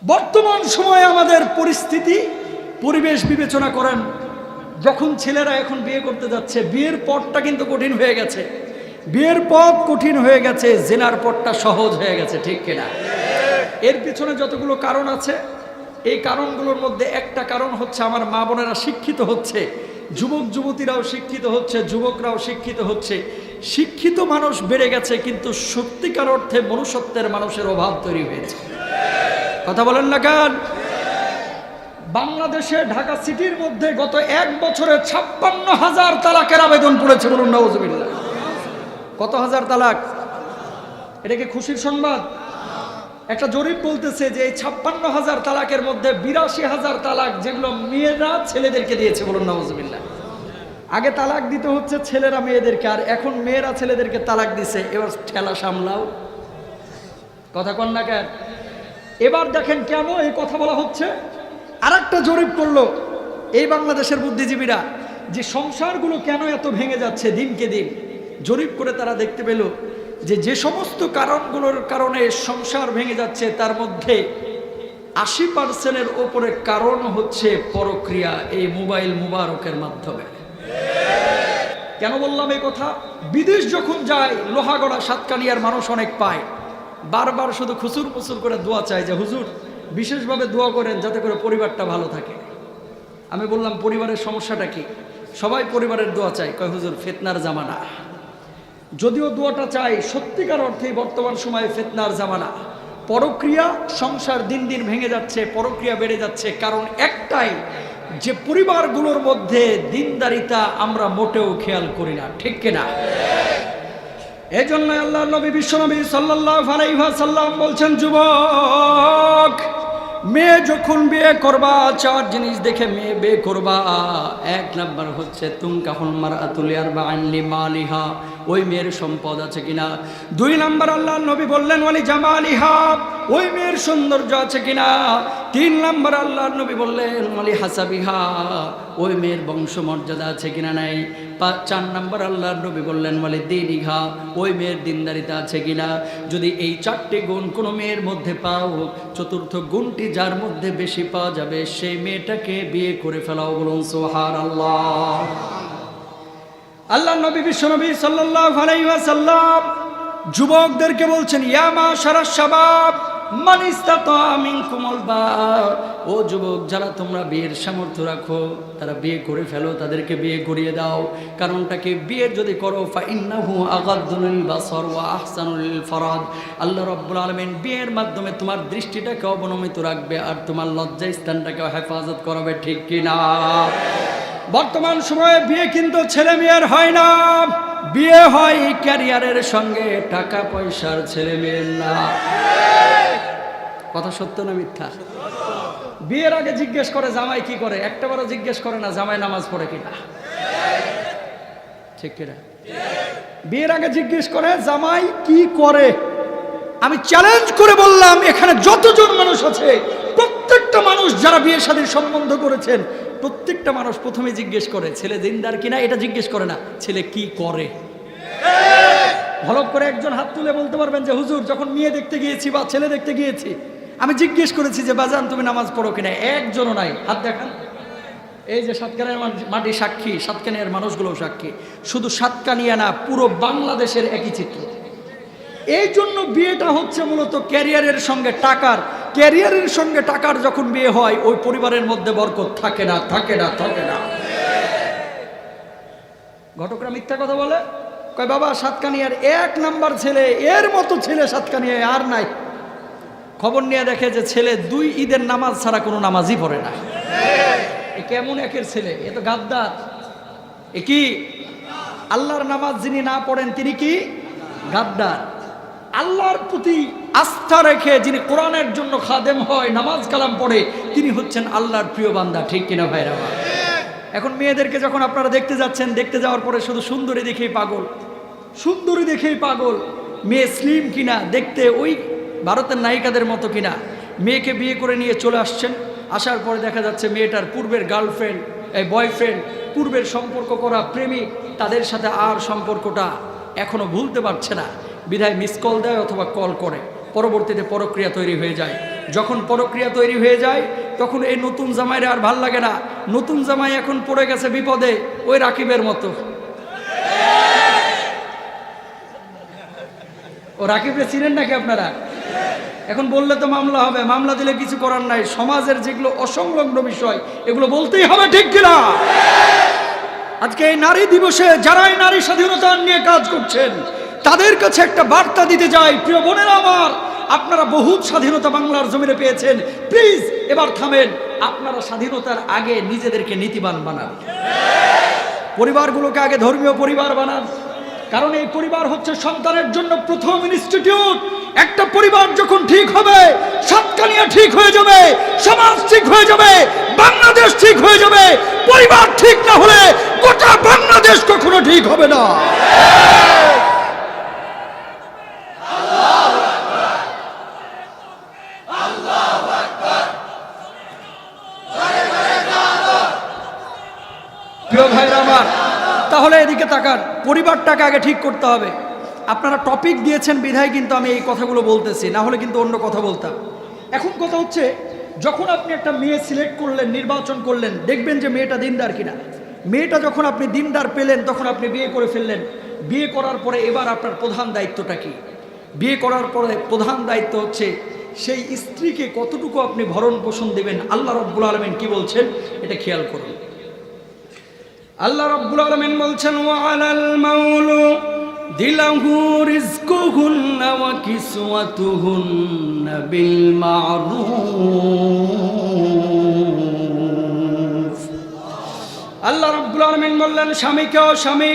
বর্তমান সময়ে আমাদের পরিস্থিতি পরিবেশ বিবেচনা করেন, যখন ছেলেরা এখন বিয়ে করতে যাচ্ছে, বিয়ের পথটা কিন্তু কঠিন হয়ে গেছে, বিয়ের পথ কঠিন হয়ে গেছে, জেনার পথটা সহজ হয়ে গেছে, ঠিক কিনা? এর পিছনে যতগুলো কারণ আছে, এই কারণগুলোর মধ্যে একটা কারণ হচ্ছে আমার মা বোনেরা শিক্ষিত হচ্ছে, যুবক যুবতীরাও শিক্ষিত হচ্ছে, যুবকরাও শিক্ষিত হচ্ছে। শিক্ষিত মানুষ বেড়ে গেছে, কিন্তু সত্যিকার অর্থে মনুষ্যত্বের মানুষের অভাব তৈরি হয়েছে। কথা বলেন না কেন? বাংলাদেশে ঢাকা সিটির মধ্যে গত এক বছরে 56,000 তালাকের আবেদন পড়েছে, বলুন নাউজুবিল্লাহ। কত হাজার তালাক? এটা কি খুশির সংবাদ? একটা জরিপ বলতেছে যে এই 56,000 তালাকের মধ্যে 82,000 তালাক যেগুলো মেয়েরা ছেলেদেরকে দিয়েছে, বলুন নাউজুবিল্লাহ। আগে তালাক দিতে হচ্ছে ছেলেরা মেয়েদেরকে, আর এখন মেয়েরা ছেলেদেরকে তালাক দিছে। এবার ঠেলা সামলাও, কথা কন না কেন? এবার দেখেন কেন এই কথা বলা হচ্ছে। আর একটা জরিপ করলো এই বাংলাদেশের বুদ্ধিজীবীরা, যে সংসারগুলো কেন এত ভেঙে যাচ্ছে দিনকে দিন। জরিপ করে তারা দেখতে পেল যে সমস্ত কারণগুলোর কারণে সংসার ভেঙে যাচ্ছে, তার মধ্যে 80% ওপরে কারণ হচ্ছে পরক্রিয়া, এই মোবাইল মুবারকের মাধ্যমে। কেন বললাম এই কথা? বিদেশ যখন যায়, লোহাগড়া সাতকানিয়ার মানুষ অনেক পায়, বারবার শুধু খুসুর মুসুর করে দোয়া চায় যে হুজুর বিশেষভাবে দোয়া করেন যাতে করে পরিবারটা ভালো থাকে। আমি বললাম পরিবারের সমস্যাটা কি? সবাই পরিবারের দোয়া চায়, কয় হুজুর ফিতনার জামানা। যদিও দোয়াটা চাই, সত্যিকার অর্থেই বর্তমান সময়ে ফিতনার জামানা। পরক্রিয়া, সংসার দিন দিন ভেঙে যাচ্ছে, পরক্রিয়া বেড়ে যাচ্ছে। কারণ একটাই, যে পরিবারগুলোর মধ্যে দিনদারিতা আমরা মোটেও খেয়াল করি না, ঠিক কিনা? এই জন্য আল্লাহর নবী বিশ্বনবী সাল্লাল্লাহু আলাইহি ওয়াসাল্লাম বলছেন, যুবক মেয়ে যখন বিয়ে করবা, 4 জিনিস দেখে মেয়ে বিয়ে করবা। 1 নাম্বার হচ্ছে তুনকাহুল মারআতুল আরবা'আন লিমালিহা, ওই মেয়ের সম্পদ আছে কিনা। 2 নাম্বার আল্লাহর নবী বললেন ওয়ালি জামালিহা, ওই মেয়ের সৌন্দর্য আছে কিনা। 3 নাম্বার আল্লাহর নবী বললেন ওয়ালি হাসাবিহা, ওই মেয়ের বংশমর্যাদা আছে কিনা নাই। 4 নাম্বার আল্লাহর নবী বললেন ওয়ালি দীনিহা, ওই মেয়ের দিনদারিতা আছে কিনা। যদি এই 4টি গুণ কোনো মেয়ের মধ্যে পাও, চতুর্থ গুণটি যার মধ্যে বেশি পাওয়া যাবে, সেই মেয়েটাকে বিয়ে করে ফেলাও, বলুন সুবহানাল্লাহ। আল্লাহর নবী বিশ্বনবী সাল্লাল্লাহু আলাইহি ওয়াসাল্লাম যুবকদেরকে বলছেন, ইয়া মাশারাশ শাবাব মান ইসতাতা মিনকুমুল বাআ, ও যুবক যারা তোমরা বিয়ের সামর্থ্য রাখো, তারা বিয়ে করে ফেলো, তাদেরকে বিয়ে করিয়ে দাও। কারণটা কি? বিয়ে যদি করো ফা ইন্নাহু আগাদ্দুল বাসার ওয়া আহসানুল ফারাদ, আল্লাহ রাব্বুল আলামিন বিয়ের মাধ্যমে তোমার দৃষ্টিটাকে অবনমিত রাখবে, আর তোমার লজ্জা স্থানটাকে হেফাজত করাবে, ঠিক কি না? বর্তমান সময়ে বিয়ে কিন্তু ছেলে মেয়ের হয় না, বিয়ে হয় ক্যারিয়ারের সঙ্গে, টাকা পয়সার ছেলে মেয়ের না। কথা সত্য না মিথ্যা? বিয়ের আগে জিজ্ঞেস করে জামাই কি করে, একটাবারও জিজ্ঞেস করে না জামাই নামাজ পড়ে কিনা, ঠিক কিনা? বিয়ের আগে জিজ্ঞেস করে জামাই কি করে। আমি চ্যালেঞ্জ করে বললাম, এখানে যতজন মানুষ আছে, প্রত্যেকটা মানুষ যারা বিয়ের সাথে সম্বন্ধ করেছেন, প্রত্যেকটা মানুষ প্রথমে জিজ্ঞেস করে ছেলে দিনদার কিনা, এটা জিজ্ঞেস করে না ছেলে কি করে। ভালো করে একজন হাত তুলে বলতে পারবেন যে হুজুর যখন মেয়ে দেখতে গিয়েছি বা ছেলে দেখতে গিয়েছি, আমি জিজ্ঞেস করেছি যে বাজান তুমি নামাজ পড়ো কিনা? একজনও নাই, হাত দেখান। এই যে সাতকানিয়ার মাটি সাক্ষী, সাতকানিয়ার মানুষগুলো সাক্ষী। শুধু সাতকানিয়া না, পুরো বাংলাদেশের একই চিত্র। এই জন্য বিয়েটা হচ্ছে মূলত ক্যারিয়ারের সঙ্গে টাকার, ক্যারিয়ারের সঙ্গে টাকার যখন বিয়ে হয়, ওই পরিবারের মধ্যে বরকত থাকে না, থাকে না, থাকে না। ঘটকরা মিথ্যা কথা বলে, কয় বাবা সাতকানিয়ার 1 নাম্বার ছেলে, এর মতো ছেলে সাতকানিয়ায় আর নাই। খবর নিয়ে দেখে যে ছেলে 2 ঈদের নামাজ ছাড়া কোনো নামাজই পড়ে না। এ কেমন একের ছেলে? এ তো গাদ্দার। এ কি আল্লাহর নামাজ যিনি না পড়েন তিনি কি গাদ্দার? আল্লাহর প্রতি আস্থা রেখে যিনি কোরআনের জন্য খাদেম হয়, নামাজ কালাম পড়ে, তিনি হচ্ছেন আল্লাহর প্রিয় বান্দা, ঠিক কিনা ভাইরা? এখন মেয়েদেরকে যখন আপনারা দেখতে যাচ্ছেন, দেখতে যাওয়ার পরে শুধু সুন্দরী দেখেই পাগল, সুন্দরী দেখেই পাগল। মেয়ে স্লিম কিনা, দেখতে ওই ভারতের নায়িকাদের মতো কিনা। মেয়েকে বিয়ে করে নিয়ে চলে আসছেন, আসার পরে দেখা যাচ্ছে মেয়েটার পূর্বের গার্লফ্রেন্ড, বয়ফ্রেন্ড, পূর্বের সম্পর্ক করা প্রেমিক, তাদের সাথে আর সম্পর্কটা এখনো ভুলতে পারছে না, বিধায় মিস কল দেয় অথবা কল করে, পরবর্তীতে পরক্রিয়া তৈরি হয়ে যায়। যখন পরক্রিয়া তৈরি হয়ে যায় তখন এই নতুন জামাইরে আর ভাল লাগে না। নতুন জামাই এখন পড়ে গেছে বিপদে, ওই রাকিবের মতো। ও রাকিবকে চিনেন নাকি আপনারা? এখন বললে তো মামলা হবে, মামলা দিলে কিছু করার নাই। সমাজের যেগুলো অসংলগ্ন বিষয় এগুলো বলতেই হবে, ঠিক কিনা? আজকে এই নারী দিবসে যারা এই নারী স্বাধীনতা নিয়ে কাজ করছেন তাদের কাছে একটা বার্তা দিতে চাই, প্রিয় বোনেরা আমার, আপনারা বহুত স্বাধীনতা বাংলার জমিনে পেয়েছেন, প্লিজ এবার থামেন। আপনারা স্বাধীনতার আগে নিজেদেরকে নীতিবান বানান, পরিবারগুলোকে আগে ধর্মীয় পরিবার বানান। কারণ এই পরিবার হচ্ছে সন্তানের জন্য প্রথম ইনস্টিটিউট। একটা পরিবার যখন ঠিক হবে, সাতকানিয়া ঠিক হয়ে যাবে, সমাজ ঠিক হয়ে যাবে, বাংলাদেশ ঠিক হয়ে যাবে। পরিবার ঠিক না হলে গোটা বাংলাদেশ কখনো ঠিক হবে না। প্রিয় ভাইরা আমার, তাহলে এদিকে তাকান, পরিবারটাকে আগে ঠিক করতে হবে। আপনারা টপিক দিয়েছেন বিধায় কিন্তু আমি এই কথাগুলো বলতেছি, না হলে কিন্তু অন্য কথা বলতাম। এখন কথা হচ্ছে, যখন আপনি একটা মেয়ে সিলেক্ট করলেন, নির্বাচন করলেন, দেখবেন যে মেয়েটা দিনদার কিনা। মেয়েটা যখন আপনি দিনদার পেলেন তখন আপনি বিয়ে করে ফেললেন। বিয়ে করার পরে এবার আপনার প্রধান দায়িত্বটা কি? বিয়ে করার পরে প্রধান দায়িত্ব হচ্ছে সেই স্ত্রীকে কতটুকু আপনি ভরণ পোষণ দেবেন। আল্লাহ রাব্বুল আলামিন কি বলছেন এটা খেয়াল করুন। আল্লাহ রাব্বুল আলামিন বলছেন, ওয়া আলাল মাউলুদি লাহু রিজকুহুন্না ওয়া কিসওয়াতুহুন্না বিল মা'রুফ। আল্লাহ রাব্বুল আলামিন বললেন, স্বামীকে, ও স্বামী,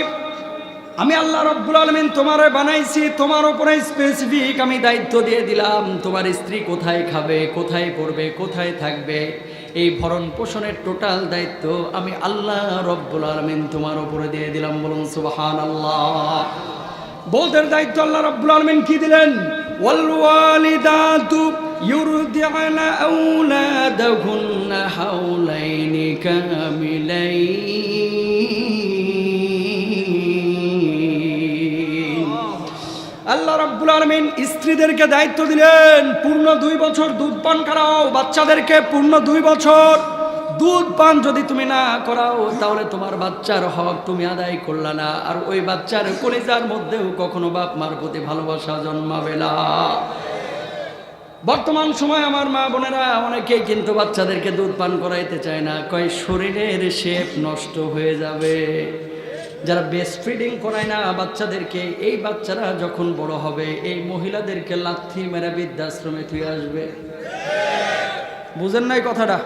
আমি আল্লাহ রাব্বুল আলামিন তোমারে বানাইছি, তোমার উপরে স্পেসিফিক আমি দায়িত্ব দিয়ে দিলাম। তোমার স্ত্রী কোথায় খাবে, কোথায় পড়বে, কোথায় থাকবে, এই ভরণ পোষণের টোটাল দায়িত্ব আমি আল্লাহ রাব্বুল আলামিন তোমার উপরে দিয়ে দিলাম। বলুন সুবহানাল্লাহ। বউদের দায়িত্ব আল্লাহ রাব্বুল আলামিন কি দিলেন? ওয়াল ওয়ালিদাতু ইউরদি'না আওলাদাহুন্না হাওলাইনি কামিলাইন। আল্লাহ রাব্বুল আলামিন স্ত্রীদেরকে দায়িত্ব দিলেন, পূর্ণ 2 বছর দুধ পান করাও বাচ্চাদেরকে। পূর্ণ 2 বছর দুধ পান যদি তুমি না করাও তাহলে তোমার বাচ্চার হক তুমি আদায় করলা না। আর ওই বাচ্চার কলিজার মধ্যেও কখনো বাপ মার প্রতি ভালোবাসা জন্মাবে না। বর্তমান সময় আমার মা বোনেরা অনেকেই কিন্তু বাচ্চাদেরকে দুধ পান করাইতে চায় না, কয় শরীরের শেপ নষ্ট হয়ে যাবে। যারা ব্রেস্ট ফিডিং করায় না বাচ্চাদেরকে, এই বাচ্চারা যখন বড় হবে এই মহিলাদেরকে লাথি মেরে বৃদ্ধাশ্রমে থুয়ে আসবে। বুঝেন নাই কথাটা?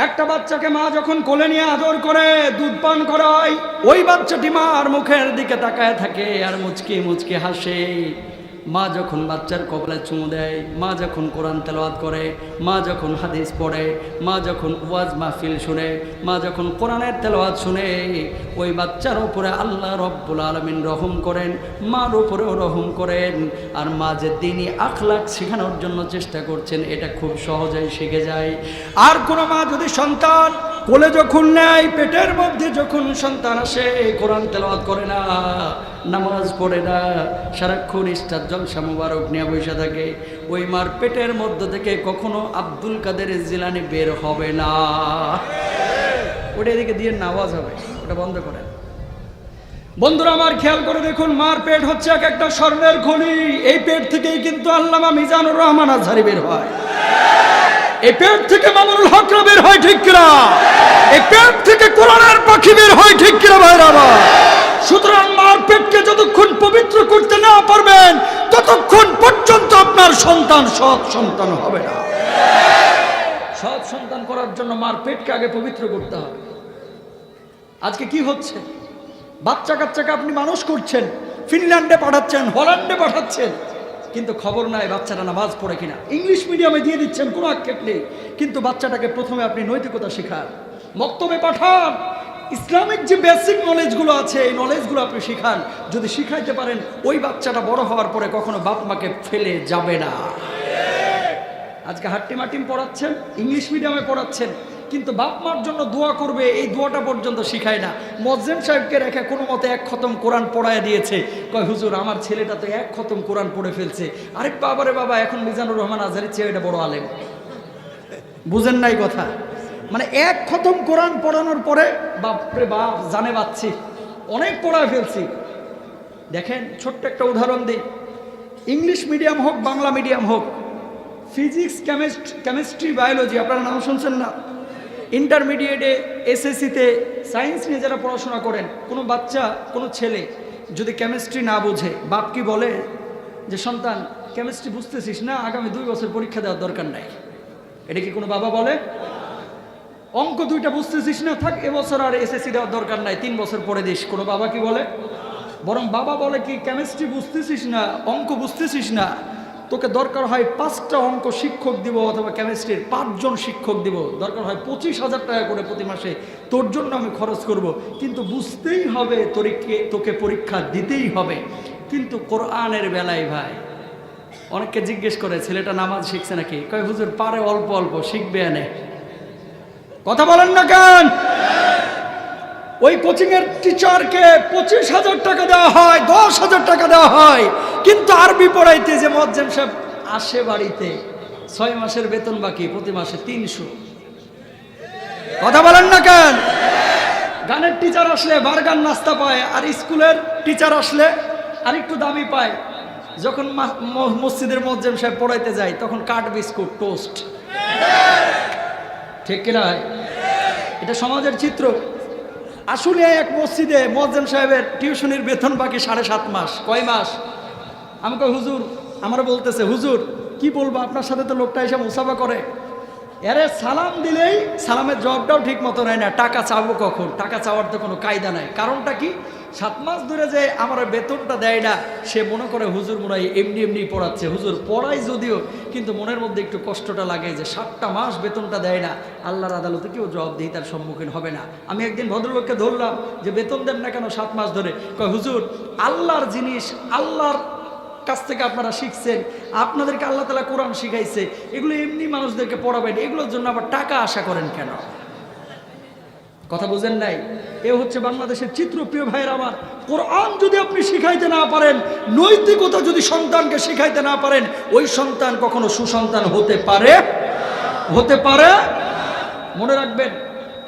একটা বাচ্চাকে মা যখন কোলে নিয়ে আদর করে দুধ পান করায়, ওই বাচ্চাটি মার মুখের দিকে তাকায় থাকে আর মুচকি মুচকি হাসে। মা যখন বাচ্চার কপালে চুমু দেয়, মা যখন কোরআন তেলাওয়াত করে, মা যখন হাদিস পড়ে, মা যখন ওয়াজ মাহফিল শুনে, মা যখন কোরআনের তেলাওয়াত শুনে, ওই বাচ্চার উপরে আল্লাহ রাব্বুল আলামিন রহম করেন, মার উপরেও রহম করেন। আর মা যে দ্বীনি আখলাক শেখানোর জন্য চেষ্টা করছেন এটা খুব সহজেই শিখে যায়। আর কোনো মা যদি সন্তান কোলে যখন নেয়, পেটের মধ্যে যখন সন্তান আসে, কোরআন তেলাওয়াত করে না, নামাজ পড়ে না, সারাক্ষণ ইস্তার জলসা মুবারক নিয়ে বসে থাকে, ওই মার পেটের মধ্য থেকে কখনো আব্দুল কাদের জিলানী বের হবে না। ওটা এদিকে দিয়ে আওয়াজ হবে, ওটা বন্ধ করেন। বন্ধুরা আমার খেয়াল করে দেখুন, মার পেট হচ্ছে এক একটা স্বর্ণের খনি। এই পেট থেকেই কিন্তু আল্লামা মিজানুর রহমান আজহারি বের হয়, এই পেট থেকে মামুনুল হকরা বের হয়, ঠিক কিনা? এই পেট থেকে কোরআনের পাখি বের হয়, ঠিক কিনা ভাইরা আমার? সুতরাং মার পেটকে যতক্ষণ পবিত্র করতে না পারবেন ততক্ষণ পর্যন্ত আপনার সন্তান সৎ সন্তান হবে না। সৎ সন্তান করার জন্য মার পেটকে আগে পবিত্র করতে হবে। আজকে কি হচ্ছে, বাচ্চা কাচ্চাকে আপনি মানুষ করছেন, ফিনল্যান্ডে পাঠাচ্ছেন, হল্যান্ডে পাঠাচ্ছেন, কিন্তু খবর নাই বাচ্চাটা নামাজ পড়ে কিনা। ইংলিশ মিডিয়ামে দিয়ে দিচ্ছেন, কোনো আক্ষেপ নেই, কিন্তু বাচ্চাটাকে প্রথমে আপনি নৈতিকতা শেখান, মক্তবে পাঠান, ইসলামিক যে বেসিক নলেজগুলো আছে এই নলেজগুলো আপনি শিখান। যদি শিখাইতে পারেন ওই বাচ্চাটা বড় হওয়ার পরে কখনো বাপ মাকে ফেলে যাবে না। আজকে হাট্টিমাটিম পড়াচ্ছেন, ইংলিশ মিডিয়ামে পড়াচ্ছেন, কিন্তু বাপ মার জন্য দোয়া করবে এই দোয়াটা পর্যন্ত শিখায় না। মুয়াজ্জিন সাহেবকে রেখে কোনো মতে এক খতম কোরআন পড়ায় দিয়েছে। কয় হুজুর আমার ছেলেটা তো এক খতম কোরআন পড়ে ফেলছে। আরে বাবারে বাবা, এখন মিজানুর রহমান আজহারির চেয়ে এটা বড় আলেম। বুঝেন নাই কথা? মানে এক খতম কোরআন পড়ানোর পরে বাপরে বাপ জানে বাচ্ছি অনেক পড়ায় ফেলছি। দেখেন ছোট্ট একটা উদাহরণ দিই, ইংলিশ মিডিয়াম হোক বাংলা মিডিয়াম হোক, ফিজিক্স কেমিস্ট্রি বায়োলজি আপনারা নাম শুনছেন না? ইন্টারমিডিয়েটে এসএসসিতে সায়েন্স নিয়ে যারা পড়াশোনা করেন, কোনো বাচ্চা কোনো ছেলে যদি কেমিস্ট্রি না বোঝে, বাপ কি বলে যে সন্তান কেমিস্ট্রি বুঝতেছিস না, আগামী 2 বছর পরীক্ষা দেওয়ার দরকার নাই? এটা কি কোনো বাবা বলে? অঙ্ক 2টা বুঝতেছিস না, থাক এবছর আর এসএসসি দেওয়ার দরকার নাই, 3 বছর পরে দিস, কোনো বাবা কি বলে? বরং বাবা বলে কি, কেমিস্ট্রি বুঝতেছিস না, অঙ্ক বুঝতেছিস না, তোকে দরকার হয় 5টা অঙ্ক শিক্ষক দিব অথবা কেমিস্ট্রির 5 জন শিক্ষক দিব, দরকার হয় 25,000 টাকা করে প্রতি মাসে তোর জন্য আমি খরচ করব, কিন্তু বুঝতেই হবে, তোকে পরীক্ষা দিতেই হবে। কিন্তু কোরআনের বেলায় ভাই অনেককে জিজ্ঞেস করে ছেলেটা নামাজ শিখছে নাকি? কয় হুজুর পারে অল্প অল্প, শিখবে এনে। কথা বলেন না কেন? ওই কোচিং এর টিচারকে 25,000 টাকা দেওয়া হয়, 10,000 টাকা দেওয়া হয়, কিন্তু আরবি পড়াইতে যে মুয়াজ্জিন সাহেব আসে বাড়িতে 6 মাসের বেতন বাকি, প্রতি মাসে 300। কথা বলেন না কেন? গানের টিচার আসলে বার্গার নাস্তা পায়, আর স্কুলের টিচার আসলে আর একটু দামি পায়। যখন মসজিদের মুয়াজ্জিন সাহেব পড়াইতে যায় তখন কাঠ বিস্কুট টোস্ট। ঠিক কিনা? এটা সমাজের চিত্র। আসলে এক মসজিদে মুয়াজ্জিন সাহেবের টিউশনির বেতন বাকি 7.5 মাস। কয় মাস? আমি কই হুজুর, আমারও বলতেছে হুজুর কি বলবো, আপনার সাথে তো লোকটা এসে মুসাফা করে, এরে সালাম দিলেই সালামের জবাবটাও ঠিক মতো নেয় না, টাকা চাবো কখন? টাকা চাওয়ার তো কোনো কায়দা নাই। কারণটা কি? 7 মাস ধরে যে আমার বেতনটা দেয় না, সে মনে করে হুজুর মনে হয় এমনি এমনি পড়াচ্ছে। হুজুর পড়াই যদিও, কিন্তু মনের মধ্যে একটু কষ্টটা লাগে যে 7টা মাস বেতনটা দেয় না, আল্লাহর আদালতে কেউ জবাবদিহিতার সম্মুখীন হবে না। আমি একদিন ভদ্রলোককে ধরলাম যে বেতন দেন না কেন 7 মাস ধরে? কয় হুজুর আল্লাহর জিনিস, আল্লাহর কাছ থেকে আপনারা শিখছেন, আপনাদেরকে আল্লাহ তাআলা কোরআন শিখাইছে, এগুলো এমনি মানুষদেরকে পড়াবেন, এগুলোর জন্য আবার টাকা আশা করেন কেন? কথা বুঝেন নাই? এ হচ্ছে বাংলাদেশের চিত্র। প্রিয় ভাইয়ের আমার, কোরআন যদি আপনি শিখাইতে না পারেন, নৈতিকতা যদি সন্তানকে শিখাইতে না পারেন, ওই সন্তান কখনো সুসন্তান হতে পারে? মনে রাখবেন,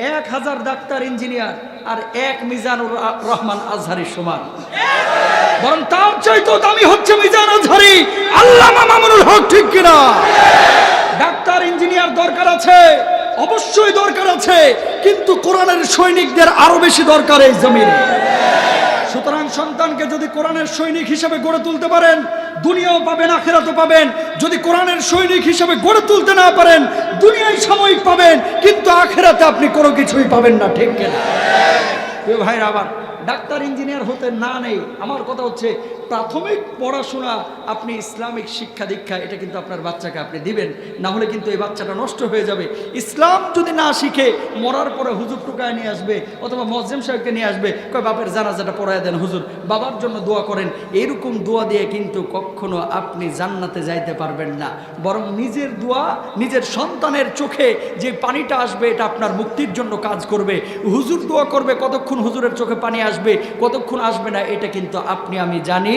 1000 ডাক্তার ইঞ্জিনিয়ার আর 1 মিজানুর রহমান আজহারির সমান, বরং তার চাইতেও দামি হচ্ছে মিজান আজহারি, আল্লামা মামুনুল হক। ঠিক কিনা? ডাক্তার ইঞ্জিনিয়ার দরকার আছে, অবশ্যই দরকার আছে, কিন্তু কোরআনের সৈনিকদের আরো বেশি দরকার এই জমিনে। সুতরাং সন্তানকে যদি কোরআনের সৈনিক হিসেবে গড়ে তুলতে পারেন, দুনিয়াও পাবেন আখিরাতও পাবেন। যদি কোরআনের সৈনিক হিসেবে গড়ে তুলতে না পারেন, দুনিয়ায় সাময়িক পাবেন, কিন্তু আখিরাতে আপনি কোনো কিছুই পাবেন না। ঠিক কিনা? প্রিয় ভাইরা আমার, ডাক্তার ইঞ্জিনিয়ার হতে না নেই, আমার কথা হচ্ছে প্রাথমিক পড়াশোনা আপনি ইসলামিক শিক্ষা দীক্ষা এটা কিন্তু আপনার বাচ্চাকে আপনি দিবেন, না হলে কিন্তু এই বাচ্চাটা নষ্ট হয়ে যাবে। ইসলাম যদি না শিখে মরার পরে হুজুর টুকায় নিয়ে আসবে অথবা মুয়াজ্জিন সাহেবকে নিয়ে আসবে, কয় বাপের জানাজাটা পড়ায় দেন হুজুর, বাবার জন্য দোয়া করেন, এরকম দোয়া দিয়ে কিন্তু কখনো আপনি জান্নাতে যাইতে পারবেন না। বরং নিজের দোয়া, নিজের সন্তানের চোখে যে পানিটা আসবে এটা আপনার মুক্তির জন্য কাজ করবে। হুজুর দোয়া করবে, কতক্ষণ হুজুরের চোখে পানি আসবে কতক্ষণ আসবে না এটা কিন্তু আপনি আমি জানি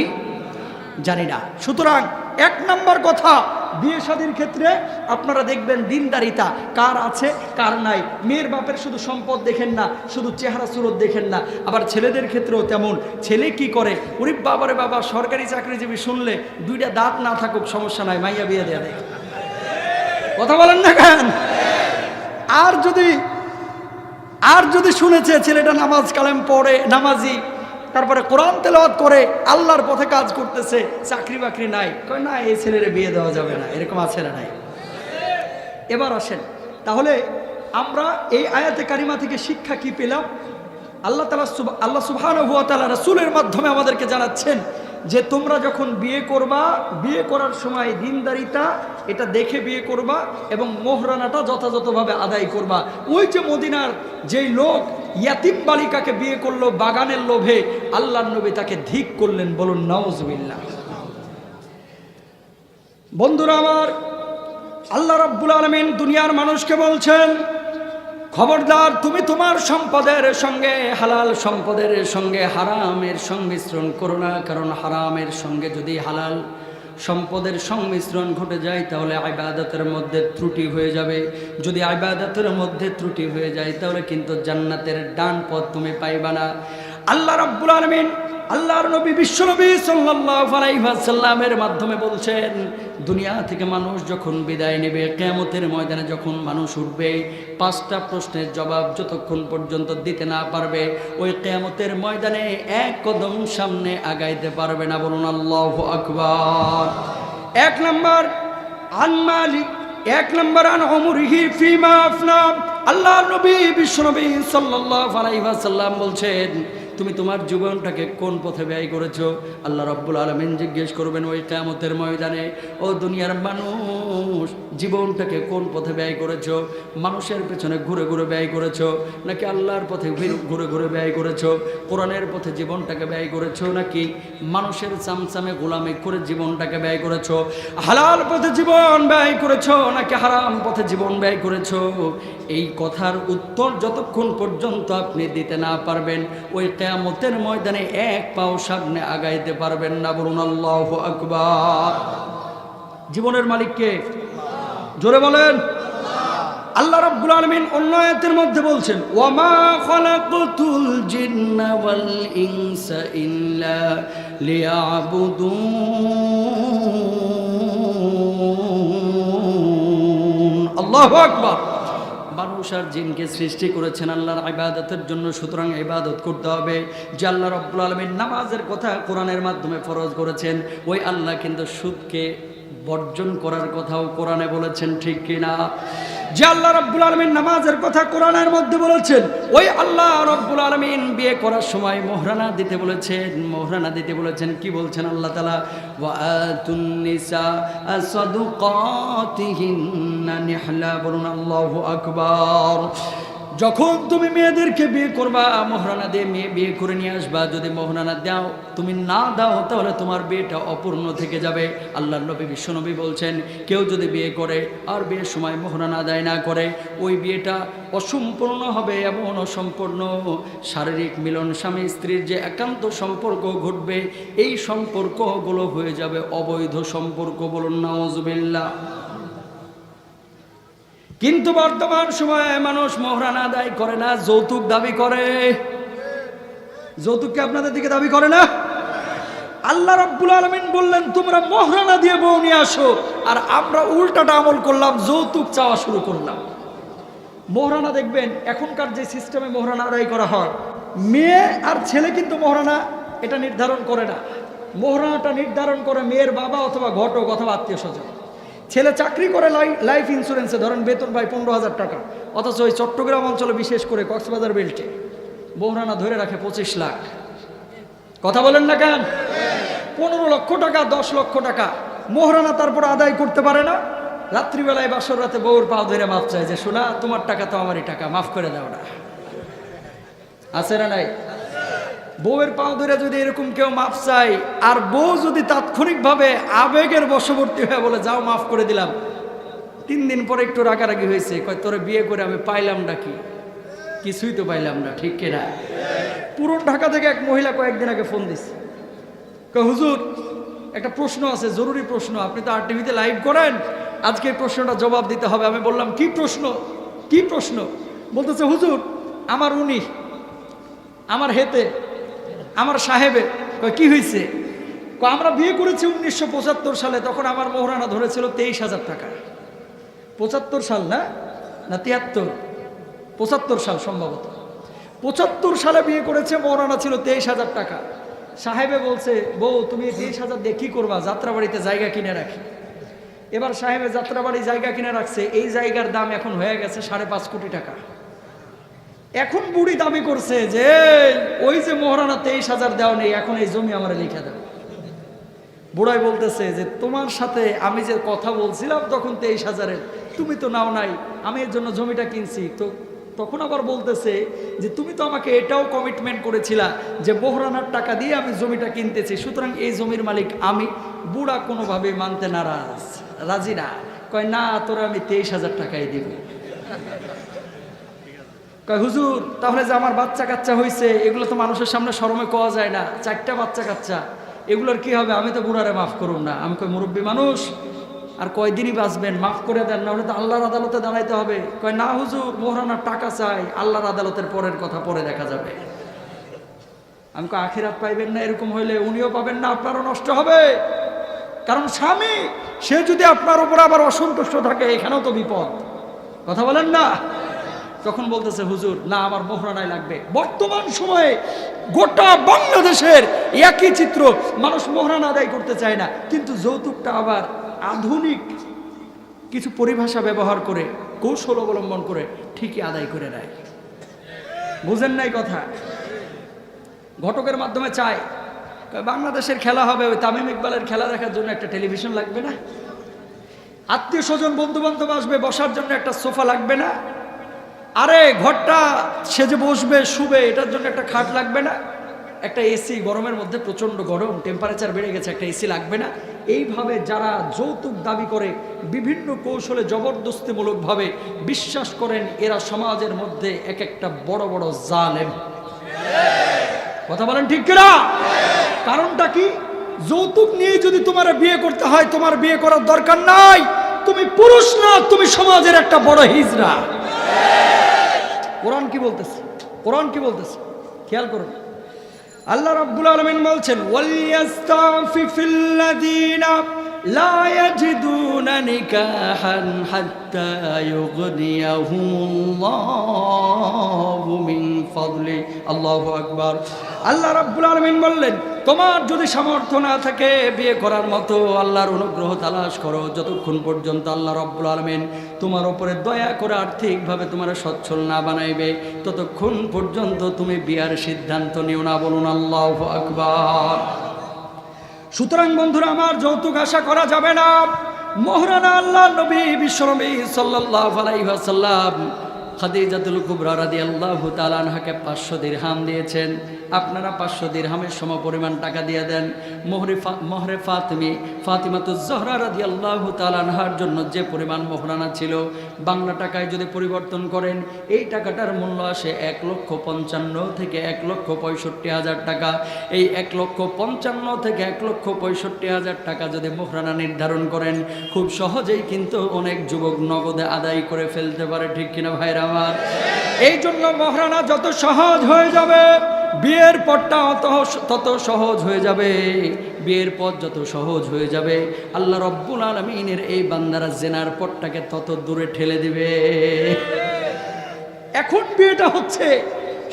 না। সুতরাং 1 নম্বর কথা, বিয়ে শাদীর ক্ষেত্রে আপনারা দেখবেন দিনদারিতা কার আছে কার নাই। মেয়ের বাপের শুধু সম্পদ দেখেন না, শুধু চেহারা সুরত দেখেন না, আবার ছেলেদের ক্ষেত্রেও তেমন। ছেলে কি করে? ওরে বাবারে বাবা, সরকারি চাকরিজীবী শুনলে 2টা দাঁত না থাকুক সমস্যা নাই, মাইয়া বিয়ে দেয়া দেয়। কথা বলেন না কেন? আর যদি শুনেছে ছেলেটা নামাজ কালেম পড়ে, নামাজি, তারপরে কোরআন তেলাওয়াত করে, আল্লাহর পথে কাজ করতেছে, চাকরি বাকরি নাই, কয় না এই ছেলের বিয়ে দেওয়া যাবে না, এরকম আছে না নাই? এবার আসেন, তাহলে আমরা এই আয়াতে কারিমা থেকে শিক্ষা কি পেলাম? আল্লাহ সুবহানাহু ওয়া তাআলা রাসূলের মাধ্যমে আমাদেরকে জানাচ্ছেন যে তোমরা যখন বিয়ে করবা, বিয়ে করার সময় দিনদারিতা এটা দেখে বিয়ে করবা এবং মোহরানাটা যথাযথভাবে আদায় করবা। ওই যে মদিনার যেই লোক ইয়াতিম বালিকাকে বিয়ে করলো বাগানের লোভে, আল্লাহর নবী তাকে ধিক করলেন। বলুন নাউজুবিল্লাহ। বন্ধুরা আমার, আল্লাহ রাব্বুল আলামিন দুনিয়ার মানুষকে বলছেন খবরদার তুমি তোমার সম্পদের সঙ্গে হালাল সম্পদের সঙ্গে হারামের সংমিশ্রণ করো না, কারণ হারামের সঙ্গে যদি হালাল সম্পদের সংমিশ্রণ ঘটে যায় তাহলে ইবাদতের মধ্যে ত্রুটি হয়ে যাবে। যদি ইবাদতের মধ্যে ত্রুটি হয়ে যায় তাহলে কিন্তু জান্নাতের ডান পথ তুমি পাইবা না। আল্লাহ রাব্বুল আলামিন আল্লাহর নবী বিশ্বনবী সাল্লাল্লাহু আলাইহি ওয়াসাল্লামের মাধ্যমে বলছেন, দুনিয়া থেকে মানুষ যখন বিদায় নেবে, কিয়ামতের ময়দানে যখন মানুষ উঠবে, 5টা প্রশ্নের জবাব যতক্ষণ পর্যন্ত দিতে না পারবে ওই কিয়ামতের ময়দানে এক কদম সামনে আগাইতে পারবে না। বলুন আল্লাহু আকবার। 1 নম্বর আন মালিক, 1 নম্বর আন উমরিহি ফিমা আফনা। আল্লাহর নবী বিশ্বনবী সাল্লাল্লাহু আলাইহি ওয়াসাল্লাম বলছেন, তুমি তোমার জীবনটাকে কোন পথে ব্যয় করেছো? আল্লাহ রাব্বুল আলামিন জিজ্ঞেস করবেন ওই কিয়ামতের ময়দানে, ও দুনিয়ার মানুষ, জীবনটাকে কোন পথে ব্যয় করেছো? মানুষের পেছনে ঘুরে ঘুরে ব্যয় করেছো, নাকি আল্লাহর পথে ঘুরে ঘুরে ব্যয় করেছো? কোরআনের পথে জীবনটাকে ব্যয় করেছো, নাকি মানুষের চামচামে গোলামি করে জীবনটাকে ব্যয় করেছো? হালাল পথে জীবন ব্যয় করেছো নাকি হারাম পথে জীবন ব্যয় করেছো? এই কথার উত্তর যতক্ষণ পর্যন্ত আপনি দিতে না পারবেন ওই কিয়ামতের ময়দানে এক পাও সামনে আগাইতে পারবেন না। বলুন আল্লাহু আকবার। জীবনের মালিক কে? জোরে বলেন। আল্লাহ রাব্বুল আলামিন অন্য আয়াতের মধ্যে বলছেন, ওয়ামা খালাকতুল জিন্না ওয়াল ইনসা ইল্লা লিয়াবুদুন। আল্লাহু আকবার। মানুষ আর জিনকে সৃষ্টি করেছেন আল্লাহর ইবাদতের জন্য, সুতরাং ইবাদত করতে হবে। যে আল্লাহ রাব্বুল আলামিন নামাজের কথা কোরআনের মাধ্যমে ফরজ করেছেন, ওই আল্লাহ কিন্তু সুদকে বর্জন করার কথাও কোরআনে বলেছেন, ঠিক কিনা? যে আল্লাহ রাব্বুল আলামিন নামাজের কথা কোরআনের মধ্যে বলেছেন, ওই আল্লাহ রাব্বুল আলামিন বিয়ে করার সময় মোহরানা দিতে বলেছেন। মোহরানা দিতে বলেছেন, কি বলছেন আল্লাহ তাআলা? ওয়া আতুন নিসা সাদুকাতিহিন্না নিহলা। বলুন আল্লাহু আকবার। যখন তুমি মেয়েদেরকে বিয়ে করবা, মোহরানা দিয়ে মেয়ে বিয়ে করে নিয়ে আসবা। যদি মোহরানা দাও, তুমি না দাও, তাহলে তোমার বিয়েটা অপূর্ণ থেকে যাবে। আল্লাহর নবী বিশ্বনবী বলছেন, কেউ যদি বিয়ে করে আর বিয়ের সময় মোহরানা আদায় না করে, ওই বিয়েটা অসম্পূর্ণ হবে এবং অসম্পূর্ণ শারীরিক মিলন, স্বামী স্ত্রীর যে একান্ত সম্পর্ক ঘটবে, এই সম্পর্কগুলো হয়ে যাবে অবৈধ সম্পর্ক। বলুন নাউজুবিল্লাহ। কিন্তু বর্তমান সময়ে মানুষ মোহরানা আদায় করে না, যৌতুক দাবি করে। যৌতুককে আপনাদের দিকে দাবি করে না? আল্লাহ রাব্বুল আলামিন বললেন, তোমরা মোহরানা দিয়ে বউ নিয়ে আসো, আর আমরা উল্টাটা আমল করলাম, যৌতুক চাওয়া শুরু করলাম। মোহরানা দেখবেন এখনকার যে সিস্টেমে মোহরানা আদায় করা হয়, মেয়ে আর ছেলে কিন্তু মোহরানা এটা নির্ধারণ করে না। মোহরানাটা নির্ধারণ করে মেয়ের বাবা অথবা ঘটক অথবা আত্মীয় স্বজন। ছেলে চাকরি করে লাইফ ইন্স্যুরেন্সে, ধরেন বেতন পায় 15,000 টাকা, অথচ ওই চট্টগ্রাম অঞ্চলে বিশেষ করে কক্সবাজার বেল্টে মোহরানা ধরে রাখে 25 লাখ। কথা বলেন না কেন? 15 লক্ষ টাকা, 10 লক্ষ টাকা মোহরানা, তারপর আদায় করতে পারে না। রাত্রিবেলায় বাসর রাতে বউর পা ধরে মাপ চায় যে, শোনা, তোমার টাকা তো আমারই টাকা, মাফ করে দাও না। আছে না নাই? বউয়ের পা ধরে যদি এরকম কেউ মাফ চায়, আর বউ যদি তাৎক্ষণিকভাবে আবেগের বশবর্তী হয়ে বলে, যাও মাফ করে দিলাম, 3 দিন পরে একটু রাগারাগি হয়েছে, কয় তোরে বিয়ে করে আমি পাইলাম না, কিছুই তো পাইলাম না, ঠিক কিনা? পুরো ঢাকা থেকে এক মহিলা কয়েকদিন আগে ফোন দিচ্ছে, কয় হুজুর একটা প্রশ্ন আছে, জরুরি প্রশ্ন, আপনি তো আর টিভিতে লাইভ করেন, আজকে এই প্রশ্নটা জবাব দিতে হবে। আমি বললাম, কি প্রশ্ন? কি প্রশ্ন? বলতেছে, হুজুর আমার উনি, আমার হেতে, আমার সাহেবে। কি হয়েছে? আমরা বিয়ে করেছি 1975 সালে, তখন আমার মোহরানা ধরেছিল 23,000 টাকা। 75 সাল না 73, 75 সাল সম্ভবত। 75 সালে বিয়ে করেছে, মোহরানা ছিল 23,000 টাকা। সাহেবে বলছে, বউ তুমি 23,000 দিয়ে কি করবা? যাত্রাবাড়িতে জায়গা কিনে রাখি। এবার সাহেবে যাত্রাবাড়ি জায়গা কিনে রাখছে, এই জায়গার দাম এখন হয়ে গেছে 5.5 কোটি টাকা। এখন বুড়ি দাবি করছে যে ওই যে মোহরানা 23,000 দেওয়া নেই, এখন এই জমি আমার লিখে দাও। বুড়াই বলতেছে যে তোমার সাথে আমি যে কথা বলছিলাম তখন 23,000-এর, তুমি তো নাও নাই, আমি এর জন্য জমিটা কিনছি। তো তখন আবার বলতেছে যে তুমি তো আমাকে এটাও কমিটমেন্ট করেছিলা যে মোহরানার টাকা দিয়ে আমি জমিটা কিনতেছি, সুতরাং এই জমির মালিক আমি। বুড়া কোনোভাবে মানতে রাজি না, কয় না, তোরা আমি 23,000 টাকাই দিব। কয় হুজুর তাহলে যে আমার বাচ্চা কাচ্চা হয়েছে এগুলো তো মানুষের সামনে শরমে কোয়া যায় না, 4টা বাচ্চা কাচ্চা, এগুলোর কি হবে? আমি তো বুড়ারে মাফ করুম না। আমি কই মুরব্বী মানুষ, আর কয়দিনই বাঁচবেন, মাফ করে দেন, না হলে তো আল্লাহর আদালতে দাঁড়াইতে হবে। কয় না হুজুর, মোহরানার টাকা চাই, আল্লাহর আদালতের পরের কথা পরে দেখা যাবে। আমি কই আখিরাত পাইবেন না, এরকম হইলে উনিও পাবেন না, আপনারও নষ্ট হবে। কারণ স্বামী সে যদি আপনার উপর আবার অসন্তুষ্ট থাকে, এখানেও তো বিপদ। কথা বলেন না? তখন বলতেছে হুজুর না, আমার মোহরানাই লাগবে। বর্তমান সময়ে গোটা বাংলাদেশের একই চিত্র, মানুষ মোহরানা আদায় করতে চায় না, কিন্তু যৌতুকটা আবার আধুনিক কিছু পরিভাষা ব্যবহার করে, কৌশল অবলম্বন করে ঠিকই আদায় করে নেয়। বুঝেন নাই কথা? ঘটকের মাধ্যমে চায় বাংলাদেশের খেলা হবে, ওই তামিম ইকবালের খেলা দেখার জন্য একটা টেলিভিশন লাগবে না? আত্মীয় স্বজন বন্ধু বান্ধব আসবে, বসার জন্য একটা সোফা লাগবে না? আরে ঘরটা সেজে বসবে শুবে, এটার জন্য একটা খাট লাগবে না? একটা এসি, গরমের মধ্যে প্রচণ্ড গরম, টেম্পারেচার বেড়ে গেছে, একটা এসি লাগবে না? এইভাবে যারা যৌতুক দাবি করে বিভিন্ন কৌশলে জবরদস্তিমূলকভাবে বিশ্বাস করেন, এরা সমাজের মধ্যে এক একটা বড় বড় জালেম। কথা বলেন ঠিক কিনা? কারণটা কি? যৌতুক নিয়ে যদি তোমার বিয়ে করতে হয়, তোমার বিয়ে করার দরকার নাই। তুমি পুরুষ না, তুমি সমাজের একটা বড় হিজড়া। কোরআন কি বলতেছে? কোরআন কি বলতেছে খেয়াল করুন। আল্লাহ রাব্বুল আলামিন বলছেন, ওয়ালিয়াস্তাফিফিল্লাযীনা লা ইয়াজিদুনা নিকাহান হাত্তা ইউগনিয়াহুমুল্লাহু মিন ফাদলি। আল্লাহু আকবার। আল্লাহ রাব্বুল আলামিন বললেন, তোমার যদি সামর্থ্য না থাকে বিয়ে করার মতো, আল্লাহর অনুগ্রহ তালাশ করো, যতক্ষণ পর্যন্ত আল্লাহ রাব্বুল আলামিন তোমার উপরে দয়া করে আর্থিকভাবে তোমার সচ্ছল না বানাইবে, ততক্ষণ পর্যন্ত তুমি বিয়ার সিদ্ধান্ত নিও না। বলুন আল্লাহু আকবার। সুতরাং বন্ধুরা আমার, যৌতুক আশা করা যাবে না। মোহরানা আল্লাহ নবী বিশ্বনবী সাল্লাল্লাহু আলাইহি ওয়াসাল্লাম খাদিজাতুল কুবরা রাদিয়াল্লাহু তাআলা আনহাকে 500 দিরহাম দিয়েছেন। আপনারা 500 দিরহামের সমপরিমাণ টাকা দিয়ে দেন। মোহরে ফাতিমাতুজ জহরা রাদিয়াল্লাহু তাআলা আনহার জন্য যে পরিমাণ মোহরানা ছিল, বাংলা টাকায় যদি পরিবর্তন করেন, এই টাকাটার মূল্য আসে 1,55,000 থেকে 1,65,000 টাকা। এই 1,55,000 থেকে 1,65,000 টাকা যদি মোহরানা নির্ধারণ করেন, খুব সহজেই কিন্তু অনেক যুবক নগদে আদায় করে ফেলতে পারে। ঠিক কিনা ভাইরা আমার? এই জন্য মোহরানা যত সহজ হয়ে যাবে, বিয়ের পথটা তত সহজ হয়ে যাবে। বিয়ের পথ যত সহজ হয়ে যাবে, আল্লাহ রব্বুল আলামিনের এই বান্দারা জেনার পথটাকে তত দূরে ঠেলে দিবে। এখন বিয়েটা হচ্ছে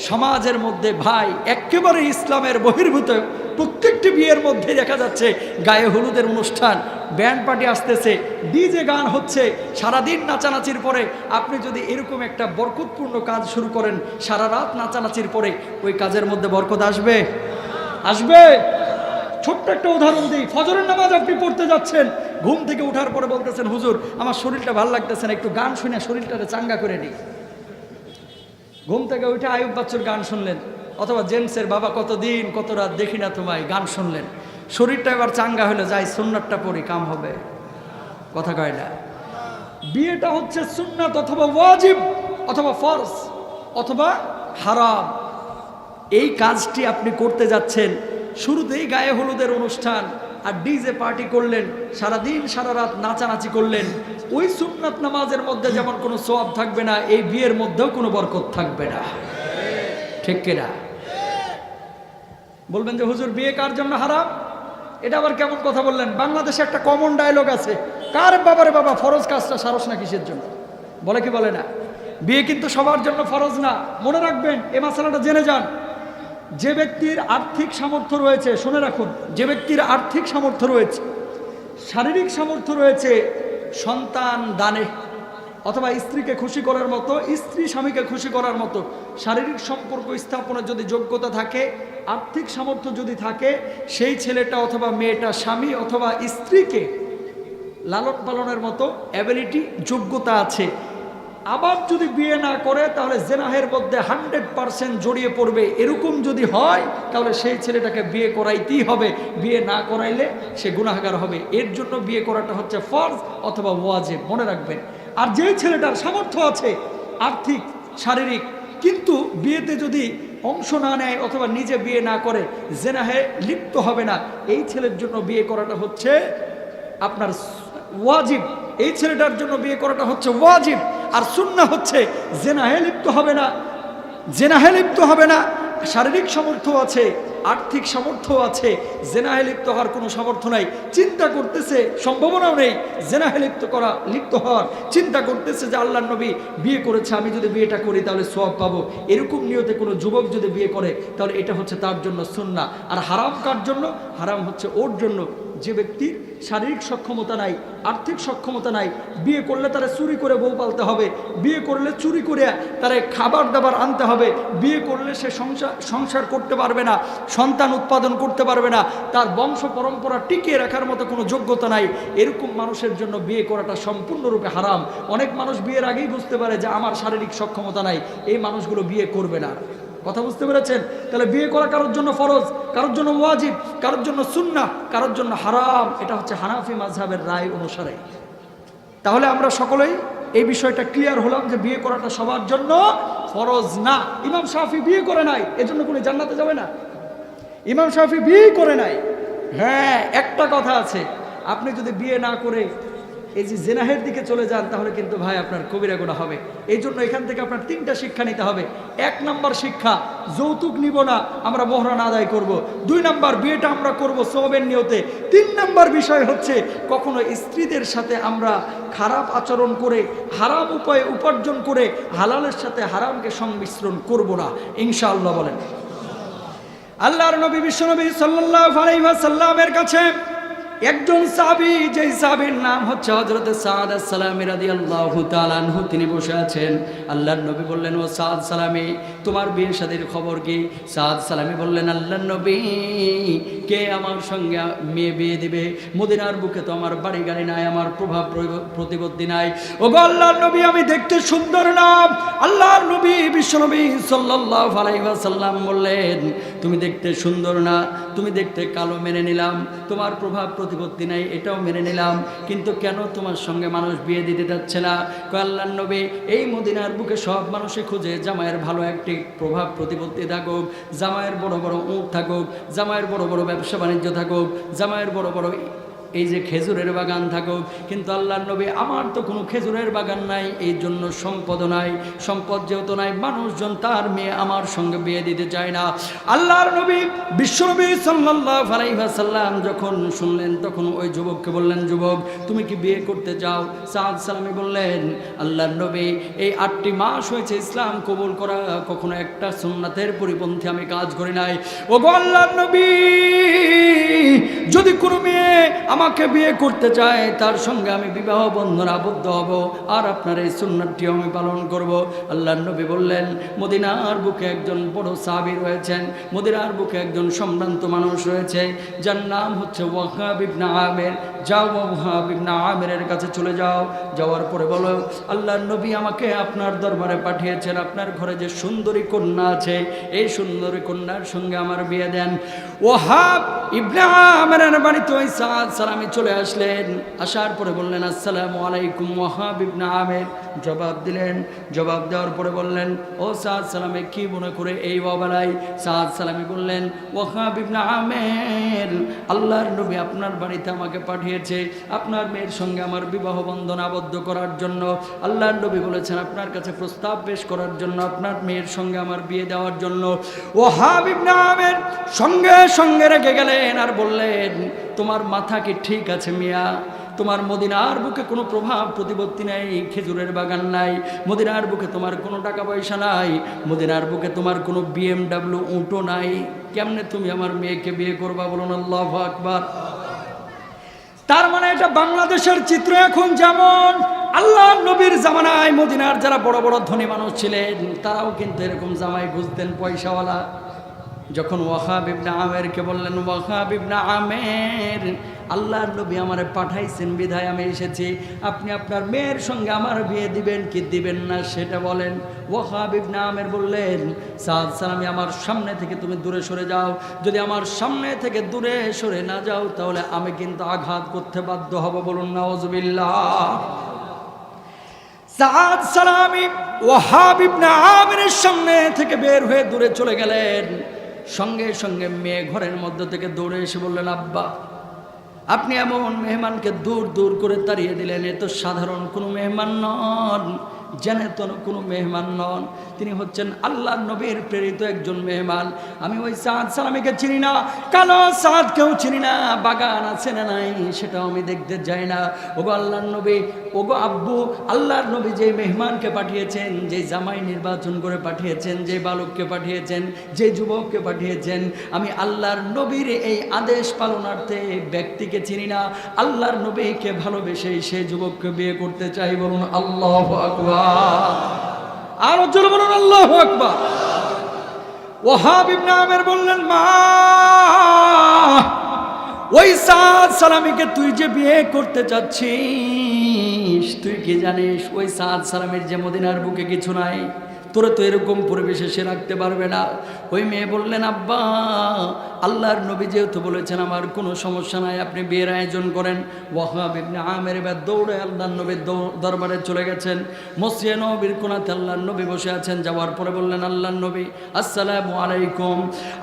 সমাজের মধ্যে ভাই একেবারে ইসলামের বহির্ভূত। প্রত্যেকটি বিয়ের মধ্যে দেখা যাচ্ছে গায়ে হলুদের অনুষ্ঠান, ব্যান্ড পার্টি আসতেছে, ডিজে গান হচ্ছে, সারাদিন নাচানাচির পরে আপনি যদি এরকম একটা বরকতপূর্ণ কাজ শুরু করেন, সারা রাত নাচানাচির পরে ওই কাজের মধ্যে বরকত আসবে? আসবে? ছোট্ট একটা উদাহরণ দিই। ফজরের নামাজ আপনি পড়তে যাচ্ছেন, ঘুম থেকে উঠার পরে বলতেছেন, হুজুর আমার শরীরটা ভালো লাগতেছে না, একটু গান শুনে শরীরটাকে চাঙ্গা করে নিই। ঘুম থেকে উঠে আয়ুব বাচ্চুর গান শুনলেন, অথবা জেমসের বাবা কতদিন কত রাত দেখি না তোমায় গান শুনলেন, শরীরটা এবার চাঙ্গা হলে যাই সুন্নাতটা পড়ি, কাম হবে। কথা কয় না? বিয়েটা হচ্ছে সুন্নাত অথবা ওয়াজিব অথবা ফরজ অথবা হারাম। এই কাজটি আপনি করতে যাচ্ছেন, শুরুতেই গায়ে হলুদের অনুষ্ঠান আর ডিজে পার্টি করলেন, সারাদিন সারা রাত নাচানাচি করলেন, ওই সুন্নাত নামাজের মধ্যে যেমন কোনো সওয়াব থাকবে না, এই বিয়ের মধ্যেও কোনো বরকত থাকবে না। ঠিক কিনা? বলবেন যে হুজুর বিয়ে কার জন্য হারাম? এটা আবার কেমন কথা বললেন? বাংলাদেশে একটা কমন ডায়লগ আছে, কার বাবারে বাবা ফরজ কাজটা সারস না কিসের জন্য? বলে কি বলে না? বিয়ে কিন্তু সবার জন্য ফরজ না। মনে রাখবেন, এই মাসালাটা জেনে যান। যে ব্যক্তির আর্থিক সামর্থ্য রয়েছে, শুনে রাখুন, যে ব্যক্তির আর্থিক সামর্থ্য রয়েছে, শারীরিক সামর্থ্য রয়েছে সন্তান দানে, অথবা স্ত্রীকে খুশি করার মতো, স্ত্রী স্বামীকে খুশি করার মতো শারীরিক সম্পর্ক স্থাপনের যদি যোগ্যতা থাকে, আর্থিক সামর্থ্য যদি থাকে, সেই ছেলেটা অথবা মেয়েটা স্বামী অথবা স্ত্রীকে লালন পালনের মতো অ্যাবিলিটি, যোগ্যতা আছে। আবার যদি বিয়ে না করে তাহলে জেনাহের মধ্যে 100% জড়িয়ে পড়বে। এরকম যদি হয় তাহলে সেই ছেলেটাকে বিয়ে করাইতেই হবে, বিয়ে না করাইলে সে গুনাহগার হবে। এর জন্য বিয়ে করাটা হচ্ছে ফরজ অথবা ওয়াজিব, মনে রাখবেন। আর যে ছেলেটার সামর্থ্য আছে আর্থিক, শারীরিক, কিন্তু বিয়েতে যদি অংশ না নেয় অথবা নিজে বিয়ে না করে জেনাহে লিপ্ত হবে না, এই ছেলের জন্য বিয়ে করাটা হচ্ছে আপনার ওয়াজিব। এই ছেলেটার জন্য বিয়ে করাটা হচ্ছে ওয়াজিব। আর সুন্নাহ হচ্ছে জেনাহে লিপ্ত হবে না, জেনাহে লিপ্ত হবে না। শারীরিক সামর্থ্য আছে, আর্থিক সামর্থ্য আছে, জেনাহে লিপ্ত হওয়ার কোনো সামর্থ্য নাই, চিন্তা করতেছে, সম্ভাবনাও নেই জেনাহে লিপ্ত হওয়ার, চিন্তা করতেছে যে আল্লাহর নবী বিয়ে করেছে, আমি যদি বিয়েটা করি তাহলে সওয়াব পাবো, এরকম নিয়তে কোনো যুবক যদি বিয়ে করে তাহলে এটা হচ্ছে তার জন্য সুন্নাহ। আর হারাম কার জন্য? হারাম হচ্ছে ওর জন্য যে ব্যক্তির শারীরিক সক্ষমতা নাই, আর্থিক সক্ষমতা নাই। বিয়ে করলে তারা চুরি করে বউ পালতে হবে, বিয়ে করলে চুরি করে তারা খাবার দাবার আনতে হবে, বিয়ে করলে সে সংসার করতে পারবে না, সন্তান উৎপাদন করতে পারবে না, তার বংশ পরম্পরা টিকিয়ে রাখার মতো কোনো যোগ্যতা নাই। এরকম মানুষের জন্য বিয়ে করাটা সম্পূর্ণরূপে হারাম। অনেক মানুষ বিয়ের আগেই বুঝতে পারে যে আমার শারীরিক সক্ষমতা নাই, এই মানুষগুলো বিয়ে করবে না। কথা বুঝতে পেরেছেন? তাহলে বিয়ে করা কারোর জন্য ফরজ, কারোর জন্য ওয়াজিব, কারোর জন্য সুন্নাহ, কারোর জন্য হারাম। এটা হচ্ছে হানাফি মাযহাবের রায় অনুসারে। তাহলে আমরা সকলেই এই বিষয়টা ক্লিয়ার হলাম যে বিয়ে করাটা সবার জন্য ফরজ না। ইমাম শাফি বিয়ে করে নাই, এজন্য কোনো জান্নাতে যাবে না। ইমাম শাফি বিয়ে করে নাই। হ্যাঁ, একটা কথা আছে, আপনি যদি বিয়ে না করে এই যে জেনাহের দিকে চলে যান তাহলে কিন্তু ভাই আপনার কবিরা গুনাহ হবে। এই জন্য এখান থেকে আপনার 3টা শিক্ষা নিতে হবে। 1 নাম্বার শিক্ষা, যৌতুক নিব না, আমরা মোহরানা আদায় করব। 2 নাম্বার, বিয়েটা আমরা করব সওয়াবের নিয়তে। 3 নাম্বার বিষয় হচ্ছে কখনো স্ত্রীদের সাথে আমরা খারাপ আচরণ করে, হারাম উপায়ে উপার্জন করে হালালের সাথে হারামকে সংমিশ্রণ করব না, ইনশাআল্লাহ বলেন। আল্লাহর নবী বিশ্বনবী সাল্লাল্লাহু আলাইহি ওয়াসাল্লামের কাছে একজন সাহাবী, যেই সাহাবীর নাম হচ্ছে হযরত সাদ আস-সালামী রাদিয়াল্লাহু তাআলা আনহু, তিনি বসে আছেন। আল্লাহর নবী বললেন, ও সাদ সালামী, তোমার বিয়ে শাদীর খবর কি? সাদ সালামী বললেন, আল্লাহর নবী, কে আমার সঙ্গে মেয়ে বিয়ে দিবে? মদিনার বুকে তো আমার বাড়ি গাড়ি নাই, আমার প্রভাব প্রতিপত্তি নাই। ও গো আল্লাহর নবী, আমি দেখতে সুন্দর না? আল্লাহর নবী বিশ্বনবী সাল্লাল্লাহু আলাইহি ওয়াসাল্লাম বললেন, তুমি দেখতে সুন্দর না, তুমি দেখতে কালো, মেনে নিলাম, তোমার প্রভাব প্রতিপত্তি নাই, এটাও মেনে নিলাম, কিন্তু কেন তোমার সঙ্গে মানুষ বিয়ে দিতে যাচ্ছে না? আল্লাহর নবী, এই মদিনার বুকে সব মানুষই খুঁজে জামাইয়ের ভালো একটি প্রভাব প্রতিপত্তি থাকুক, জামাইয়ের বড় বড় উট থাকুক, জামাইয়ের বড় বড় ব্যবসা বাণিজ্য থাকুক, জামাইয়ের বড় বড় এই যে খেজুরের বাগান থাকুক, কিন্তু আল্লাহর নবী, আমার তো কোনো খেজুরের বাগান নাই, এই জন্য সম্পদ নাই, সম্পদ যেহেতু নাই, মানুষজন তার মেয়ে আমার সঙ্গে বিয়ে দিতে চায় না। আল্লাহর নবী বিশ্বনবী সাল্লাল্লাহু আলাইহি ওয়াসাল্লাম যখন শুনলেন, তখন ওই যুবককে বললেন, যুবক, তুমি কি বিয়ে করতে চাও? সাদ সালামী বললেন, আল্লাহর নবী, এই 8টি মাস হয়েছে ইসলাম কবুল করা, কখনো একটা সুন্নাতের পরিপন্থী আমি কাজ করি নাই। ও গো আল্লাহর নবী, যদি কোনো মেয়ে আমাকে বিয়ে করতে চায়, তার সঙ্গে আমি বিবাহ বন্ধন আবদ্ধ হব, আর আপনার এই সুন্নাতটিও আমি পালন করব। আল্লাহর নবী বললেন, মদিনার বুকে একজন বড় সাহাবী রয়েছেন, মদিনার বুকে একজন সম্ভ্রান্ত মানুষ রয়েছে, যার নাম হচ্ছে ওয়াহাব ইবনে আমির। যাও ওয়াহাব ইবনে আমিরের কাছে চলে যাও, যাওয়ার পরে বলো, আল্লাহর নবী আমাকে আপনার দরবারে পাঠিয়েছেন, আপনার ঘরে যে সুন্দরী কন্যা আছে, এই সুন্দরী কন্যার সঙ্গে আমার বিয়ে দেন। ওয়াহাব ইবনে আমিরের বাড়িতে ওই সাদ সালামী চলে আসলেন। আসার পরে বললেন, আসসালামু আলাইকুম ওয়াহাব ইবনে আমির। জবাব দিলেন। জবাব দেওয়ার পরে বললেন, ও সাদ সালামী, কি মনে করে এই অবলায়? সাদ সালামী বললেন, ওয়াহাব ইবনে আমির, আল্লাহর নবী আপনার বাড়িতে আমাকে পাঠিয়েছে আপনার মেয়ের সঙ্গে আমার বিবাহ বন্ধন আবদ্ধ করার জন্য। আল্লাহর নবী বলেছেন আপনার কাছে প্রস্তাব পেশ করার জন্য, আপনার মেয়ের সঙ্গে আমার বিয়ে দেওয়ার জন্য। ওয়াহাব ইবনে আমির সঙ্গে সঙ্গে রেগে গেলেন আর বললেন, তোমার মাথা কি ঠিক আছে মিয়া? তোমার মদিনার বুকে কোনো প্রভাব প্রতিপত্তি নাই, খেজুরের বাগান নাই, মদিনার বুকে তোমার কোনো টাকা পয়সা নাই, মদিনার বুকে তোমার কোনো BMW উটও নাই, কেমনে তুমি আমার মেয়েকে বিয়ে করবা? বলুন আল্লাহু আকবার। তার মানে এটা বাংলাদেশের চিত্র। এখন যেমন আল্লাহর নবীর জামানায় মদিনার যারা বড় বড় ধনী মানুষ ছিলেন, তারাও কিন্তু এরকম জামাই খুঁজতেন, পয়সাওয়ালা। যখন ওয়াহাব ইবনে আমিরকে বললেন, ওয়াহাব ইবনে আমির, আল্লাহর নবী আমারে পাঠাইছেন বিধায় আমি এসেছি, আপনি আপনার মেয়ের সঙ্গে আমার বিয়ে দিবেন কি দিবেন না সেটা বলেন। ওয়াহাব ইবনে আমির বললেন, সাদ সালামী, আমার সামনে থেকে তুমি দূরে সরে যাও, যদি আমার সামনে থেকে দূরে সরে না যাও তাহলে আমি কিন্তু আঘাত করতে বাধ্য হব। বলুন নাউজুবিল্লাহ। সাদ সালামি ওয়াহাব ইবনে আমিরের সামনে থেকে বের হয়ে দূরে চলে গেলেন। সঙ্গে সঙ্গে মেয়ে ঘরের মধ্য থেকে দৌড়ে এসে বললেন, আব্বা আপনি এমন মেহমানকে দূর দূর করে তাড়িয়ে দিলেন, এ তো সাধারণ কোনো মেহমান নন, জেনে তো কোনো মেহমান নন, তিনি হচ্ছেন আল্লাহর নবীর প্রেরিত একজন মেহমান। আমি ওই সাদ সালামিকে চিনি না, কালো সাদকেও চিনি না, বাগান আছে না নাই সেটাও আমি দেখতে যাই না। ওগো আল্লাহর নবী, ওগো আব্বু, আল্লাহর নবী যে মেহমানকে পাঠিয়েছেন, যে জামাই নির্বাচন করে পাঠিয়েছেন, যে বালককে পাঠিয়েছেন, যে যুবককে পাঠিয়েছেন, আমি আল্লাহর নবীর এই আদেশ পালনার্থে ব্যক্তিকে চিনি না। আল্লাহর নবীকে ভালোবেসে সেই যুবককে বিয়ে করতে চাই। বলুন আল্লাহু আকবার। আরো জোরে বলুন আল্লাহু আকবার। ওয়াহাব ইবনে আমির বললেন, মা ওই সাদ সালামিকে তুই যে বিয়ে করতে চাচ্ছিস, তুই কি জানিস ওই সাদ সালামের যে মদিনার বুকে কিছু নাই, তোরা তো এরকম পরিবেশে সে রাখতে পারবে না। ওই মেয়ে বললেন, আব্বা আল্লাহর নবী যেহেতু বলেছেন আমার কোনো সমস্যা নাই, আপনি বিয়ের আয়োজন করেন। ওয়াহাব ইবনে আমির এবার দৌড়ে আল্লাহর নবীর দরবারে চলে গেছেন। মসজিদে নববীর কোণাতে আল্লাহর নবী বসে আছেন। যাওয়ার পরে বললেন, আল্লাহর নবী আসসালামু আলাইকুম।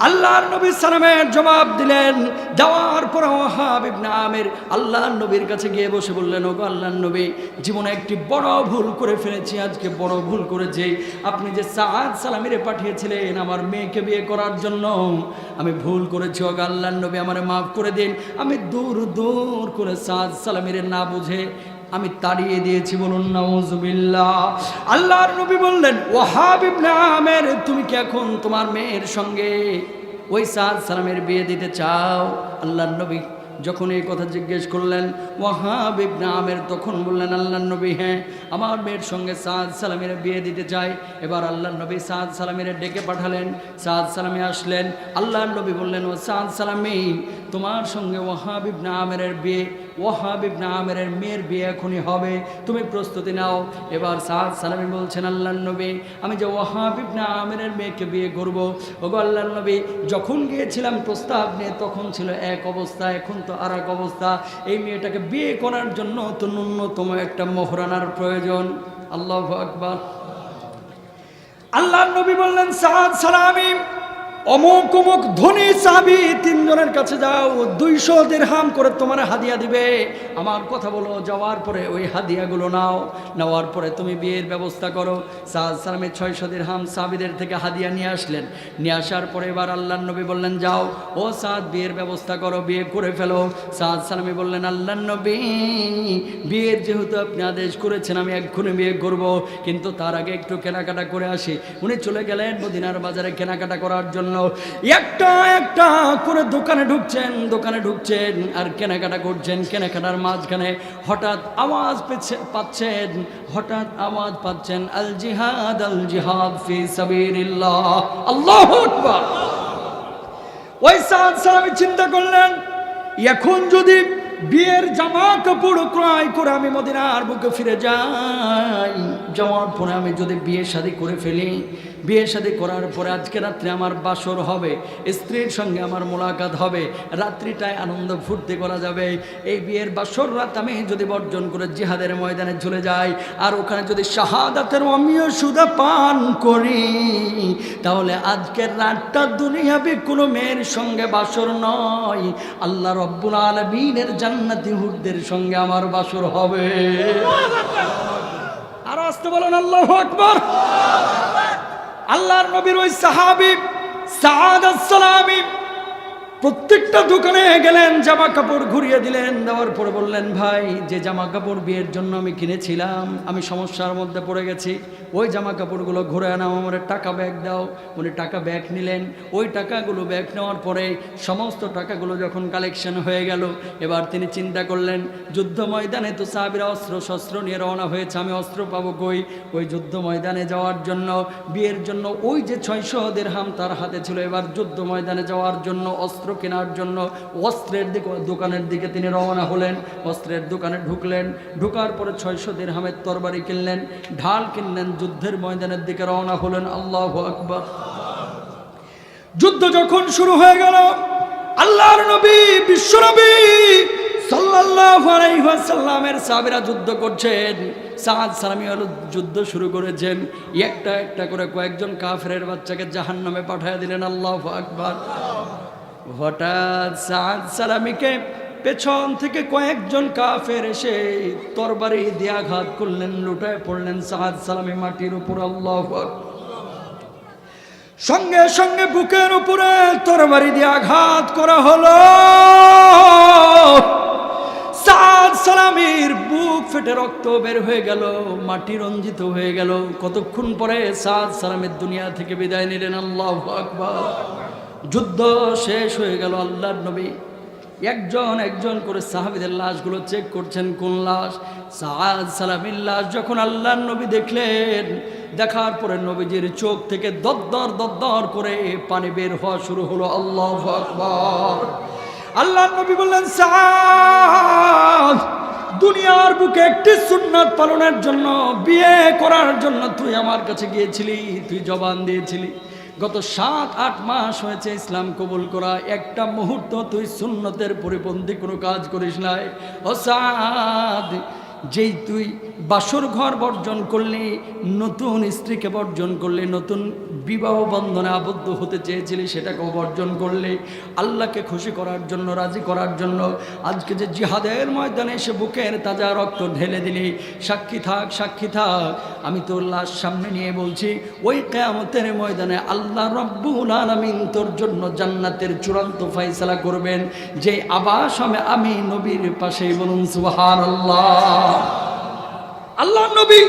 আল্লাহর নবী সালামের জবাব দিলেন। যাওয়ার পরে ওয়াহাব ইবনে আমির আল্লাহর নবীর কাছে গিয়ে বসে বললেন, ওগো আল্লাহর নবী, জীবনে একটি বড় ভুল করে ফেলেছি, আজকে বড় ভুল করেছি। আপনি যে সাদ সালামিরে পাঠিয়েছিলেন আমার মেয়েকে বিয়ে করার জন্য, আমি ভুল করেছি, ওগো আল্লাহর নবী আমারে মাফ করে দিন। আমি দূর দূর করে সাদ সালামিরে না বুঝে আমি তাড়িয়ে দিয়েছি। বলুন নাউজুবিল্লাহ। আল্লাহর নবী বললেন, ওয়াহাব ইবনে আমির, তুমি কি এখন তোমার মেয়ের সঙ্গে ওই সাদ সালামের বিয়ে দিতে চাও? আল্লাহর নবী যখন এই কথা জিজ্ঞেস করলেন, ওয়াহাব ইবনে আমির তখন বললেন, আল্লাহর নবী হ্যাঁ, আমার মেয়ের সঙ্গে সাদ সালামের বিয়ে দিতে চাই। এবার আল্লাহর নবী সাদ সালামের ডেকে পাঠালেন। সাদ সালামী আসলেন। আল্লাহর নবী বললেন, ও সাদ সালামী, তোমার সঙ্গে ওয়াহাব ইবনে আমিরের বিয়ে, ওয়াহাব ইবনে আমিরের মেয়ের বিয়ে এখনই হবে, তুমি প্রস্তুতি নাও। এবার সাদ সালামী বলছেন, আল্লাহর নবী, আমি যে ওয়াহাব ইবনে আমিরের মেয়েকে বিয়ে করব, ওগো আল্লাহর নবী, যখন গিয়েছিলাম প্রস্তাব নিয়ে তখন ছিল এক অবস্থা, এখন তো আর এক অবস্থা। এই মেয়েটাকে বিয়ে করার জন্য তো ন্যূনতম একটা মোহরানার প্রয়োজন। আল্লাহু আকবার। আল্লাহর নবী বললেন, সাদ সালামী, অমুক অমুক ধনী সাহাবী তিনজনের কাছে যাও, 200 দিরহাম করে তোমার হাদিয়া দিবে। আমার কথা বলো, যাওয়ার পরে ওই হাদিয়াগুলো নাও, নেওয়ার পরে তুমি বিয়ের ব্যবস্থা করো। সাদ সালামী 600 দিরহাম সাহাবীদের থেকে হাদিয়া নিয়ে আসলেন। নিয়ে আসার পরে এবার আল্লাহর নবী বললেন, যাও ও সাদ, বিয়ের ব্যবস্থা করো, বিয়ে করে ফেলো। সাদ সালামী বললেন, আল্লাহর নবী, বিয়ের যেহেতু আপনি আদেশ করেছেন আমি এক্ষুনি বিয়ে করব, কিন্তু তার আগে একটু কেনাকাটা করে আসি। উনি চলে গেলেন মদিনার বাজারে কেনাকাটা করার জন্য। একটা একটা করে দোকানে ঢুকছেন আর কেনাকাটা করছেন। কেনাকাটার মাঝখানে হঠাৎ আওয়াজ পাচ্ছেন, আল জিহাদ ফি সাবিলিল্লাহ, আল্লাহু আকবার। ওই সাদ সালামী চিন্তা করলেন, এখন যদি বিয়ের জামা কাপড় ক্রয় করে আমি মদিনার বুকে ফিরে যাই, যাওয়ার পরে আমি যদি বিয়ে শাদী করে ফেলি, বিয়ে শাদী করার পরে আজকে রাত্রে আমার বাসর হবে, স্ত্রীর সঙ্গে আমার মোলাকাত হবে, রাত্রিটায় আনন্দ ফুর্তি করা যাবে। এই বিয়ের বাসর রাত আমি যদি বর্জন করে জিহাদের ময়দানে চলে যাই আর ওখানে যদি শাহাদাতের অমীয় সুদা পান করি, তাহলে আজকের রাতটা দুনিয়াবি কোনো মেয়ের সঙ্গে বাসর নয়, আল্লাহ রব্বুল আলামিনের জান্নাতি হুরদের সঙ্গে আমার বাসর হবে। আর আসতে বলেন আল্লাহু আকবার। আল্লাহর নবীর ওই সাহাবী সাদ সালামী প্রত্যেকটা দোকানে গেলেন, জামা কাপড় ঘুরিয়ে দিলেন। দেওয়ার পরে বললেন, ভাই, যে জামা কাপড় বিয়ের জন্য আমি কিনেছিলাম, আমি সমস্যার মধ্যে পড়ে গেছি, ওই জামা কাপড়গুলো ঘুরে আনাও, আমার টাকা ব্যাগ দাও। উনি টাকা ব্যাগ নিলেন। ওই টাকাগুলো ব্যাগ নেওয়ার পরে সমস্ত টাকাগুলো যখন কালেকশন হয়ে গেল, এবার তিনি চিন্তা করলেন, যুদ্ধ ময়দানে তো সাহাবীরা অস্ত্র শস্ত্র নিয়ে রওনা হয়েছে, আমি অস্ত্র পাবো কই? ওই যুদ্ধ ময়দানে যাওয়ার জন্য, বিয়ের জন্য ওই যে 600 দিরহাম তার হাতে ছিল, এবার যুদ্ধ ময়দানে যাওয়ার জন্য, অস্ত্র কেনার জন্য অস্ত্রের দোকানের দিকে তিনি রওনা হলেন। অস্ত্রের দোকানে ঢুকলেন। ঢুকার পরে 600 দিরহামের তরবারি কিনলেন, ঢাল কিনলেন, যুদ্ধের ময়দানের দিকে রওনা হলেন। আল্লাহু আকবার। যুদ্ধ যখন শুরু হয়ে গেল, আল্লাহর নবী বিশ্বনবী সাল্লাল্লাহু আলাইহি ওয়াসাল্লামের সাহাবীরা যুদ্ধ করছেন। সাদ সালামী হলো যুদ্ধ শুরু করেছেন, একটা একটা করে কয়েকজন কাফেরের বাচ্চাকে জাহান্নামে পাঠিয়ে দিলেন। আল্লাহু আকবার। হঠাৎ সাদ সালামীকে পেছন থেকে কয়েকজন কাফের এসে তরবারি দিয়ে আঘাত করলেন, লুটায় পড়লেন সাদ সালামী মাটির উপর। আল্লাহু আকবার। সঙ্গে সঙ্গে বুকের উপরে তরবারি দিয়ে আঘাত করা হলো। সাদ সালামীর বুক ফেটে রক্ত বের হয়ে গেল, মাটি রঞ্জিত হয়ে গেল। কতক্ষণ পরে সাদ সালামের দুনিয়া থেকে বিদায় নিলেন। আল্লাহু আকবার। যুদ্ধ শেষ হয়ে গেল। আল্লাহর নবী একজন একজন করে সাহাবীদের লাশগুলো চেক করছেন, কোন লাশ? সাদ সালামীর লাশ। যখন আল্লাহর নবী দেখলেন, দেখার পরে নবীজির চোখ থেকে দদ্দর দদ্দর করে পানি বের হওয়া শুরু হলো। আল্লাহু আকবার। আল্লাহর নবী বললেন, সাদ, দুনিয়ার বুকে একটি সুন্নাত পালনের জন্য, বিয়ে করার জন্য তুই আমার কাছে গিয়েছিলি, তুই জবান দিয়েছিলি। গত 7-8 মাস হয়েছে ইসলাম কবুল করা, একটা মুহূর্ত তুই সুন্নতের পরিপন্থী কোনো কাজ করিস নাই। ও সাদ, যেই তুই বাসর ঘর বর্জন করলি, নতুন স্ত্রীকে বর্জন করলি, নতুন বিবাহ বন্ধনে আবদ্ধ হতে চেয়েছিলি, সেটাকেও বর্জন করলি, আল্লাহকে খুশি করার জন্য, রাজি করার জন্য। আজকে যে জিহাদের ময়দানে এসে বুকের তাজা রক্ত ঢেলে দিলি, সাক্ষী থাক, সাক্ষী থাক। আমি তোর লাশ সামনে নিয়ে বলছি, ওই কিয়ামতের ময়দানে আল্লাহ রাব্বুল আলামিন তোর জন্য জান্নাতের চূড়ান্ত ফয়সালা করবেন, যে আবাস হবে আমি নবীর পাশেই। বলুন সুবহানাল্লাহ। আল্লাহ নবী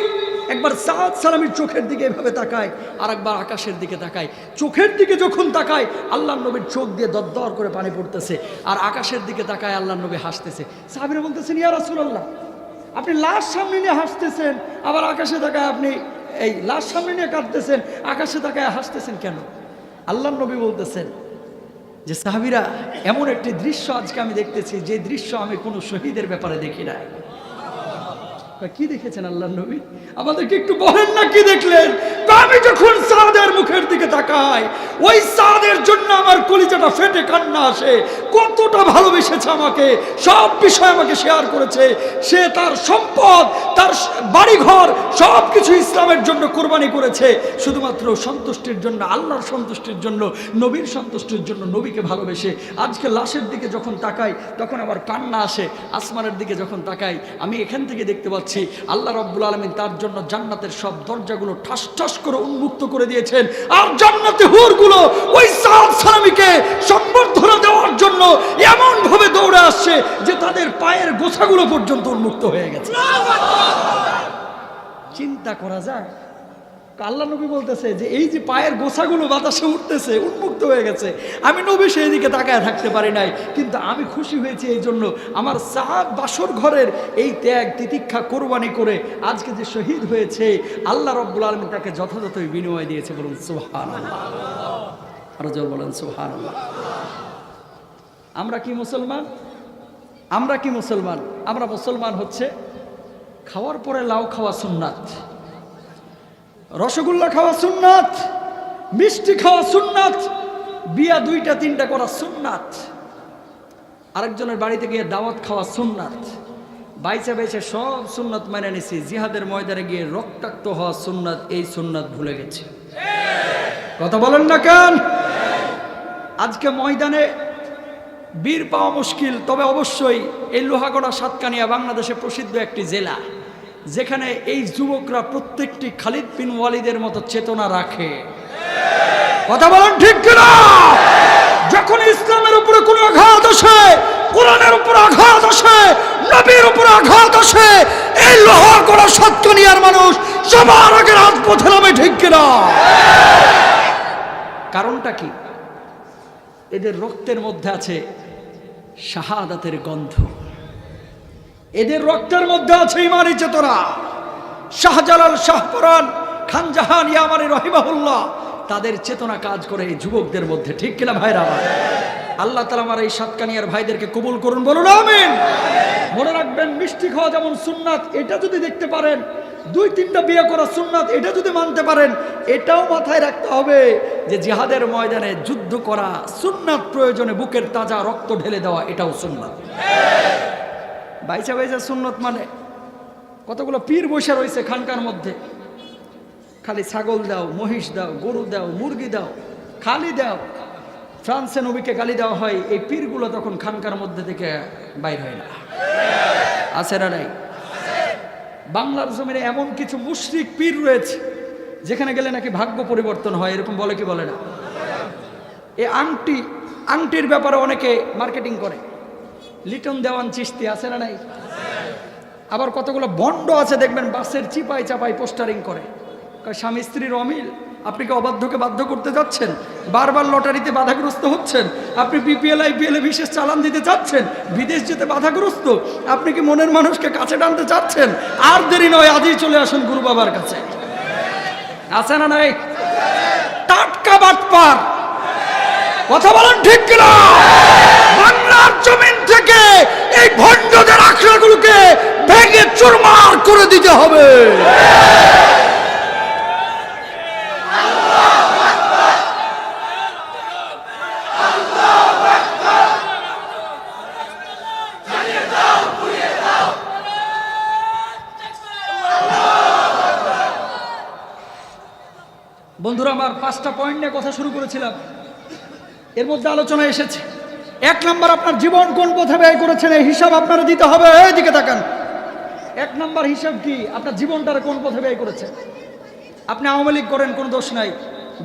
একবার সাদ সালামীর চোখের দিকে এভাবে তাকায়, আর একবার আকাশের দিকে তাকায়। চোখের দিকে যখন তাকায়, আল্লাহ নবীর চোখ দিয়ে দরদর করে পানি পড়তেছে, আর আকাশের দিকে তাকায় আল্লাহ নবী হাসতেছে। সাহাবীরা বলতেছেন, ইয়া রাসূলুল্লাহ, আপনি লাশ সামনে নিয়ে হাসতেছেন, আবার আকাশে তাকায় আপনি এই লাশ সামনে নিয়ে কাঁদতেছেন, আকাশে তাকায় হাসতেছেন কেন? আল্লাহ নবী বলতেছেন যে, সাহাবীরা, এমন একটি দৃশ্য আজকে আমি দেখতেছি, যে দৃশ্য আমি কোনো শহীদের ব্যাপারে দেখি নাই। কি দেখেছেন আল্লাহর নবী? আমাদেরকে একটু বলেন না, কি দেখলেন? আমি যখন সাদের মুখের দিকে তাকাই, ওই সাদের জন্য আমার কলিজাটা ফেটে কান্না আসে। কতটা ভালোবেসেছে আমাকে, সব বিষয় আমাকে শেয়ার করেছে। সে তার সম্পদ, তার বাড়িঘর সব কিছু ইসলামের জন্য কোরবানি করেছে, শুধুমাত্র সন্তুষ্টির জন্য, আল্লাহর সন্তুষ্টির জন্য, নবীর সন্তুষ্টির জন্য, নবীকে ভালোবেসে। আজকে লাশের দিকে যখন তাকাই, তখন আমার কান্না আসে। আসমানের দিকে যখন তাকাই, আমি এখান থেকে দেখতে পাচ্ছি আল্লাহ রাব্বুল আলামিন তার জন্য জান্নাতের সব দরজাগুলো ঠাস ঠাস করে উন্মুক্ত করে দিয়েছেন, আর জান্নাতে হুরগুলো ওই সাদ সালামীকে সম্বর্ধনা দেওয়ার জন্য এমন ভাবে দৌড়ে আসছে যে তাদের পায়ের গোছাগুলো পর্যন্ত উন্মুক্ত হয়ে গেছে। চিন্তা করা যায়? আল্লাহ নবী বলতেছে যে এই যে পায়ের গোছাগুলো বাতাসে উঠতেছে, উন্মুক্ত হয়ে গেছে, আমি নবী সেই দিকে তাকায় থাকতে পারি নাই, কিন্তু আমি খুশি হয়েছি এই জন্য, আমার সাদ বাসর ঘরের এই ত্যাগ তিতিক্ষা কোরবানি করে আজকে যে শহীদ হয়েছে, আল্লাহ রাব্বুল আলামিন তাকে যথাযথ বিনিময় দিয়েছে। বলুন সুবহানাল্লাহ। আরো জোর বলেন সুবহানাল্লাহ। আমরা কি মুসলমান? আমরা কি মুসলমান? আমরা মুসলমান হচ্ছে খাওয়ার পরে লাউ খাওয়া সুন্নাত, রসগোল্লা খাওয়া সুন্নাত, মিষ্টি খাওয়া সুন্নাত, বিয়া 2টা-3টা করা সুন্নাত, আরেকজনের বাড়িতে গিয়ে দাওয়াত খাওয়া সুন্নাত। বাইচা বাইচা সব সুন্নাত মানে নিছি, জিহাদের ময়দানে গিয়ে রক্তাক্ত হওয়া সুন্নাত, এই সুন্নাত ভুলে গেছে। কথা বলেন না কেন? আজকে ময়দানে বীর পাওয়া মুশকিল, তবে অবশ্যই এই লোহাগড়া সাতকানিয়া বাংলাদেশে প্রসিদ্ধ একটি জেলা, যেখানে এই যুবকরা প্রত্যেকটি খালিদ বিন ওয়ালিদের মতো চেতনা রাখে। কথা বলেন ঠিক কিনা? যখন ইসলামের উপরে কোনো আঘাত আসে, কোরআনের উপর আঘাত আসে, নবীর উপর আঘাত আসে, এই লোহাগড়া সাতকানিয়ার মানুষ সবার আগে রাজপথে নামে। ঠিক কিনা? কারণটা কি? এদের রক্তের মধ্যে আছে শাহাদাতের গন্ধ, এদের রক্তের মধ্যে আছে ইমানি চেতনা। শাহজালাল, শাহপরান, খানজাহান ইয়ামানি রহিমাহুল্লাহ, তাদের চেতনা কাজ করে এই যুবকদের মধ্যে। ঠিক কিনা ভাইরা? আল্লাহ তাআলা আমার এই সাতকানিয়ার ভাইদেরকে কবুল করুন, বলুন আমিন। মনে রাখবেন, মিষ্টি খাওয়া যেমন সুন্নাত, এটা যদি দেখতে পারেন, 2-3টা বিয়ে করা সুন্নাত, এটা যদি মানতে পারেন, এটাও মাথায় রাখতে হবে যে জিহাদের ময়দানে যুদ্ধ করা সুন্নাত, প্রয়োজনে বুকের তাজা রক্ত ঢেলে দেওয়া, এটাও সুন্নাত। বাইচা বাইচা সুন্নত মানে কতগুলো পীর বসে রয়েছে খানকার মধ্যে, খালি ছাগল দাও, মহিষ দাও, গরু দাও, মুরগি দাও, খালি দাও। ফ্রান্সে নবীকে গালি দেওয়া হয়, এই পীরগুলো তখন খানকার মধ্যে থেকে বাইর হয় না। আছে না নাই? বাংলার জমিনে এমন কিছু মুশরিক পীর রয়েছে যেখানে গেলে নাকি ভাগ্য পরিবর্তন হয়, এরকম বলে কি বলে না? এই আংটির ব্যাপারে অনেকে মার্কেটিং করে, লিটন দেওয়ান চিশতি, আছে না নাই? আবার কতগুলো বন্ড আছে দেখবেন বাসের চিপাই চাপাই পোস্টারিং করে, স্বামী স্ত্রীর অমিল, আপনি কি অবাধ্যকে বাধ্য করতে যাচ্ছেন? বারবার লটারিতে বাধাগ্রস্ত হচ্ছেন, আপনি বিপিএল আইপিএল এ বিশেষ চালান দিতে চাচ্ছেন, বিদেশ যেতে বাধাগ্রস্ত, আপনি কি মনের মানুষকে কাছে টানতে চাচ্ছেন? আর দেরি নয়, আজই চলে আসুন গুরু বাবার কাছে। আছে না নাই? টাটকা বাটপার, কথা বলেন ঠিক কিনা? বাংলার জমিন থেকে এই ভণ্ডদের আখড়াগুলোকে ভেঙে চুরমার করে দিতে হবে। বন্ধুরা আমার, 5টা পয়েন্ট নিয়ে কথা শুরু করেছিলাম, এর মধ্যে আলোচনা এসেছে। 1 নম্বর, আপনার জীবন কোন পথে ব্যয় করেছেন এই হিসাব আপনারা দিতে হবে। এইদিকে তাকান। 1 নম্বর হিসাব কি? আপনার জীবনটারে কোন পথে ব্যয় করেছেন। আপনি আওয়ামী লীগ করেন, কোনো দোষ নাই,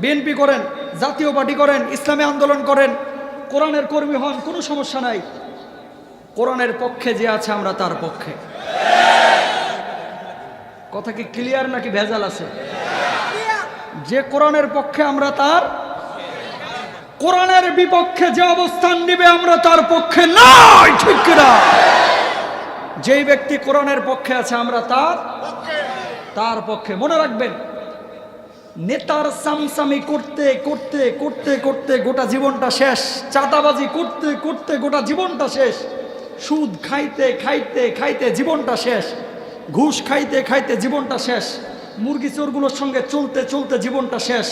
বিএনপি করেন, জাতীয় পার্টি করেন, ইসলামী আন্দোলন করেন, কোরআনের কর্মী হন, কোনো সমস্যা নাই। কোরআনের পক্ষে যে আছে আমরা তার পক্ষে। কথা কি ক্লিয়ার নাকি ভেজাল আছে? যে কোরআনের পক্ষে আমরা তার, কোরআনের বিপক্ষে যে অবস্থান নিবে আমরা তার পক্ষে নয়, ঠিক না? যেই ব্যক্তি কোরআনের পক্ষে আছে আমরা তার পক্ষে। মনে রাখবেন, নেতার সামসামি করতে করতে করতে করতে গোটা জীবনটা শেষ, চাঁদাবাজি করতে করতে গোটা জীবনটা শেষ, সুদ খাইতে খাইতে খাইতে জীবনটা শেষ, ঘুষ খাইতে খাইতে জীবনটা শেষ, মুরগি চোরগুলোর সঙ্গে চলতে চলতে জীবনটা শেষ,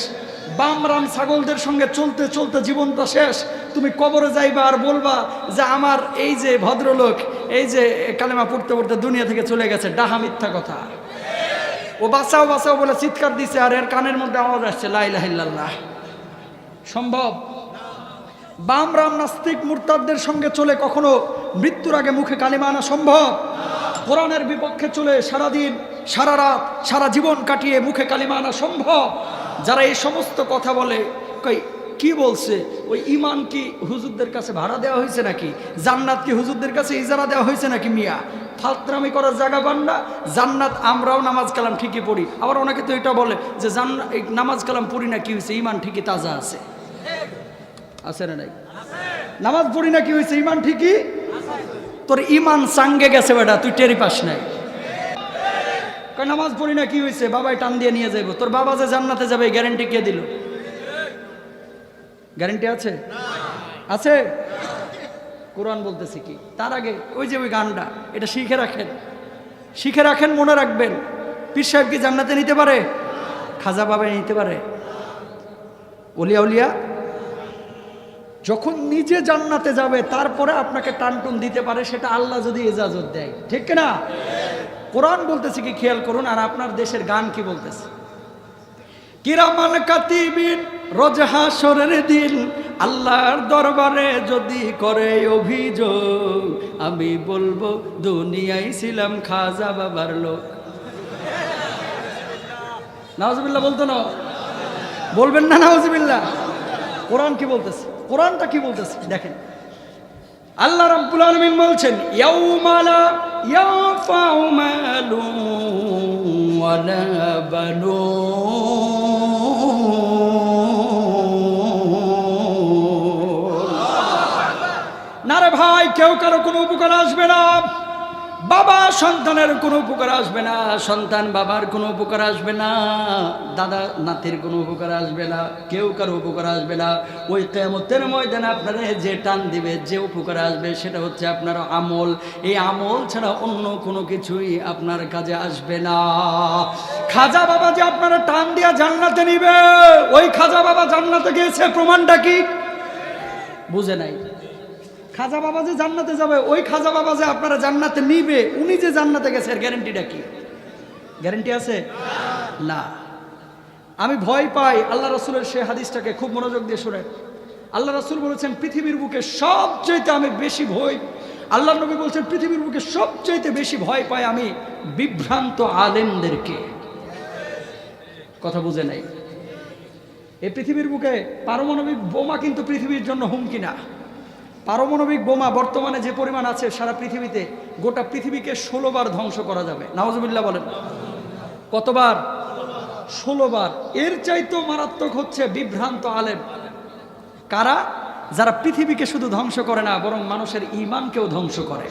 বামরাম ছাগলদের সঙ্গে চলতে চলতে জীবনটা শেষ। তুমি কবরে যাইবা আর বলবা যে আমার এই যে ভদ্রলোক এই যে কালেমা পড়তে পড়তে দুনিয়া থেকে চলে গেছে, ডাহা মিথ্যা কথা। ও বাঁচাও বাঁচাও বলে চিৎকার দিছে আর এর কানের মধ্যে আওয়াজ আসছে লা ইলাহা ইল্লাল্লাহ। সম্ভব? বামরাম নাস্তিক মুরতাদদের সঙ্গে চলে কখনো মৃত্যুর আগে মুখে কালেমা আনা সম্ভব? কোরআনের বিপক্ষে চলে সারাদিন সারা রাত সারা জীবন কাটিয়ে মুখে কালিমা আনা সম্ভব? যারা এই সমস্ত কথা বলে, কি বলছে? ওই ইমান কি হুজুরদের কাছে ভাড়া দেওয়া হয়েছে নাকি? জান্নাত কি হুজুরদের কাছে ইজারা দেওয়া হয়েছে নাকি? মিয়া ফালতরামি করার জায়গা পান না। জান্নাত আমরাও নামাজ কালাম ঠিকই পড়ি, আবার অনেকে তো এটা বলে যে নামাজ কালাম পড়ি না, কি হয়েছে? ইমান ঠিকই তাজা আছে। আছে না নাই? নামাজ পড়ি না, কি হয়েছে? ইমান ঠিকই। তোর ইমান সাঙ্গে গেছে বেটা, তুই টেরি পাস নাই। নামাজ পড়ি না, কি হয়েছে? বাবাই টান দিয়ে নিয়ে যাইব। তোর বাবা যে জান্নাতে যাবে গ্যারান্টি কে দিল? গ্যারান্টি আছে? আছে? কোরআন বলতেছে কি? তার আগে ওই যে ওই গানটা, এটা শিখে রাখেন, শিখে রাখেন, মনে রাখবেন। পীর সাহেব কি জান্নাতে নিতে পারে? খাজা বাবা নিতে পারে? ওলিয়া উলিয়া যখন নিজে জান্নাতে যাবে তারপরে আপনাকে টানটুন দিতে পারে, সেটা আল্লাহ যদি ইজাজত দেয়, ঠিক না? কোরআন বলতেছে কি খেয়াল করুন, আর আপনার দেশের গান কি বলতেছে? কিরামান কাতিবিন রোজ হাসরের দিন আল্লাহর দরবারে যদি করে অভিযোগ, আমি বলবো দুনিয়ায় ছিলাম খাজা বাবার লোক। নাউজুবিল্লাহ বলতো না? বলবেন না নাউজুবিল্লাহ? কোরআন কি বলতেছে? কোরআনটা কি বলতেছে দেখেন। আল্লাহ রাব্বুল আলামিন বলছেন, ইয়াউমা লা ইয়ানফাউ মালুন ওয়ালা বানুন। না রে ভাই, কেউ কারো কোনো উপকার আসবে না। বাবা সন্তানের কোনো উপকার আসবে না, সন্তান বাবার কোনো উপকার আসবে না, দাদা নাতির কোনো উপকার আসবে না, কেউ কারো উপকার আসবে না। ওই কিয়ামতের ময়দানে আপনারা যে টান দিবে, যে উপকার আসবে সেটা হচ্ছে আপনার আমল। এই আমল ছাড়া অন্য কোনো কিছুই আপনার কাজে আসবে না। খাজা বাবা যে আপনারা টান দিয়া জান্নাতে নিবে, ওই খাজা বাবা জান্নাতে গিয়েছে, প্রমাণটা কি? বুঝে নাই? খাজা বাবা যে জান্নাতে যাবে, ওই খাজা বাবা যে আপনারা জান্নাতে নিবে, উনি যে জান্নাতে গেছে এর গ্যারান্টিটা কি? গ্যারান্টি আছে না। আমি ভয় পাই, আল্লাহ রাসূলের সেই হাদিসটাকে খুব মনোযোগ দিয়ে শুনেন। আল্লাহ রাসূল বলেছেন পৃথিবীর বুকে সবচাইতে আমি বেশি ভয়, আল্লাহ নবী বলছেন পৃথিবীর বুকে সবচাইতে বেশি ভয় পাই আমি বিভ্রান্ত আলেমদেরকে। কথা বুঝে নাই? এই পৃথিবীর বুকে পারমাণবিক বোমা কিন্তু পৃথিবীর জন্য হুমকি না। পারমাণবিক বোমা বর্তমানে যে পরিমাণ আছে সারা পৃথিবীতে, গোটা পৃথিবীকে 16 বার ধ্বংস করা যাবে। নাউজুবিল্লাহ বলেন। কতবার? 16 বার। এর চাইতেও মারাত্মক হচ্ছে বিভ্রান্ত আলেম। কারা? যারা পৃথিবীকে শুধু ধ্বংস করে না, বরং মানুষের ঈমানকেও ধ্বংস করে।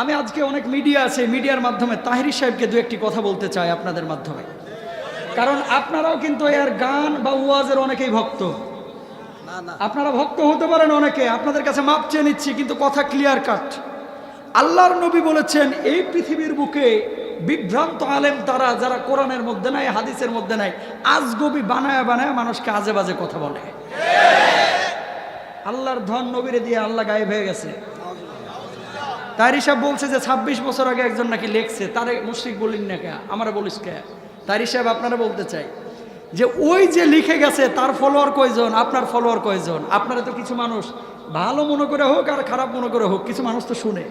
আমি আজকে অনেক মিডিয়া আছে, মিডিয়ার মাধ্যমে তাহেরি সাহেবকে দু একটি কথা বলতে চাই আপনাদের মাধ্যমে, কারণ আপনারাও কিন্তু এর গান বা ওয়াজের অনেকেই ভক্ত। আপনারা ভক্ত হতে পারেন অনেকে, আপনাদের কাছে মাপ চেয়ে নিচ্ছি, কিন্তু কথা ক্লিয়ার কাট। আল্লাহর নবী বলেছেন এই পৃথিবীর বুকে বিভ্রান্ত আলেম তারা, যারা কোরআনের মধ্যে নাই, হাদিসের মধ্যে নাই, আজগবি বানায় বানায় মানুষকে আজে বাজে কথা বলে। আল্লাহর ধন নবীরে দিয়ে আল্লাহ গায়েব হয়ে গেছে। তাহেরি সাহেব বলছে যে 26 বছর আগে একজন নাকি লেখছে, তারে মুশরিক বলিন না কে, আমারা বলিস কে? তাহেরি সাহেব আপনারা বলতে চাই যে ওই যে লিখে গেছে তার ফলোয়ার কয়জন, আপনার ফলোয়ার কয়জন? আপনারা তো কিছু মানুষ ভালো মনে করে হোক আর খারাপ মনে করে হোক, কিছু মানুষ তো শুনে।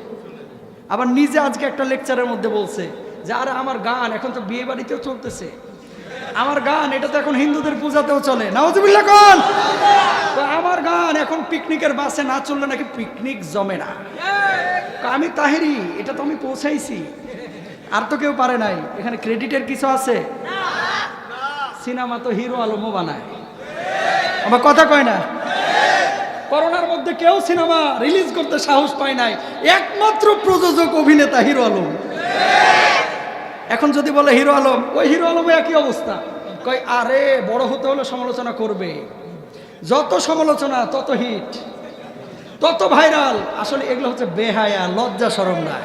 আবার নিজে আজকে একটা লেকচারের মধ্যে বলছে যে আরে আমার গান এখন তো বিয়ে বাড়িতেও চলতেছে, আমার গান এটা তো এখন হিন্দুদের পূজাতেও চলে। নাউজুবিল্লাহ কোন? তো আমার গান এখন পিকনিকের বাসে না চললে নাকি পিকনিক জমে না। আমি তাহেরি, এটা তো আমি পৌঁছাইছি, আর তো কেউ পারে নাই। এখানে ক্রেডিটের কিছু আছে? সিনেমা তো হিরো আলমও বানায়, আমার কথা কয় না? করোনার মধ্যে কেউ সিনেমা রিলিজ করতে সাহস পায় নাই, একমাত্র প্রযোজক অভিনেতা হিরো আলম। এখন যদি বলে হিরো আলম, ওই হিরো আলমে একই অবস্থা। কয় আরে বড় হতে হলে সমালোচনা করবে, যত সমালোচনা তত হিট, তত ভাইরাল। আসলে এগুলো হচ্ছে বেহায়া, লজ্জা শরম না।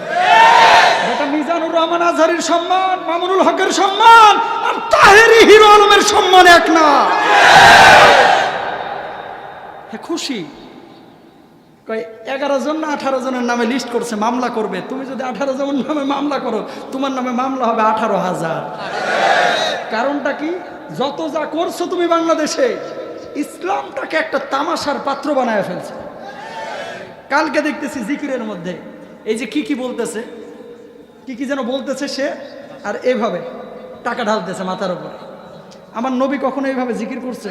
এটা মিজানুর রহমান আজহারীর সম্মান, মামুনুল হকের সম্মান আর তাহেরি হিরো আলমের সম্মান এক না। খুশি? কয় 11 জন না 18 জনের নামে লিস্ট করছে, মামলা করবে। তুমি যদি 18 জনের নামে মামলা করো, তোমার নামে মামলা হবে 18,000। কারণটা কি? যত যা করছো তুমি বাংলাদেশে, ইসলামটাকে একটা তামাশার পাত্র বানায় ফেলছে। কালকে দেখতেছি জিকিরের মধ্যে এই যে কি বলতেছে, কি যেন বলতেছে সে, আর এইভাবে টাকা ঢালতেছে মাথার উপরে। আমার নবী কখনো এইভাবে জিকির করছে?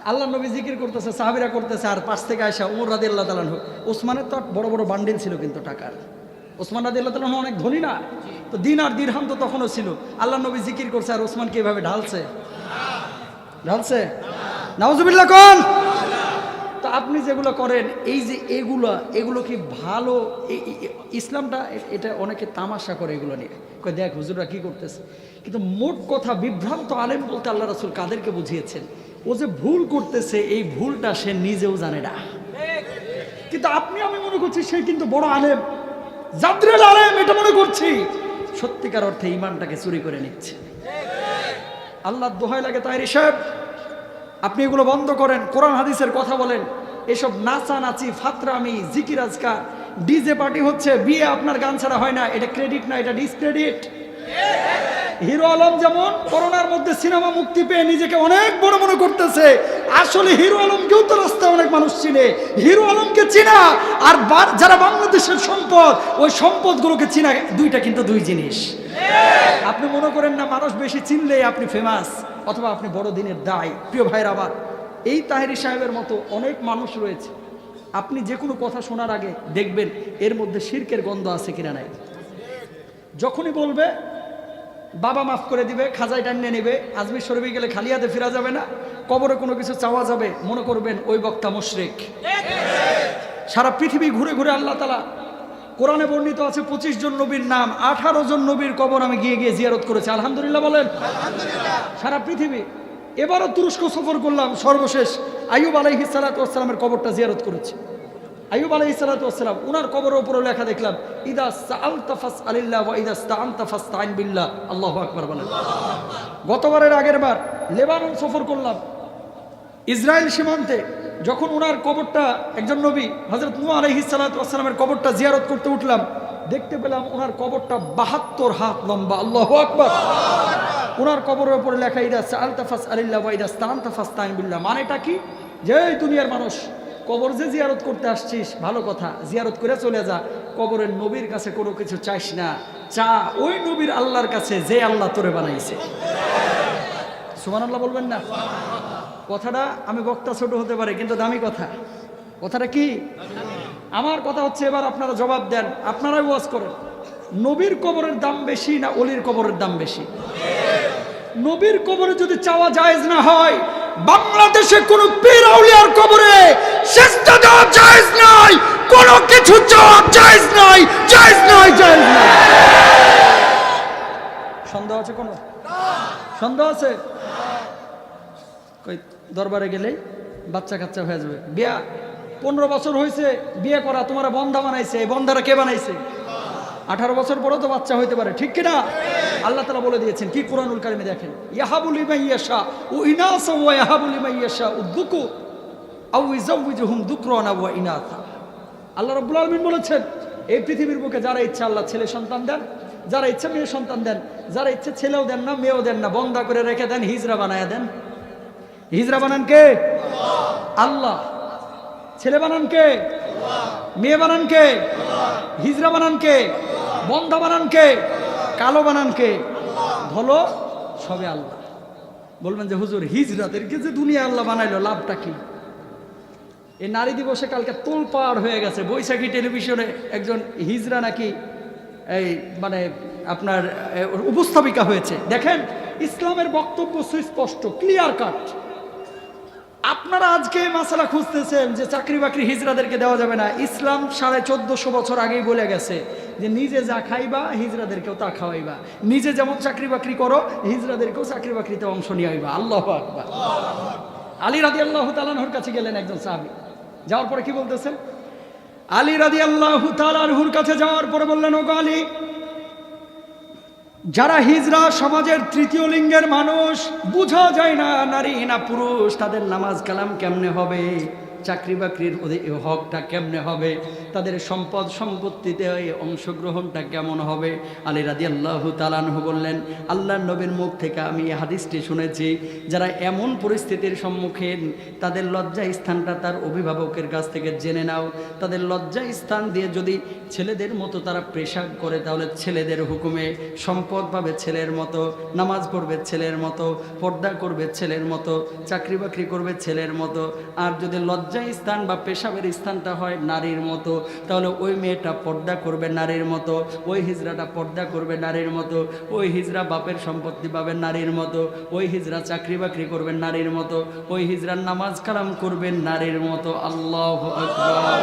আল্লাহ নবী জিকির করতেছে, সাহাবীরা করতেছে, আর পাশ থেকে আয়েশা, ওমর রাদিয়াল্লাহু তাআলা আনহু। ওসমানের তো বড় বড় বান্ডিল ছিল কিন্তু টাকার। ওসমান রাদিয়াল্লাহু তাআলা অনেক ধনী না, তো দিনার দিরহাম তো তখনও ছিল। আল্লাহ নবী জিকির করছে আর ওসমানকে এইভাবে ঢালছে? নাউজুবিল্লাহ কোন? তো আপনি যেগুলো করেন, এই যে এগুলো কি ভালো? ইসলামটা এটা অনেকে তামাশা করে এগুলো নিয়ে, কয় দেখ হুজুররা কি করতেছে। কিন্তু মোট কথা বিভ্রান্ত আলেম বলতে আল্লাহ রাসূল কাদেরকে বুঝিয়েছেন? ও যে ভুল করতেছে এই ভুলটা সে নিজেও জানে না, কিন্তু আমি মনে করছি সে কিন্তু বড় আলেম, জাদ্রেল আলেম, এটা মনে করছি। সত্যিকার অর্থে ইমানটাকে চুরি করে নিচ্ছে। আল্লাহর দোহাই লাগে তাহেরি সাহেব, আপনি এগুলো বন্ধ করেন, কোরআন হাদিসের কথা বলেন। এসব নাচানাচি, ফাতরামি, জিকির আজকার, ডিজে পার্টি হচ্ছে, বিয়ে আপনার গান ছাড়া হয় না, এটা ক্রেডিট না, এটা ডিসক্রেডিট। হিরো আলম যেমন করোনার মধ্যে সিনেমা মুক্তি পেয়ে নিজেকে অনেক বড় মনে করতেছে, আসলে হিরো আলমকেও তো রাস্তায় অনেক মানুষ চিনে। হিরো আলমকে চিনা আর যারা বাংলাদেশের সম্পদ, ওই সম্পদগুলোকে চিনা, দুইটা কিন্তু দুই জিনিস। আপনি মনে করেন না মানুষ বেশি চিনলে আপনি ফেমাস অথবা আপনি বড় দিনের দায়। প্রিয় ভাইরা আমার, এই তাহেরি সাহেবের মতো অনেক মানুষ রয়েছে, আপনি যে কোনো কথা শোনার আগে দেখবেন এর মধ্যে শিরকের গন্ধ আছে কিনা নাই। যখনই বলবে বাবা মাফ করে দিবে, খাজায় টানিয়ে নেবে, আজমির শরীফে গেলে খালি হাতে ফেরা যাবে না, কবরে কোনো কিছু চাওয়া যাবে, মনে করবেন ওই বক্তা মুশরিক। সারা পৃথিবী ঘুরে ঘুরে আল্লাহ তাআলা, কোরআনে বর্ণিত আছে 25 জন নবীর নাম, 18 জন নবীর কবর আমি গিয়ে জিয়ারত করেছি। আলহামদুলিল্লাহ বলেন। সারা পৃথিবী। এবারও তুরস্ক সফর করলাম, সর্বশেষ আইয়ুব আলাইহিস সালাতু ওয়াস সালামের কবরটা জিয়ারত করেছি। আইয়ুব আলাইহিস সালাতু ওয়াস সালাম, উনার কবরের উপরে লেখা দেখলাম, ইদা সাআলতা ফাসআলিল্লাহ ওয়া ইদা ইসতাআনতা ফাসতাইন বিল্লাহ। আল্লাহু আকবার বলেন। গতবারের আগের বার লেবানন সফর করলাম, ইসরায়েল সীমান্তে যখন উনার কবরটা, একজন নবী হযরত নূহ আলাইহিস সালাতু ওয়াস সালামের কবরটা জিয়ারত করতে উঠলাম, দেখতে পেলাম ওনার কবরটা 72 হাত লম্বা। আল্লাহু আকবার। ওনার কবরের উপরে লেখা ইদা সাআলতা ফাসআলিল্লাহ ওয়া ইদা ইসতাআনতা ফাসতাইন বিল্লাহ। মানেটা কি? যে এই দুনিয়ার মানুষ, কবর যে জিয়ারত করতে আসছিস ভালো কথা, জিয়ারত করে চলে যা, কবরের নবীর কাছে কোনো কিছু চাইস না, চা ওই নবীর আল্লাহর কাছে যে আল্লাহ তোরে বানাইছে। সুবহানাল্লাহ বলবেন না? কথাটা আমি বক্তা ছোট হতে পারে কিন্তু দামি কথা। কথাটা কি? আমার কথা হচ্ছে এবার আপনারা জবাব দেন, আপনারাই ওয়াজ করেন, নবীর কবরের দাম বেশি না অলির কবরের দাম বেশি? নবীর কবরে যদি চাওয়া জায়েজ না হয়, বাংলাদেশে কোন পীর আউলিয়ার কবরে সেজদা দেওয়া জায়েজ নাই, কোনো কিছু চাওয়া জায়েজ নাই, জায়েজ নাই, জায়েজ নাই। সন্দেহ আছে? কোনো সন্দেহ আছে? কই দরবারে গেলেই বাচ্চা কাচ্চা হয়ে যাবে। বিয়া 15 বছর হয়েছে বিয়ে করা, তোমার বন্ধা বানাইছে। এই বন্ধারা কে বানাইছে? 18 বছর পরেও তো বাচ্চা হইতে পারে, ঠিক কিনা? আল্লাহ তাআলা বলে দিয়েছেন কি কুরআনুল কারীমে দেখেন, ইয়াহাবুল লিমান ইয়াশা ওয়া ইনাসা ওয়া ইয়াহাবুল লিমান ইয়াশা উযকুর আও ইযাওয়িজুহুম যুকরানা ওয়া ইনাসা। আল্লাহ রাব্বুল আলামিন বলেছেন এই পৃথিবীর বুকে যারা ইচ্ছা আল্লাহ ছেলে সন্তান দেন, যারা ইচ্ছা মেয়ে সন্তান দেন, যারা ইচ্ছা ছেলেও দেন না মেয়েও দেন না, বন্ধা করে রেখে দেন, হিজরা বানায়া দেন। হিজরা বানান কে? আল্লাহ। ছেলে বানান কে? মেয়ে বানান কে? হিজরা বানান কে? বন্ধা বানান কে? কালো বানান কে? ধলো সবে আল্লাহ। বলবেন যে হুজুর হিজরাদেরকে যে দুনিয়া আল্লাহ বানাইলো লাভটা কি? এই নারী দিবসে কালকে তোলপাড় হয়ে গেছে, বৈশাখী টেলিভিশনে একজন হিজরা নাকি এই মানে আপনার উপস্থাপিকা হয়েছে। দেখেন ইসলামের বক্তব্য সুস্পষ্ট, ক্লিয়ার কাট। আপনারা আজকে মাসালা খুঁজতেছেন যে চাকরি বাকরি হিজরাদেরকে দেওয়া যাবে না। ইসলাম 1450 বছর আগেই বলে গেছে যে নিজে যা খাইবা হিজরাদেরকেও তা খাওয়াইবা, নিজে যেমন চাকরি বাকরি করো হিজরাদেরকেও চাকরি বাকরিতে অংশ নিয়ে আইবা। আল্লাহু আকবার। আলী রাদিয়াল্লাহু তাআলা আনহুর কাছে গেলেন একজন সাহাবী, যাওয়ার পরে কি বলতেছেন? আলী রাদিয়াল্লাহু তাআলা আনহুর কাছে যাওয়ার পরে বললেন, ওগো আলী, যারা হিজরা সমাজের তৃতীয় লিঙ্গের মানুষ, বোঝা যায় না নারী না পুরুষ, তাদের নামাজ কালাম কেমনে হবে, চাকরি বাকরির হকটা কেমনে হবে, তাদের সম্পদ সম্পত্তিতে অংশগ্রহণটা কেমন হবে? আলী রাদিয়াল্লাহু তাআলা আনহু বললেন, আল্লাহর নবীর মুখ থেকে আমি এই হাদিসটি শুনেছি, যারা এমন পরিস্থিতির সম্মুখীন, তাদের লজ্জা স্থানটা তার অভিভাবকের কাছ থেকে জেনে নাও। তাদের লজ্জা স্থান দিয়ে যদি ছেলেদের মতো তারা পেশাব করে, তাহলে ছেলেদের হুকুমে সম্পদ পাবে ছেলের মতো, নামাজ পড়বে ছেলের মতো, পর্দা করবে ছেলের মতো, চাকরি বাকরি করবে ছেলের মতো। আর যদি লজ্জা স্থান বা পেশাবের স্থানটা হয় নারীর মতো, তাহলে ওই মেয়েটা পর্দা করবে নারীর মতো, ওই হিজড়াটা পর্দা করবে নারীর মতো, ওই হিজড়া বাপের সম্পত্তি পাবে নারীর মতো, ওই হিজড়া চাকরি বাকরি করবেন নারীর মতো, ওই হিজড়ার নামাজ কালাম করবেন নারীর মতো। আল্লাহু আকবার।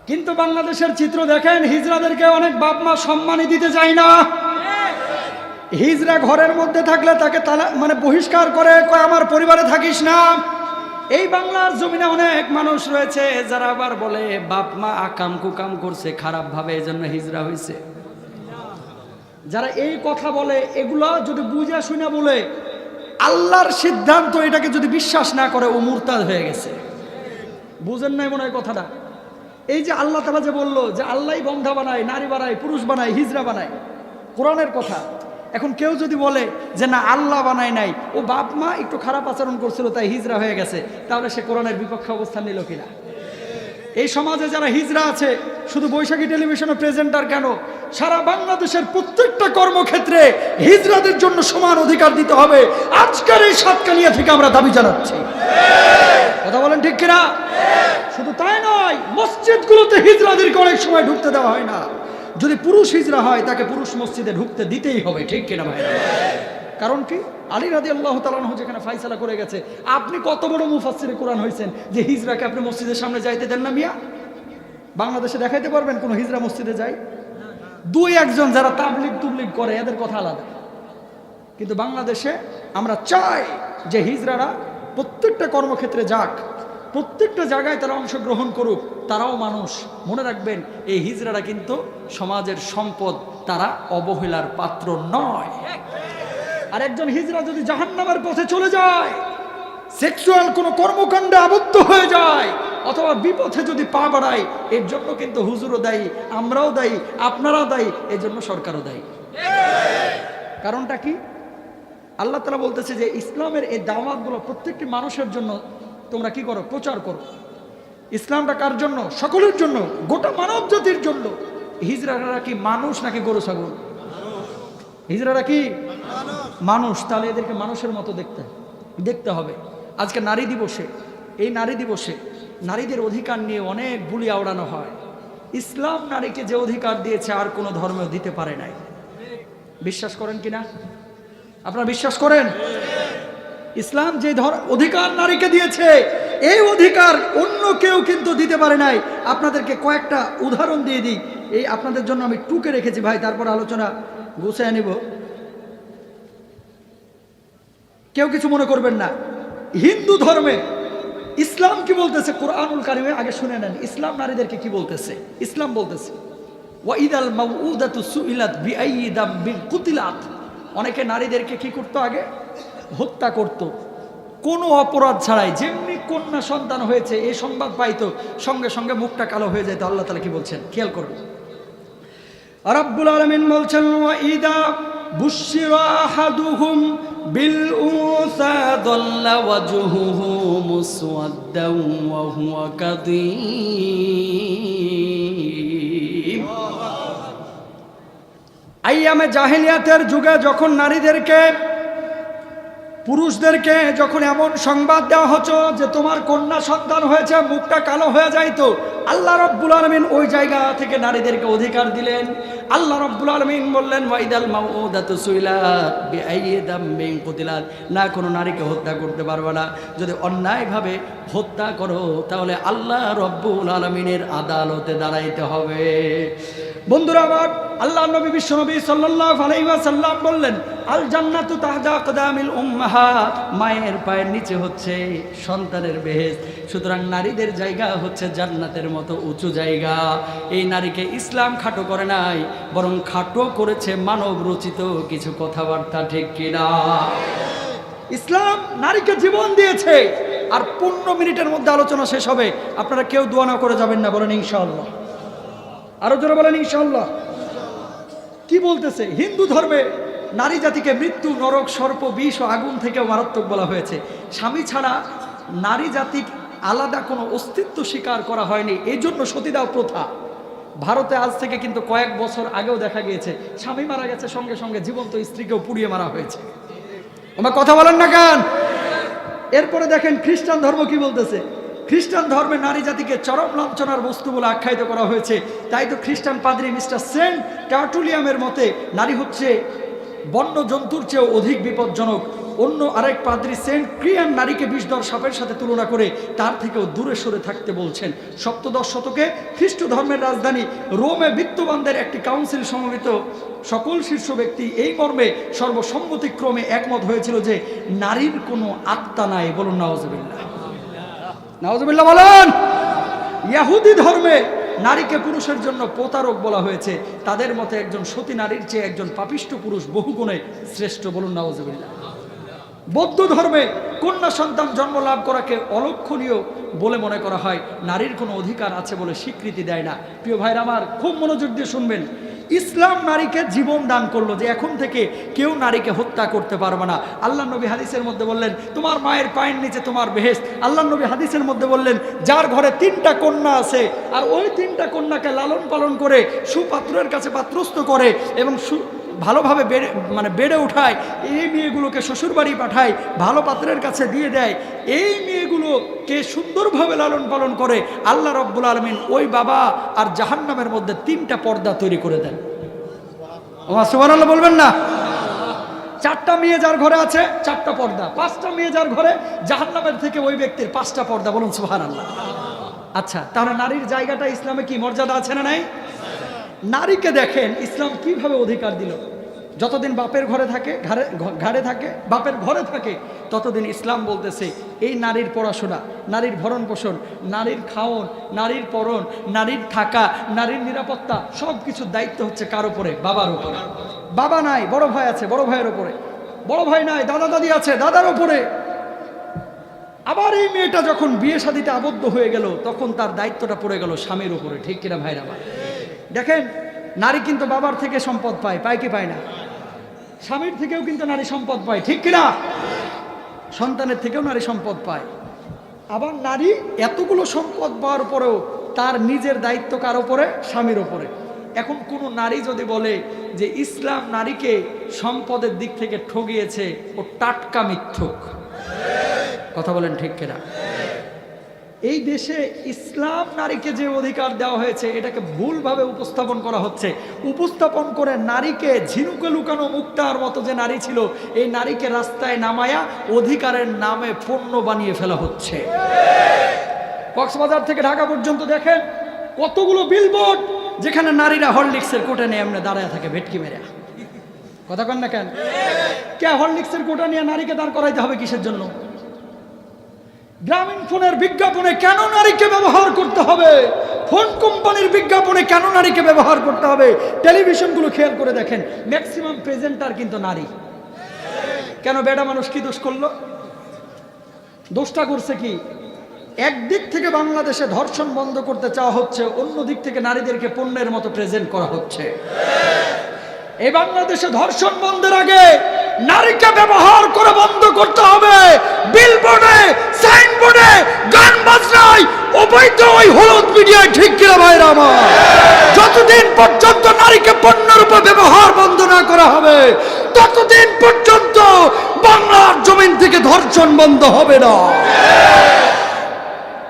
কিন্তু বাংলাদেশের চিত্র দেখেন, হিজড়াদেরকে অনেক বাপ মা সম্মানই দিতে চায় না। হিজড়া ঘরের মধ্যে থাকলে তাকে মানে বহিষ্কার করে, কয় আমার পরিবারে থাকিস না। এই বাংলার জমিনে অনেক মানুষ রয়েছে যারা আবার বলে বাপ মা আকাম কুকাম করছে খারাপ ভাবে, এজন্য হিজরা হয়েছে। যারা এই কথা বলে, এগুলা যদি বুঝা শুনে বলে, আল্লাহর সিদ্ধান্ত এটাকে যদি বিশ্বাস না করে, ও মুরতাদ হয়ে গেছে। বুঝেন নাই মনে হয় কথাটা? এই যে আল্লাহ তাআলা যে বললো যে আল্লাহই বন্ধা বানায়, নারী বানায়, পুরুষ বানায়, হিজরা বানায়, কোরআনের কথা। এখন কেউ যদি বলে যে না আল্লাহ বানায় নাই, ও বাপ মা একটু খারাপ আচরণ করছিল তাই হিজরা হয়ে গেছে, তাহলে সে কোরআনের বিপক্ষে অবস্থান নিল কিনা? এই সমাজে যারা হিজরা আছে, শুধু বৈশাখী টেলিভিশনে প্রেজেন্টার কেন, সারা বাংলাদেশের প্রত্যেকটা কর্মক্ষেত্রে হিজরাদের জন্য সমান অধিকার দিতে হবে। আজকের এই সাতকানিয়া থেকে আমরা দাবি জানাচ্ছি। কথা বলেন ঠিক কিনা? শুধু তাই নয়, মসজিদগুলোতে হিজরাদেরকে অনেক সময় ঢুকতে দেওয়া হয় না। যদি পুরুষ হিজরা হয় তাকে পুরুষ মসজিদে ঢুকতে দিতেই হবে, ঠিক কিনা ভাই? কারণ কি? আলী রাদিয়াল্লাহু তাআলা আনহু যেখানে ফায়সালা করে গেছে, আপনি কত বড় মুফাসসিরে কোরআন হয়েছেন যে হিজরাকে আপনি মসজিদের সামনে যাইতে দেন না মিয়া? বাংলাদেশে দেখাইতে পারবেন কোন হিজরা মসজিদে যায়? দুই একজন যারা তাবলিগ তুবলিগ করে, এদের কথা আলাদা। কিন্তু বাংলাদেশে আমরা চাই যে হিজরারা প্রত্যেকটা কর্মক্ষেত্রে যাক, প্রত্যেকটা জায়গায় তারা অংশগ্রহণ করুক, তারাও মানুষ। মনে রাখবেন, এই হিজড়ারা কিন্তু সমাজের সম্পদ, তারা অবহেলার পাত্র নয়। আর একজন হিজড়া যদি জাহান্নামের পথে চলে যায়, সেক্সুয়াল কোনো কর্মকাণ্ডে আবদ্ধ হয়ে যায়, অথবা বিপথে যদি পা বাড়াই, এর জন্য কিন্তু হুজুরও দায়ী, আমরাও দায়ী, আপনারাও দায়ী, এর জন্য সরকারও দায়ী। কারণটা কি? আল্লাহ তাআলা বলতেছে যে ইসলামের এই দাওয়াতগুলো প্রত্যেকটি মানুষের জন্য তোমরা কি করো? প্রচার করো। ইসলামটা কার জন্য? সকলের জন্য, গোটা মানব জাতির জন্য। হিজড়ারা কি মানুষ নাকি গরু ছাগল? হিজড়ারা কি মানুষ। তাহলে এদেরকে মানুষের মতো দেখতে হবে। আজকে নারী দিবসে, এই নারী দিবসে নারীদের অধিকার নিয়ে অনেক বুলি আওড়ানো হয়। ইসলাম নারীকে যে অধিকার দিয়েছে আর কোনো ধর্মেও দিতে পারে নাই। বিশ্বাস করেন কিনা? আপনারা বিশ্বাস করেন? ইসলাম যে অধিকার নারীকে দিয়েছে, এই অধিকার অন্য কেউ কিন্তু দিতে পারে নাই। আপনাদেরকে কয়েকটা উদাহরণ দিয়ে দিই। এই আপনাদের জন্য আমি টুকে রেখেছি ভাই, তারপর আলোচনা গুছিয়ে নিব। কেউ কিছু মনে করবেন না। হিন্দু ধর্মে ইসলাম কি বলতেছে? কোরআনুল কারিমে আগে শুনে নেন ইসলাম নারীদেরকে কি বলতেছে। ইসলাম বলতেছে ওয়াইদাল মাউউদাতু সুইলাত বিআইয়ি দামবিন কুতিলাত। অনেকে নারীদেরকে কি করতো? আগে হত্যা করত কোনো অপরাধ ছাড়াই। যেমনি কন্যা সন্তান হয়েছে এই সংবাদ পাইতো, সঙ্গে সঙ্গে মুখটা কালো হয়ে যেত। আল্লাহ তাআলা কি বলছেন খেয়াল করুন। রাব্বুল আলামিন বলছেন ওয়াইদা বুশিরা আহাদুহুম বিল উনসা দাল্লা ওয়াজহুহু মুসওয়াদ্দান ওয়া হুয়া কাযীম। আইয়ামে জাহেলিয়াতের যুগে যখন নারীদেরকে, পুরুষদেরকে যখন এমন সংবাদ দেওয়া হতো যে তোমার কন্যা সন্তান হয়েছে, মুখটা কালো হয়ে যাইতো, আল্লাহ রাব্বুল আলামিন ওই জায়গা থেকে নারীদেরকে অধিকার দিলেন। আল্লাহ রাব্বুল আলামিন বললেন ওয়াইদাল মাউউদাতু সুইলাত বিআইয়ি দামবিন কুতিলাত। না, কোনো নারীকে হত্যা করতে পারবে না। যদি অন্যায়ভাবে হত্যা করো তাহলে আল্লাহ রাব্বুল আলামিনের আদালতে দাঁড়াইতে হবে। বন্ধুরা আমার, আল্লাহ নবী বিশ্বনবী সাল্লাল্লাহু আলাইহি ওয়াসাল্লাম বললেন আল জান্নাতু তাহতা আকদামিল উম্মাহাত। মায়ের পায়ের নিচে হচ্ছে সন্তানের বেহেশত। সুতরাং নারীদের জায়গা হচ্ছে জান্নাতের মতো উঁচু জায়গা। এই নারীকে ইসলাম খাটো করে নাই, বরং খাটো করেছে মানব রচিত কিছু কথাবার্তা। ঠিক কিনা? ইসলাম নারীকে জীবন দিয়েছে। আর 15 মিনিটের মধ্যে আলোচনা শেষ হবে। আপনারা কেউ দোয়া না করে যাবেন না, বলেন ইনশাআল্লাহ। আরো জোরে বলেন ইনশাআল্লাহ। কি বলতেছে? হিন্দু ধর্মে নারী জাতিকে মৃত্যু, নরক, সর্প, বিষ ও আগুন থেকেও মারাত্মক বলা হয়েছে। স্বামী ছাড়া নারী জাতি আলাদা কোনো অস্তিত্ব স্বীকার করা হয়নি, এই জন্য সতীদাহ প্রথা। ভারতে আজ থেকে কিন্তু কয়েক বছর আগেও দেখা গিয়েছে স্বামী মারা গেছে, সঙ্গে সঙ্গে জীবন্ত স্ত্রীকেও পুড়িয়ে মারা হয়েছে। আমার কথা বলেন না কেন? এরপরে দেখেন খ্রিস্টান ধর্ম কি বলতেছে। খ্রিস্টান ধর্মে নারী জাতিকে চরম লাঞ্ছনার বস্তু বলে আখ্যায়িত করা হয়েছে। তাই তো খ্রিস্টান পাদ্রী মিস্টার সেন্ট টার্টুলিয়ামের মতে নারী হচ্ছে বন্য জন্তুর চেয়েও অধিক বিপজ্জনক। অন্য আরেক পাদ্রী সেন্ট ক্রিয়ান নারীকে বিষধর সাপের সাথে তুলনা করে তার থেকেও দূরে সরে থাকতে বলছেন। সপ্তদশ শতকে খ্রিস্ট ধর্মের রাজধানী রোমে বিত্তবানদের একটি কাউন্সিল সমবেত সকল শীর্ষ ব্যক্তি এই মর্মে সর্বসম্মতিক্রমে একমত হয়েছিল যে নারীর কোনো আত্মা নাই। বলুন নাউজুবিল্লাহ। নাউজুবিল্লাহ বলেন। ইহুদি ধর্মে নারীকে পুরুষের জন্য প্রতারক বলা হয়েছে। তাদের মতে একজন সতী নারীর চেয়ে একজন পাপিষ্ঠ পুরুষ বহুগুণে শ্রেষ্ঠ। বলুন নাউজুবিল্লাহ। বৌদ্ধ ধর্মে কন্যা সন্তান জন্ম লাভ করাকে অলক্ষণীয় বলে মনে করা হয়। নারীর কোনো অধিকার আছে বলে স্বীকৃতি দেয় না। প্রিয় ভাইরা আমার, খুব মনোযোগ দিয়ে শুনবেন। ইসলাম নারীকে জীবন দান করলো যে এখন থেকে কেউ নারীকে হত্যা করতে পারবে না। আল্লাহ নবী হাদিসের মধ্যে বললেন তোমার মায়ের পায়ের নিচে তোমার বেহেশত। আল্লাহ নবী হাদিসের মধ্যে বললেন যার ঘরে 3টা কন্যা আছে আর ওই 3টা কন্যাকে লালন পালন করে সুপাত্রের কাছে পাত্রস্থ করে এবং ভালোভাবে বেড়ে উঠায়, এই মেয়েগুলোকে শ্বশুরবাড়ি পাঠায়, ভালো পাত্রের কাছে দিয়ে দেয়, এই মেয়েগুলোকে সুন্দরভাবে লালন পালন করে, আল্লাহ রাব্বুল আলামিন ওই বাবা আর জাহান্নামের মধ্যে 3টা পর্দা তৈরি করে দেন। সুবহানাল্লাহ বলবেন না? 4টা মেয়ে যার ঘরে আছে 4টা পর্দা, 5টা মেয়ে যার ঘরে জাহান্নামের থেকে ওই ব্যক্তির 5টা পর্দা। বলুন সুবহানাল্লাহ। আচ্ছা, তাহলে নারীর জায়গাটা ইসলামে কি মর্যাদা আছে না নাই? নারীকে দেখেন ইসলাম কিভাবে অধিকার দিল। যতদিন বাপের ঘরে থাকে, বাপের ঘরে থাকে, ততদিন ইসলাম বলতেছে এই নারীর পড়াশোনা, নারীর ভরণ পোষণ, নারীর খাওন, নারীর পরন, নারীর থাকা, নারীর নিরাপত্তা, সব কিছুর দায়িত্ব হচ্ছে কার উপরে? বাবার উপরে। বাবা নাই, বড় ভাই আছে, বড় ভাইয়ের উপরে। বড় ভাই নাই, দাদা দাদি আছে, দাদার উপরে। আবার এই মেয়েটা যখন বিয়ে শাদিতে আবদ্ধ হয়ে গেল, তখন তার দায়িত্বটা পড়ে গেল স্বামীর উপরে। ঠিক কিনা ভাইরা আমার? দেখেন, নারী কিন্তু বাবার থেকে সম্পদ পায়, পায় কি পায় না? স্বামীর থেকেও কিন্তু নারী সম্পদ পায়, ঠিক কিনা? সন্তানের থেকেও নারী সম্পদ পায়। আবার নারী এতগুলো সম্পদ পাওয়ার পরেও তার নিজের দায়িত্ব কার ওপরে? স্বামীর ওপরে। এখন কোনো নারী যদি বলে যে ইসলাম নারীকে সম্পদের দিক থেকে ঠগিয়েছে, ও টাটকা মিথ্যুক। কথা বলেন ঠিক কিনা? এই দেশে ইসলাম নারীকে যে অধিকার দেওয়া হয়েছে, এটাকে ভুলভাবে উপস্থাপন করা হচ্ছে। উপস্থাপন করে নারীকে ঝিনুকে লুকানো মুক্তার মতো যে নারী ছিল, এই নারীকে রাস্তায় নামায়া অধিকারের নামে পণ্য বানিয়ে ফেলা হচ্ছে। কক্সবাজার থেকে ঢাকা পর্যন্ত দেখেন কতগুলো বিলবোর্ড, যেখানে নারীরা হরলিক্সের কোটা নিয়ে এমনি দাঁড়ায় থাকে ভেটকি মেরে। কথা কন না কেন? কে হরলিক্সের কোটা নিয়ে নারীকে দাঁড় করাইতে হবে কিসের জন্য? গ্রামীণ ফোনের বিজ্ঞাপনে কেন নারীকে ব্যবহার করতে হবে? ফোন কোম্পানির বিজ্ঞাপনে কেন নারীকে ব্যবহার করতে হবে? টেলিভিশনগুলো খেয়াল করে দেখেন, ম্যাক্সিমাম প্রেজেন্টার কিন্তু নারী। কেন? বেটা মানুষ কি দোষ করলো? দোষটা করছে কি? একদিক থেকে বাংলাদেশে ধর্ষণ বন্ধ করতে চাওয়া হচ্ছে, অন্য দিক থেকে নারীদেরকে পণ্যের মতো প্রেজেন্ট করা হচ্ছে। এই বাংলাদেশে ধর্ষণ বন্ধের আগে নারীকে ব্যবহার করে বন্ধ করতে হবে। বিলবোর্ডে, সাইনবোর্ডে, গান বাজনায়, অবৈধ ওই হলুদ মিডিয়ায়, ঠিক কিনা ভাইরা আমার? যতদিন পর্যন্ত নারীকে পণ্যের উপর ব্যবহার বন্ধ না করা হবে, ততদিন পর্যন্ত বাংলার জমিন থেকে ধর্ষণ বন্ধ হবে না।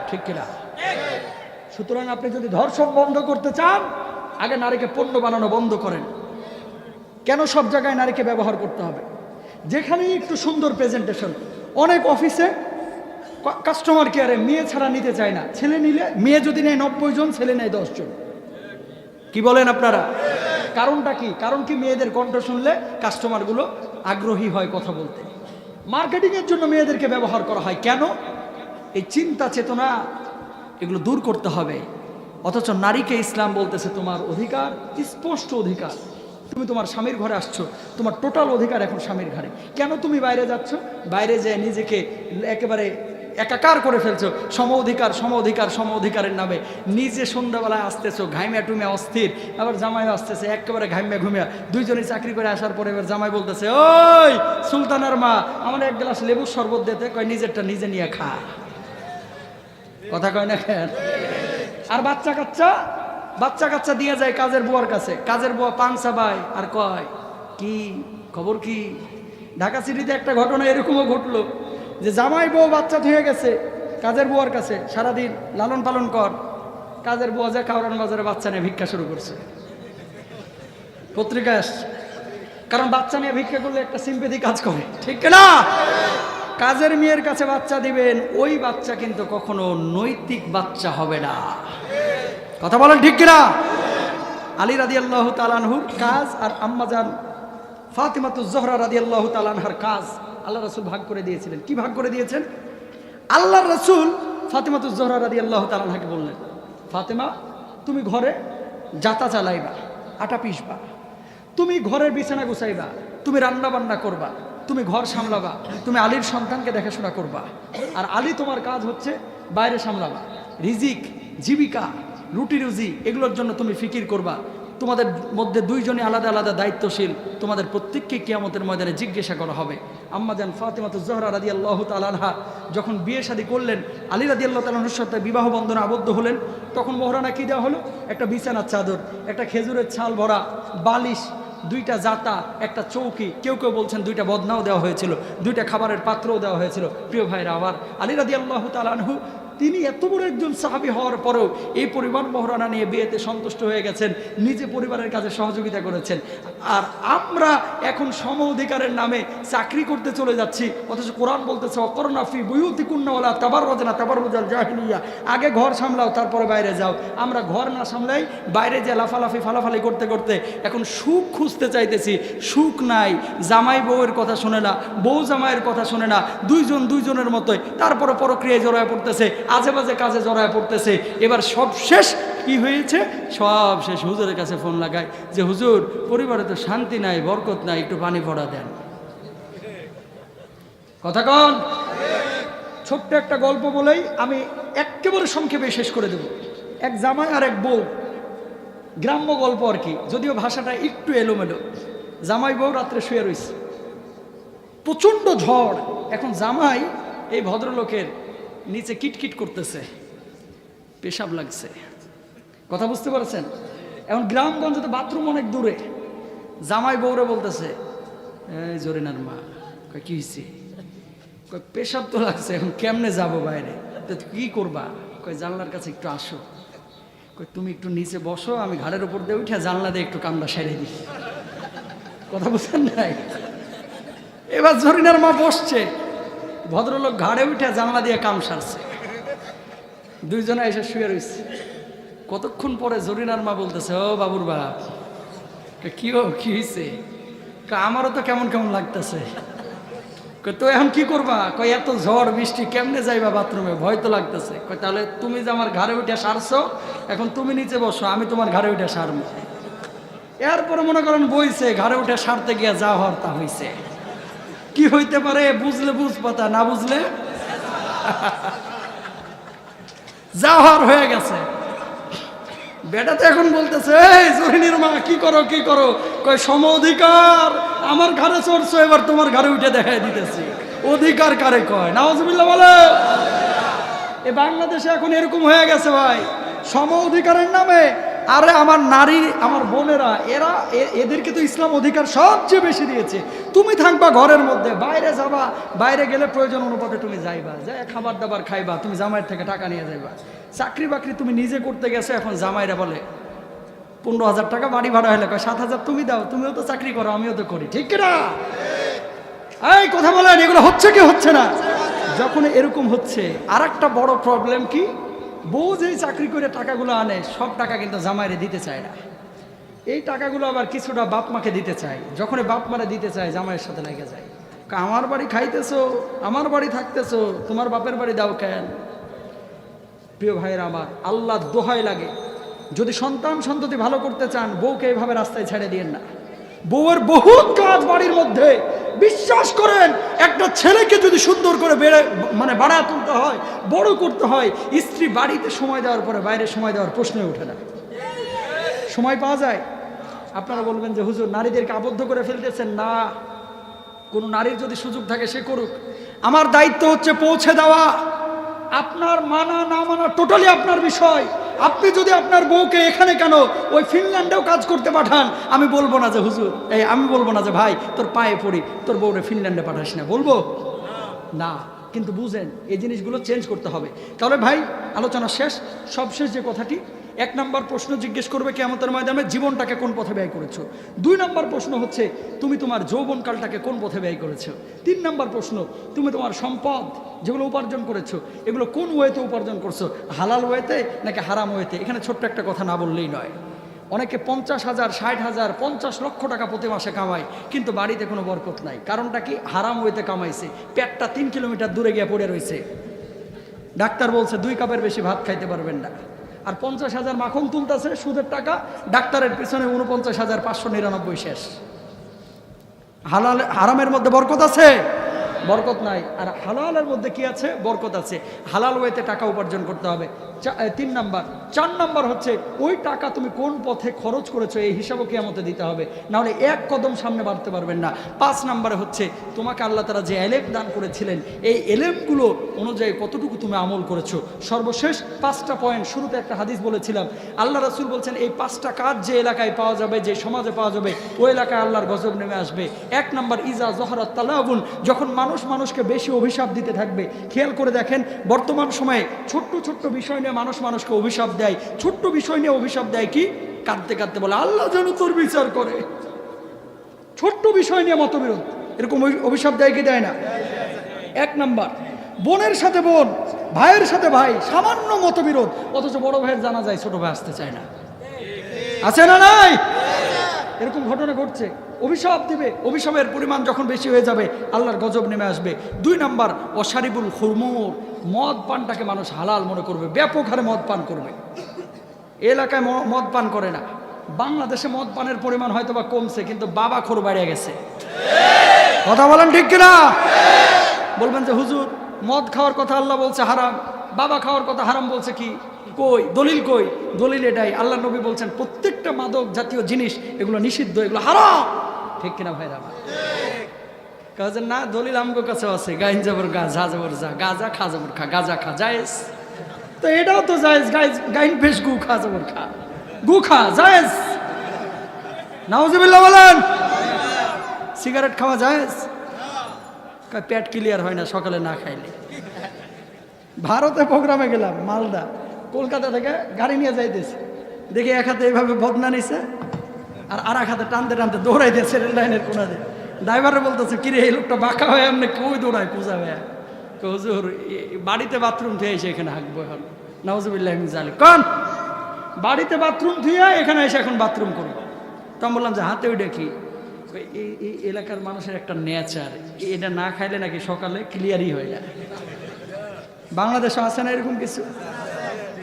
ঠিক কিনা? সুতরাং আপনি যদি ধর্ষণ বন্ধ করতে চান, আগে নারীকে পণ্য বানানো বন্ধ করেন। কেন সব জায়গায় নারীকে ব্যবহার করতে হবে? যেখানেই একটু সুন্দর প্রেজেন্টেশন, অনেক অফিসে কাস্টমার কেয়ারে মেয়ে ছাড়া নিতে চায় না। ছেলে নিলে, মেয়ে যদি নেয় 90 জন, ছেলে নেয় 10 জন। কি বলেন আপনারা? কারণটা কি? কারণ কি? মেয়েদের কণ্ঠ শুনলে কাস্টমারগুলো আগ্রহী হয় কথা বলতে। মার্কেটিংয়ের জন্য মেয়েদেরকে ব্যবহার করা হয়। কেন? এই চিন্তা চেতনা এগুলো দূর করতে হবে। অথচ নারীকে ইসলাম বলতেছে তোমার অধিকার, স্পষ্ট অধিকার। তুমি তোমার স্বামীর ঘরে আসছো, তোমার টোটাল অধিকার এখন স্বামীর ঘরে। কেন তুমি বাইরে যাচ্ছ? বাইরে যেয়ে নিজেকে একেবারে একাকার করে ফেলছো সম অধিকার, সম অধিকার, সম অধিকারের নামে। নিজে সন্ধ্যাবেলায় আসতেছো ঘাইমিয়া টুমিয়া অস্থির, আবার জামাইও আসতেছে একেবারে ঘাইমিয়া ঘুমিয়া। দুইজনই চাকরি করে আসার পরে এবার জামাই বলতেছে, ওই সুলতানার মা, আমার এক গ্লাস লেবুর শরবত দিতে। কয় নিজেরটা নিজে নিয়ে খা। কথা কয় না কেন? আর বাচ্চা কাচ্চা দিয়ে যায় কাজের বুয়ার কাছে। কাজের বুয়া পান চাবায় আর কয়, কি খবর কি? ঢাকা সিটিতে একটা ঘটনা এরকমও ঘটলো যে জামাই বউ বাচ্চা হয়ে গেছে কাজের বুয়ার কাছে, সারাদিন লালন পালন কর। কাজের বুয়া যায় কাউরান বাজারে বাচ্চা নিয়ে ভিক্ষা শুরু করছে। পত্রিকায় আসছে। কারণ বাচ্চা নিয়ে ভিক্ষা করলে একটা সিম্পেথি কাজ করে, ঠিক না? কাজের মেয়ের কাছে বাচ্চা দিবেন, ওই বাচ্চা কিন্তু কখনো নৈতিক বাচ্চা হবে না। কথা বলেন ঠিক কিনা? আলী রাদিয়াল্লাহু তাআলা আনহুর কাজ আর আম্মাজান ফাতিমাতুজ জোহরা রাদিয়াল্লাহু তাআলা আনহার কাজ আল্লাহ রাসূল ভাগ করে দিয়েছিলেন। কি ভাগ করে দিয়েছেন? আল্লাহর রাসূল ফাতিমাতুজ জোহরা রাদিয়াল্লাহু তাআলা আনহাকে বললেন, ফাতেমা, তুমি ঘরে জাতা চালাইবা, আটা পিসবা, তুমি ঘরের বিছানা গুছাইবা, তুমি রান্না বান্না করবা, তুমি ঘর সামলাবা, তুমি আলীর সন্তানকে দেখাশোনা করবা। আর আলী তোমার কাজ হচ্ছে বাইরে সামলাবা, রিজিক, জীবিকা, রুটি রুজি এগুলোর জন্য তুমি ফিকির করবা। তোমাদের মধ্যে দুইজনে আলাদা আলাদা দায়িত্বশীল, তোমাদের প্রত্যেককে কিয়ামতের ময়দানে জিজ্ঞাসা করা হবে। আম্মাজান ফাতিমাতুজ জোহরা রাদিয়াল্লাহু তাআলা আনহা যখন বিয়ে শাদী করলেন, আলী রাদিয়াল্লাহু তাআলা আনহুর সাথে বিবাহ বন্ধনে আবদ্ধ হলেন, তখন মোহরানা কি দেওয়া হলো? একটা বিছানার চাদর, একটা খেজুরের ছাল ভরা বালিশ, দুইটা জাতা, একটা চৌকি, কেউ কেউ বলছেন দুইটা বদনাও দেওয়া হয়েছিল, দুইটা খাবারের পাত্রও দেওয়া হয়েছিল। প্রিয় ভাইরা আমার, আলী রাদিয়াল্লাহু তাআলা আনহু তিনি এত বড় একজন সাহাবী হওয়ার পরেও এই পরিবার মোহরানা নিয়ে বিয়েতে সন্তুষ্ট হয়ে গেছেন, নিজে পরিবারের কাজে সহযোগিতা করেছেন। আর আমরা এখন সম অধিকারের নামে চাকরি করতে চলে যাচ্ছি, অথচ কোরআন বলতেছে অকরনা ফি বুয়ুতিকুন্না ওয়ালা তাবাররাজনা তাবাররুজাল জাহিলিয়া। আগে ঘর সামলাও, তারপরে বাইরে যাও। আমরা ঘর না সামলাই বাইরে যে লাফালাফি ফালাফালি করতে করতে এখন সুখ খুঁজতে চাইতেছি, সুখ নাই। জামাই বউয়ের কথা শোনে না, বউ জামাইয়ের কথা শোনে না, দুইজন দুইজনের মতোই, তারপরে পরক্রিয়ায় জড়ায় পড়তেছে, আজে বাজে কাজে জড়ায় পড়তেছে। এবার সব শেষ কি হয়েছে? সব শেষ হুজুরের কাছে ফোন লাগায় যে হুজুর, পরিবারে তো শান্তি নাই, বরকত নাই, একটু পানি পড়া দেন। কথা কন? ছোট্ট একটা গল্প বলেই আমি একেবারে সংক্ষেপে শেষ করে দেব। এক জামাই আর এক বউ, গ্রাম্য গল্প আর কি, যদিও ভাষাটা একটু এলোমেলো। জামাই বউ রাত্রে শুয়ে রয়েছে, প্রচণ্ড ঝড়। এখন জামাই এই ভদ্রলোকের নিচে কিটকিট করতেছে, পেশাব লাগছে, কথা বুঝতে পারছেন? এখন গ্রামগঞ্জে তো বাথরুম অনেক দূরে। জামাই বউরে বলতেছে, এই জরিনার মা, কি হয়েছে? পেশাব তো লাগছে, এখন কেমনে যাবো বাইরে? তো কি করবা? কয় জানলার কাছে একটু আসো। কয় তুমি একটু নিচে বসো, আমি ঘাড়ের উপর দিয়ে উঠে জানলা দিয়ে একটু কামড়া সেরে দিই। কথা বুঝছেন নাই? এবার জরিনার মা বসছে, ভদ্রলোক ঘাড়ে উঠে জানলা দিয়ে কাম সারছে, দুইজনে এসে শুয়ে রয়েছে। কতক্ষণ পরে জরিনার মা বলতেছে, ও বাবুর বাপ, কি হয়েছে? আমারও তো কেমন কেমন লাগতেছে। তো এখন কি করবা? কয় এত ঝড় বৃষ্টি কেমনে যাইবা বাথরুমে, ভয় তো লাগতেছে। কয় তাহলে তুমি যে আমার ঘাড়ে উঠে সারছো, এখন তুমি নিচে বসো, আমি তোমার ঘাড়ে উঠে সারবো। এরপরে মনে করেন বইছে, ঘাড়ে উঠে সারতে গিয়া যা হওয়ার তা হইছে। কি হইতে পারে? বুঝলে বুঝ পাতা, না বুঝলে যা হওয়ার হয়ে গেছে। বেটা তো এখন বলতেছে, এই জরিনীর মা কি করো কি করো? কয় সম অধিকার, আমার ঘাড়ে চড়ছো, এবার তোমার ঘাড়ে উঠে দেখাই দিতেছি। অধিকার কারে কয়? নাউজুবিল্লাহ বলে। এ বাংলাদেশে এখন এরকম হয়ে গেছে ভাই, সম অধিকারের নামে। আরে আমার নারী, আমার বোনেরা, এদেরকে তো ইসলাম অধিকার সবচেয়ে বেশি দিয়েছে। তুমি থাকবা ঘরের মধ্যে, বাইরে যাবা, বাইরে গেলে প্রয়োজন অনুপাতে তুমি যাইবা, যাই খাবার দাবার খাইবা, তুমি জামাইয়ের থেকে টাকা নিয়ে যাইবা। চাকরি বাকরি তুমি নিজে করতে গেছো, এখন জামাইরা বলে 15,000 টাকা বাড়ি ভাড়া হলে, কয় 7,000 তুমি দাও, তুমিও তো চাকরি করো, আমিও তো করি, ঠিক না? এই কথা বলেন, এগুলো হচ্ছে কি হচ্ছে না? যখন এরকম হচ্ছে, আর একটা বড় প্রবলেম কি, বউ যেই চাকরি করে টাকাগুলো আনে, সব টাকা কিন্তু জামাইরে দিতে চায় না। এই টাকাগুলো আবার কিছুটা বাপ মাকে দিতে চায়। যখন বাপ মারে দিতে চায়, জামাইয়ের সাথে লেগে যায়। আমার বাড়ি খাইতেছো, আমার বাড়ি থাকতেছো, তোমার বাপের বাড়ি দাও কেন? প্রিয় ভাইয়েরা আমার, আল্লাহ দোহাই লাগে, যদি সন্তান সন্ততি ভালো করতে চান, বউকে এইভাবে রাস্তায় ছেড়ে দিয়েন না। বউয়ের বহুত কাজ বাড়ির মধ্যে, বিশ্বাস করেন, একটা ছেলেকে যদি সুন্দর করে বাড়া তুলতে হয়, বড় করতে হয়, স্ত্রী বাড়িতে সময় দেওয়ার পরে বাইরে সময় দেওয়ার প্রশ্নই ওঠে না। সময় পাওয়া যায়। আপনারা বলবেন যে হুজুর নারীদেরকে আবদ্ধ করে ফেলতেছেন। না, কোনো নারীর যদি সুযোগ থাকে সে করুক। আমার দায়িত্ব হচ্ছে পৌঁছে দেওয়া। আপনার মানা না মানা টোটালি আপনার বিষয়। আপনি যদি আপনার বউকে এখানে কেন, ওই ফিনল্যান্ডেও কাজ করতে পাঠান, আমি বলবো না যে হুজুর, আমি বলবো না যে ভাই তোর পায়ে পড়ি, তোর বউরে ফিনল্যান্ডে পাঠাস না, বলবো না। কিন্তু বুঝেন, এই জিনিসগুলো চেঞ্জ করতে হবে। তাহলে ভাই, আলোচনা শেষ। সবশেষ যে কথাটি, 1 নম্বর প্রশ্ন জিজ্ঞেস করবে কিয়ামতের ময়দানে, জীবনটাকে কোন পথে ব্যয় করেছো। 2 নম্বর প্রশ্ন হচ্ছে, তুমি তোমার যৌবনকালটাকে কোন পথে ব্যয় করেছো। 3 নম্বর প্রশ্ন, তুমি তোমার সম্পদ যেগুলো উপার্জন করেছো, এগুলো কোন ওয়েতে উপার্জন করছো, হালাল ওয়েতে নাকি হারাম ওয়েতে। এখানে ছোট্ট একটা কথা না বললেই নয়। অনেকে 50,000, 60,000, 50 লক্ষ টাকা প্রতি মাসে কামায়, কিন্তু বাড়িতে কোনো বরকত নাই। কারণটা কি? হারাম ওয়েতে কামাইছে। পেটটা 3 কিলোমিটার দূরে গিয়ে পড়ে রয়েছে। ডাক্তার বলছে 2 কাপের বেশি ভাত খাইতে পারবেন না। আর 50,000 মাখন তুলতেছে সুদের টাকা, ডাক্তারের পিছনে 49,599 শেষ। হারামের মধ্যে বরকত আছে? বরকত নাই। আর হালালের মধ্যে কি আছে? বরকত আছে। হালাল ওয়েতে টাকা উপার্জন করতে হবে। 3 নাম্বার। 4 নাম্বার হচ্ছে, ওই টাকা তুমি কোন পথে খরচ করেছো এই হিসাবও কিয়ামতে দিতে হবে, নাহলে 1 কদম সামনে বাড়তে পারবেন না। 5 নাম্বারে হচ্ছে, তোমাকে আল্লাহ তাআলা যে এলেম দান করেছিলেন, এই এলেমগুলো অনুযায়ী কতটুকু তুমি আমল করেছো। সর্বশেষ 5টা পয়েন্ট। শুরুতে একটা হাদিস বলেছিলাম, আল্লাহ রাসূল বলছেন, এই 5টা কাজ যে এলাকায় পাওয়া যাবে, যে সমাজে পাওয়া যাবে, ওই এলাকায় আল্লাহর গজব নেমে আসবে। 1 নাম্বার, ইজা জহরাত তালাবুন, যখন মানুষকে বেশি অভিশাপ দিতে থাকবে। খেয়াল করে দেখেন, বর্তমান সময়ে ছোট্ট ছোট্ট বিষয় নিয়ে মানুষকে অভিশাপ দেয়। ছোট্ট বিষয় নিয়ে অভিশাপ দেয় কি? কাঁদতে কাঁদতে বলে, আল্লাহ যেন তোর বিচার করে। ছোট্ট বিষয় নিয়ে মতবিরোধ, এরকম অভিশাপ দেয় কি দেয় না? 1 নাম্বার। বোনের সাথে বোন, ভাইয়ের সাথে ভাই, সামান্য মতবিরোধ, অথচ বড় ভাইয়ের জানা যায়, ছোট ভাই আসতে চায় না। আছে না নাই? এরকম ঘটনা ঘটছে। অভিশাপ দিবে, অভিশাপের পরিমাণ যখন বেশি হয়ে যাবে, আল্লাহর গজব নেমে আসবে। 2 নাম্বার, অশারিবুল খুরমুর, মদ পানটাকে মানুষ হালাল মনে করবে, ব্যাপক হারে মদ পান করবে। এলাকায় মদ পান করে না। বাংলাদেশে মদ পানের পরিমাণ হয়তো বা কমছে, কিন্তু বাবা খোর বেড়ে গেছে। কথা বলেন ঠিক কিনা? বলবেন যে হুজুর মদ খাওয়ার কথা আল্লাহ বলছে হারাম, বাবা খাওয়ার কথা হারাম বলছে কি? কই দলিল? কই দলিল? এটাই আল্লাহ নবী বলছেন প্রত্যেকটা মাদক জাতীয় জিনিস এগুলো নিষিদ্ধ, এগুলো হারাম। ঠিক কিনা ভাইরা আমার? কাজে না দলিল আমগো কাছে আছে, গাইন যাবর গা, যা যাবর যা, গাজা খা যাবর খা, গাজা খা জায়েজ, তো এটাও তো জায়েজ। গাইন ফেস গু খা যাবর খা, গু খা জায়েজ। নাউজুবিল্লাহ বলেন। সিগারেট খাওয়া জায়েজ? পেট ক্লিয়ার হয় না সকালে না খাইলে। ভারতে প্রোগ্রামে গেলাম, মালদা কলকাতা থেকে গাড়ি নিয়ে যাইতেছে, দেখি এক হাতে এইভাবে বদনা নিছে আর এক হাতে টানতে টানতে দৌড়াই দিয়েছে রেল লাইনের কোনাতে। ড্রাইভারে বলতেছে, কিরে এই লোকটা বাঁকা হয়ে এমনি কই দৌড়ায় পূজা হয়ে? হুজুর বাড়িতে বাথরুম ধুয়ে এসে এখানে হাঁকবো এখন। নাউজুবিল্লাহ মিন যালিক। কোন বাড়িতে বাথরুম ধুয়ে এখানে এসে এখন বাথরুম করবো? তো আমি বললাম যে হাতে ওইটা কি? এই এলাকার মানুষের একটা নেচার, এটা না খাইলে নাকি সকালে ক্লিয়ারই হয় না। বাংলাদেশে আছে না এরকম কিছু?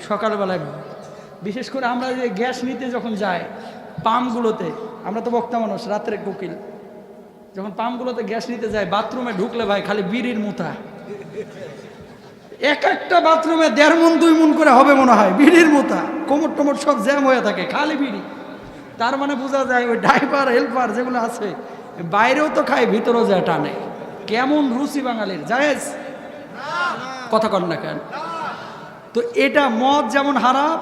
সকালবেলায় বিশেষ করে আমরা যে গ্যাস নিতে যখন যাই পাম্পগুলোতে, আমরা তো বক্তা মানুষ, রাত্রে কোকিল, যখন পাম্পগুলোতে গ্যাস নিতে যায় বাথরুমে ঢুকলে ভাই খালি বিড়ির মুথা। এক একটা বাথরুমে 1.5 মণ 2 মণ করে হবে মনে হয় বিড়ির মুথা, কোমর টোমর সব জ্যাম হয়ে থাকে, খালি বিড়ি। তার মানে বোঝা যায় ওই ড্রাইভার হেল্পার যেগুলো আছে বাইরেও তো খায়, ভিতরেও যায় টানে। কেমন রুচি বাঙালির! জায়েজ কথা কন না কেন? তো এটা মদ যেমন হারাম,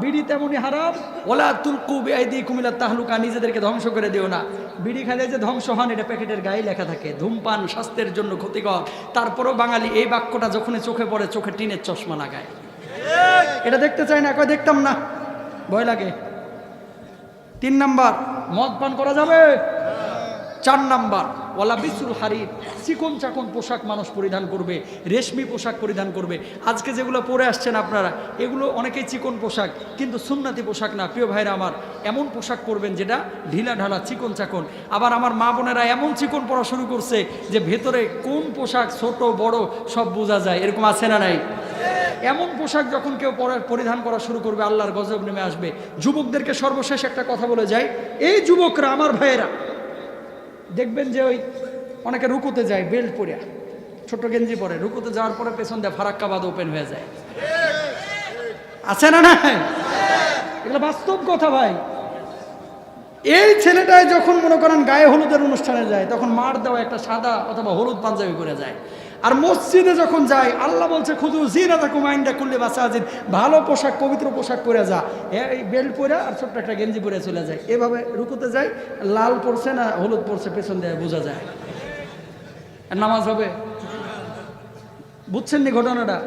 বিড়ি তেমনই হারাম। ওলা তুলকু বিআইদিকুম ইলা তাহলুকা, নিজেদেরকে ধ্বংস করে দিও না। বিড়ি খাইলে যে ধ্বংস হন এটা প্যাকেটের গায়ে লেখা থাকে, ধূমপান স্বাস্থ্যের জন্য ক্ষতিকর। তারপরেও বাঙালি এই বাক্যটা যখনই চোখে পড়ে চোখে টিনের চশমা লাগায়। এটা দেখতে চাই না, কয় দেখতাম না, ভয় লাগে। 3 নাম্বার, মদ পান করা যাবে। 4 নাম্বার, ওয়ালা বিসুল হারির, চিকন চাকন পোশাক মানুষ পরিধান করবে, রেশমি পোশাক পরিধান করবে। আজকে যেগুলো পরে আসছেন আপনারা, এগুলো অনেকেই চিকন পোশাক, কিন্তু সুন্নতি পোশাক না। প্রিয় ভাইরা আমার, এমন পোশাক পরবেন যেটা ঢিলা ঢালা চিকন চাকন। আবার আমার মা বোনেরা এমন চিকন পরা শুরু করছে যে ভেতরে কোন পোশাক ছোট বড় সব বোঝা যায়, এরকম আছে না নাই? এমন পোশাক যখন কেউ পরিধান করা শুরু করবে আল্লাহর গজব নেমে আসবে। যুবকদেরকে সর্বশেষ একটা কথা বলে যাই, এই যুবকরা আমার ভাইয়েরা দেখবেন যে ওই অনেকে রুকুতে যায় বেল্ট পরে, ছোট গেঞ্জি পরে, রুকুতে যাওয়ার পরে পেছন দিয়ে ফারাক্কা বাদ ওপেন হয়ে যায়। আছে না না? এগুলো বাস্তব কথা ভাই। এই ছেলেটাই যখন মনে করেন গায়ে হলুদের অনুষ্ঠানে যায় তখন মার দেওয়া একটা সাদা অথবা হলুদ পাঞ্জাবি করে যায়। আর মসজিদে যখন যায় আল্লাহ বলছে খুদু জিনাতাকুম ইনদা কুল্লি মাসাজিদ, ভালো পোশাক পবিত্র পোশাক পরে যা। এই বেল্ট পরে আর ছোট্ট একটা গেঞ্জি পরে চলে যায়। এভাবে রুকুতে যায়, লাল পড়ছে না হলুদ পড়ছে পেছন দিয়ে বোঝা যায়। আর নামাজ হবে? বুঝছেন নি ঘটনাটা?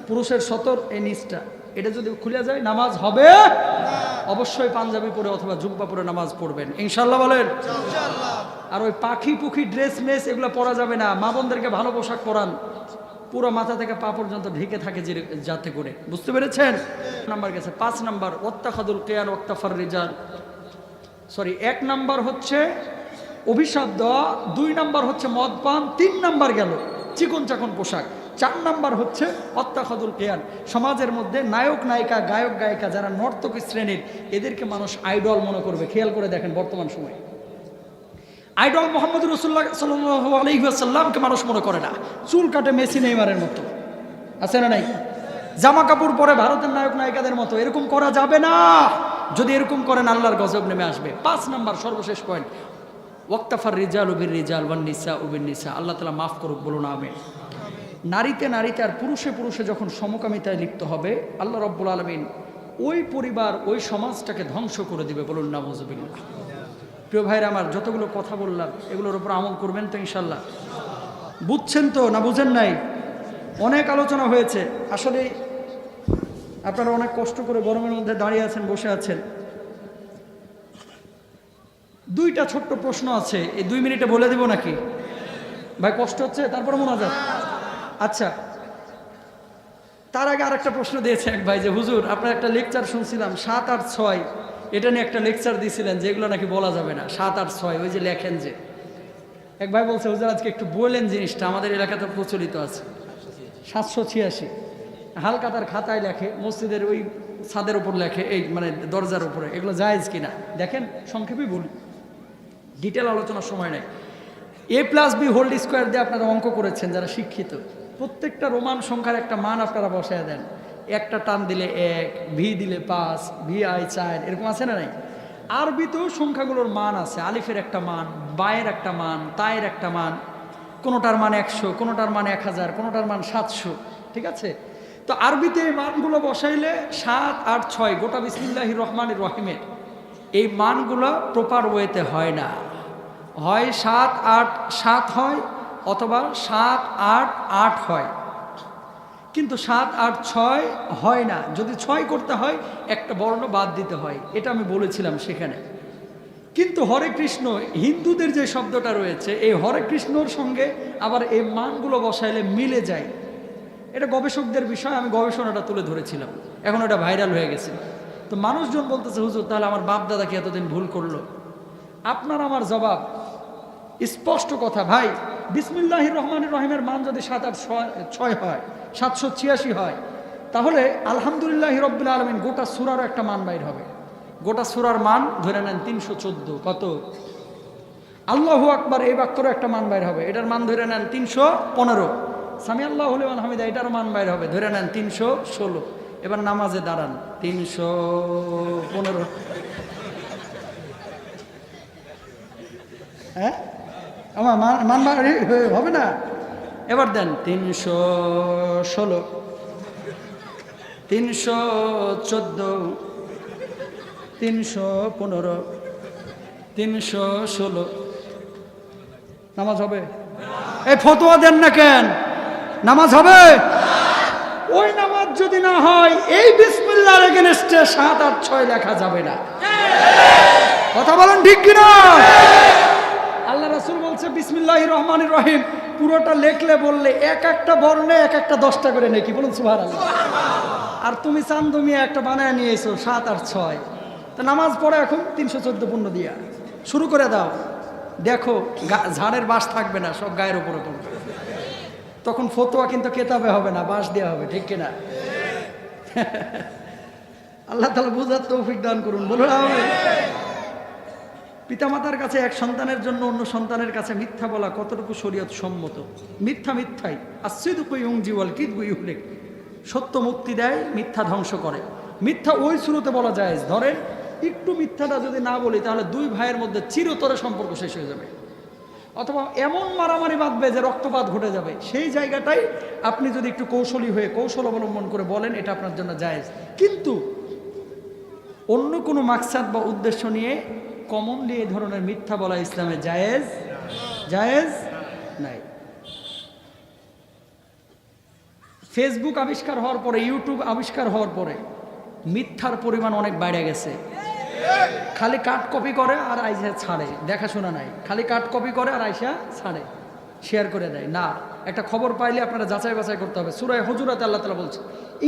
পুরুষের সতর এই নিচটা, এটা যদি খুলে যায় নামাজ হবে। অবশ্যই পাঞ্জাবি পরে অথবা জুব্বা পরে নামাজ পড়বেন ইনশাল্লাহ বলেন। আর ওই পাখি পুখি ড্রেস মেস এগুলো পরা যাবে না। মা বোনদেরকে ভালো পোশাক পরান, পুরো মাথা থেকে পা পর্যন্ত ঢেকে থাকে যাতে করে। বুঝতে পেরেছেন? নাম্বার গেছে। 5 নাম্বার ওয়াত্তাখাদুল কিয়ান ওয়াক্তাফার রিজাল, 1 নাম্বার হচ্ছে অভিশাপ দেওয়া, 2 নাম্বার হচ্ছে মদ পান, 3 নাম্বার গেল চিকন চাকন পোশাক, 4 নাম্বার হচ্ছে ওয়াত্তাখাদুল কিয়ান। সমাজের মধ্যে নায়ক নায়িকা গায়ক গায়িকা যারা নর্তকী শ্রেণীর এদেরকে মানুষ আইডল মনে করবে। খেয়াল করে দেখেন বর্তমান সময়ে আইডল মোহাম্মদ রাসূলুল্লাহ সাল্লাল্লাহু আলাইহি ওয়াসাল্লামকে মানুষ মনে করে না। চুল কাটে মেসি নেইমারের মতো, আছে না নাই? জামা কাপড় পরে ভারতের নায়ক নায়িকাদের মতো। এরকম করা যাবে না। যদি এরকম করেন আল্লাহর গজব নেমে আসবে। 5 নাম্বার সর্বশেষ পয়েন্ট, ওয়াক্তাফার রিজালু বির রিজাল ওয়ান নিসাউ বিন নিসা। আল্লাহ তাআলা মাফ করুক, বলুন আমিন। নারীতে নারীতে আর পুরুষে পুরুষে যখন সমকামিতায় লিপ্ত হবে আল্লাহ রাব্বুল আলামিন ওই পরিবার ওই সমাজটাকে ধ্বংস করে দিবে, বলুন নাউযুবিল্লাহ। প্রিয় ভাইরা আমার, যতগুলো কথা বললাম এগুলোর উপর আমল করবেন তো ইনশাল্লাহ? বুঝছেন তো না বুঝেন নাই? অনেক আলোচনা হয়েছে। আসলে আপনারা অনেক কষ্ট করে গরমের মধ্যে দাঁড়িয়ে আছেন, বসে আছেন। 2টা ছোট্ট প্রশ্ন আছে, এই 2 মিনিটে বলে দিব নাকি ভাই? কষ্ট হচ্ছে? তারপরে মোনাজাত। আচ্ছা, তার আগে আরেকটা প্রশ্ন দিয়েছে এক ভাই যে হুজুর আপনার একটা লেকচার শুনছিলাম 7 আর 6, এটা নিয়ে একটা লেকচার দিয়েছিলেন যে এগুলো নাকি বলা যাবে না। 7 আর 6 ওই যে লেখেন যে, এক ভাই বলছে হুজুর আজকে একটু বলেন জিনিসটা, আমাদের এলাকাতে প্রচলিত আছে। 786 হালকাতার খাতায় লেখে, মসজিদের ওই ছাদের উপর লেখে, এই মানে দরজার উপরে, এগুলো জায়েজ কিনা দেখেন। সংক্ষেপেই বলি, ডিটেল আলোচনার সময় নেই। a + b² দিয়ে আপনারা অঙ্ক করেছেন যারা শিক্ষিত। প্রত্যেকটা রোমান সংখ্যার একটা মান আপনারা বসায় দেন। একটা টান দিলে 1, ভি দিলে 5, VI 4, এরকম আছে না নাই? আরবিতেও সংখ্যাগুলোর মান আছে। আলিফের একটা মান, বায়ের একটা মান, তায়ের একটা মান, কোনোটার মান 100, কোনোটার মান 1000, কোনোটার মান 700, ঠিক আছে? তো আরবিতে এই মানগুলো বসাইলে 7, 8, 6 গোটা বিসমিল্লাহির রহমানির রহিমের এই মানগুলো প্রপার ওয়েতে হয় না। হয় 7, 8, 7 হয়, অথবা 7, 8, 8 হয়, কিন্তু 7, 8, 6 হয় না। যদি 6 করতে হয় একটা বর্ণ বাদ দিতে হয়, এটা আমি বলেছিলাম সেখানে। কিন্তু হরে কৃষ্ণ হিন্দুদের যে শব্দটা রয়েছে, এই হরে কৃষ্ণর সঙ্গে আবার এই মানগুলো বসাইলে মিলে যায়। এটা গবেষকদের বিষয়, আমি গবেষণাটা তুলে ধরেছিলাম, এখন এটা ভাইরাল হয়ে গেছে। তো মানুষজন বলতেছে, হুজুর তাহলে আমার বাপ দাদা কি এতদিন ভুল করলো? আপনার আমার জবাব স্পষ্ট কথা, ভাই বিসমিল্লাহির রহমানির রহিমের মান যদি 7, 8, 6 হয়, 786 হয়, তাহলে আলহামদুলিল্লাহি রাব্বিল আলামিন গোটা সূরারও একটা মান বাইর হবে। গোটা সূরার মান ধরে নেন 314। কত? আল্লাহু আকবার এই বাক্যরও একটা মান বাইর হবে, এটার মান ধরে নেন 315। সামি আল্লাহু লিমান হামিদা এটার মান বাইর হবে, ধরে নেন 316। এবার নামাজে দাঁড়ান, 315। হ্যাঁ, আমার মান হবে না? এবার দেন 316, 314, 315, 316। নামাজ হবে? এই ফতোয়া দেন না কেন? নামাজ হবে? ওই নামাজ যদি না হয় এই বিসমিল্লাহর এগেনস্টে 7, 8, 6 লেখা যাবে না। কথা বলেন ঠিক কিনা? আল্লাহ রাসূল বলছে বিসমিল্লাহির রহমানির রহিম পুরোটা লেখলে বললে এক একটা বর্ণে এক একটা 10টা করে নেকি, বলুন সুবহানাল্লাহ। আর তুমি চান্দুমিয়া একটা বানায় নিয়ে এসো 7, 8, 6। তো নামাজ পড়ে এখন 314 পূর্ণ দিয়া শুরু করে দাও, দেখো ঝাড়ের বাস থাকবে না, সব গায়ের উপরে পড়বে। তখন ফতোয়া কিন্তু কেতাবে হবে না, বাস দেওয়া হবে, ঠিক কিনা? আল্লাহ তাআলা বুঝার তৌফিক দান করুন, বলুন আমিন। পিতামাতার কাছে এক সন্তানের জন্য অন্য সন্তানের কাছে মিথ্যা বলা কতটুকু শরীয়ত সম্মত? মিথ্যা মিথ্যাই, আসসিদকু ইউনজি ওয়াল কিযবু ইহলিক। সত্য মুক্তি দেয়, মিথ্যা ধ্বংস করে। মিথ্যা ওই শুরুতে বলা যায়, ধরেন একটু মিথ্যাটা যদি না বলি তাহলে দুই ভাইয়ের মধ্যে চিরতরে সম্পর্ক শেষ হয়ে যাবে, অথবা এমন মারামারি বাঁধবে যে রক্তপাত ঘটে যাবে। সেই জায়গাটাই আপনি যদি একটু কৌশলী হয়ে কৌশল অবলম্বন করে বলেন, এটা আপনার জন্য জায়েজ। কিন্তু অন্য কোনো মাকসাদ বা উদ্দেশ্য নিয়ে কমনলি এই ধরনের মিথ্যা বলা ইসলামে জায়েজ নাই। ফেসবুক আবিষ্কার হওয়ার পরে, ইউটিউব আবিষ্কার হওয়ার পরে মিথ্যার পরিমাণ অনেক বেড়ে গেছে। খালি কাট কপি করে আর আইসা ছাড়ে, দেখাশোনা নাই, খালি কাট কপি করে আর আইসা ছাড়ে, শেয়ার করে দেয়। না, একটা খবর পাইলে আপনারা যাচাই বাছাই করতে হবে। সূরা হুজুরাতে আল্লাহ তাআলা বলছে,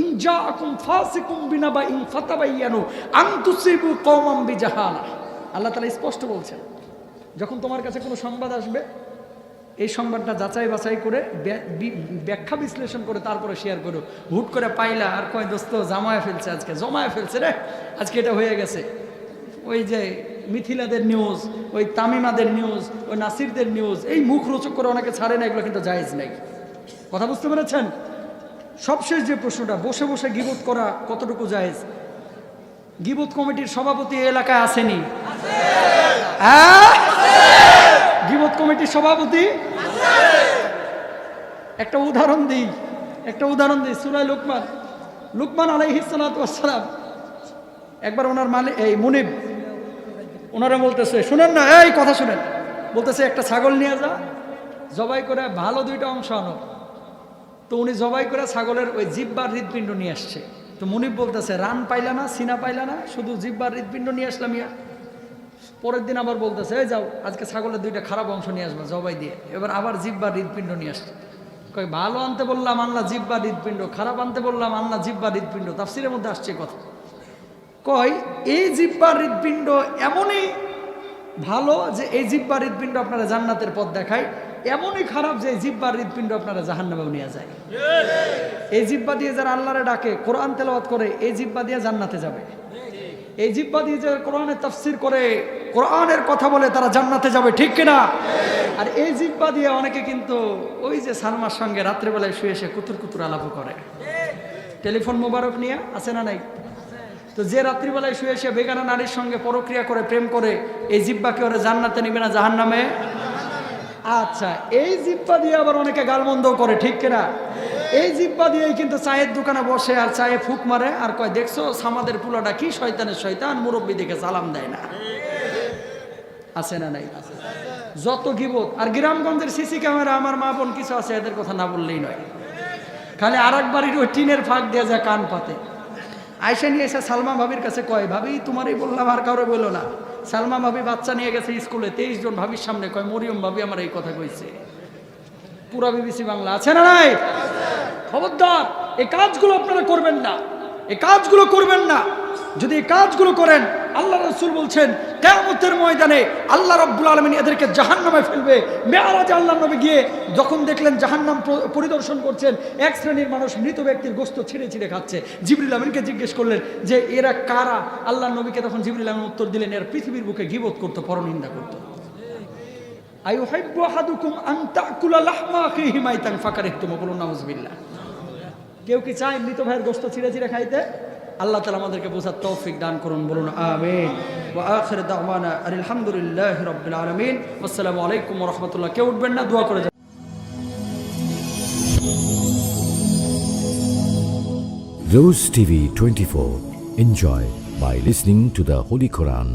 ইন জাআকুম ফাসিকুম বিনাবাইন ফাতাবায়ানু আন তুসিবু কওমান বিজাহালা। আল্লাহ তাআলা স্পষ্ট বলছেন, যখন তোমার কাছে কোনো সংবাদ আসবে, এই সংবাদটা যাচাই বাছাই করে ব্যাখ্যা বিশ্লেষণ করে তারপরে শেয়ার করো। হুট করে পাইলা আর কয় দোস্ত জমায়ে ফেলছে, আজকে জমায়ে ফেলছে রে, আজকে এটা হয়ে গেছে। ওই যে মিথিলাদের নিউজ, ওই তামিমাদের নিউজ, ওই নাসিরদের নিউজ, এই মুখ রোচক করে অনেকে ছাড়ে না, এগুলো কিন্তু জায়েজ নেই। কথা বুঝতে পেরেছেন? সবশেষ যে প্রশ্নটা, বসে বসে গীবত করা কতটুকু জায়েজ? গীবত কমিটির সভাপতি এই এলাকায় আসেনি? গীবত কমিটির সভাপতি একটা উদাহরণ দিই। সূরা লুকমান আলাইহিস সালাতু ওয়াস সালাম, একবার ওনার মালিক এই মুনিব ওনারা বলতেছে, শুনেন না, এই কথা শুনেন, বলতেছে একটা ছাগল নিয়ে যা, জবাই করে ভালো 2টা অংশ আনো। তো উনি জবাই করে ছাগলের ওই জিহ্বার হৃদপিণ্ড নিয়ে আসছে। তো মুনিব বলতেছে, রান পাইলা না, সিনা পাইলা না, শুধু জিহ্বার হৃদপিণ্ড নিয়ে আসলাম ইয়া। পরের দিন আবার বলতেছে, এই যাও আজকে ছাগলের 2টা খারাপ অংশ নিয়ে আসবা জবাই দিয়ে। এবার আবার জিহ্বার হৃদপিণ্ড নিয়ে আসছে। কই ভালো আনতে বললাম আল্লাহ জিহ্বার হৃদপিণ্ড, খারাপ আনতে বললাম আল্লাহ জিহ্বার হৃদপিণ্ড। তাফসীরের মধ্যে আসছে কথা, কয় এই জিহ্বার হৃদপিণ্ড এমনই ভালো যে এই জিহ্বার হৃদপিণ্ড আপনারা জান্নাতের পথ দেখায়, এমনই খারাপ যে এই জিহ্বার হৃদপিণ্ড আপনারা জাহান্নামেও নিয়ে যায়। এই জিহ্বা দিয়ে যারা আল্লাহরে ডাকে, কোরআন তেলাওয়াত করে, এই জিহ্বা দিয়ে জান্নাতে যাবে। এই জিহ্বা দিয়ে যে কোরআনের তাফসীর করে, কোরআনের কথা বলে, তারা জান্নাতে যাবে, ঠিক কিনা? আর এই জিহ্বা দিয়ে অনেকে কিন্তু ওই যে সালমার সঙ্গে রাত্রেবেলায় শুয়ে এসে কুতুর কুতুর আলাপ করে, টেলিফোন মোবারক নিয়ে, আছে না নাই? তো যে রাত্রিবেলায় শুয়ে এসে বেগানা নারীর সঙ্গে পরক্রিয়া করে, প্রেম করে, এই জিহ্বাকে ওরা জান্নাতে নিবে না জাহান্নামে? আচ্ছা, এই জিহ্বা দিয়ে আবার অনেকে গালমন্দ করে, ঠিক কিনা? এই জিহ্বা দিয়েই কিন্তু চায়ের দোকানে বসে আর চায়ে ফুক মারে আর কয়, দেখছো সামাদের পুলাটা কি শয়তানের শয়তান, মুরব্বী দিকে সালাম দেয় না। আছে না নাই? যত গিবত। আর গ্রামগঞ্জের সিসি ক্যামেরা, আমার মা বোন কিছু আছে, এদের কথা না বললেই নয়। খালি আর এক বাড়ির ওই টিনের ফাঁক দিয়ে যায় কান পাতে। আয়সা নিয়ে এসে সালমা ভাবির কাছে কয়, ভাবি তোমারই বললাম, আর কারো বললো না। সালমা ভাবি বাচ্চা নিয়ে গেছে স্কুলে, 23 জন ভাবির সামনে কয়, মরিয়ম ভাবি আমার এই কথা কইছে। পুরা বিবিসি বাংলা, আছে না নাই? খবরদার, এই কাজগুলো আপনারা করবেন না, এই কাজগুলো করবেন না। যদি এই কাজগুলো করেন, আল্লাহ রাসূল বলছেন কিয়ামতের ময়দানে আল্লাহ রাব্বুল আলামিন এদেরকে জাহান্নামে ফেলবে। মেরাজে আল্লাহর নবী গিয়ে যখন দেখলেন জাহান্নাম পরিদর্শন করছেন, এক শ্রেণীর মানুষ মৃত ব্যক্তির গোশত ছিঁড়ে ছিঁড়ে খাচ্ছে। জিবরিল আমিনকে জিজ্ঞেস করলেন যে এরা কারা? আল্লাহর নবীকে তখন জিবরিল আমিন উত্তর দিলেন, এরা পৃথিবীর বুকে গীবত করত, পরনিন্দা করত। আইয়ুহিব্বু আহাদুকুম আন তাকুলা লাহমা আখিহি মাইতান ফাকারিহতুম, বলুন নাউযুবিল্লাহ। কেউ কি চায় মৃত ভাইয়ের গোশত ছিঁড়ে ছিঁড়ে খাইতে? আল্লাহ তাআলা আমাদেরকে বোঝার তৌফিক দান করুন, বলুন আমিন। ওয়া আখিরু দাওয়ানা আলহামদুলিল্লাহি রাব্বিল আলামিন। আসসালামু আলাইকুম ওয়া রাহমাতুল্লাহ। কেউ উঠবেন না, দোয়া করে যান। Rose TV 24. Enjoy by listening to the Holy Quran.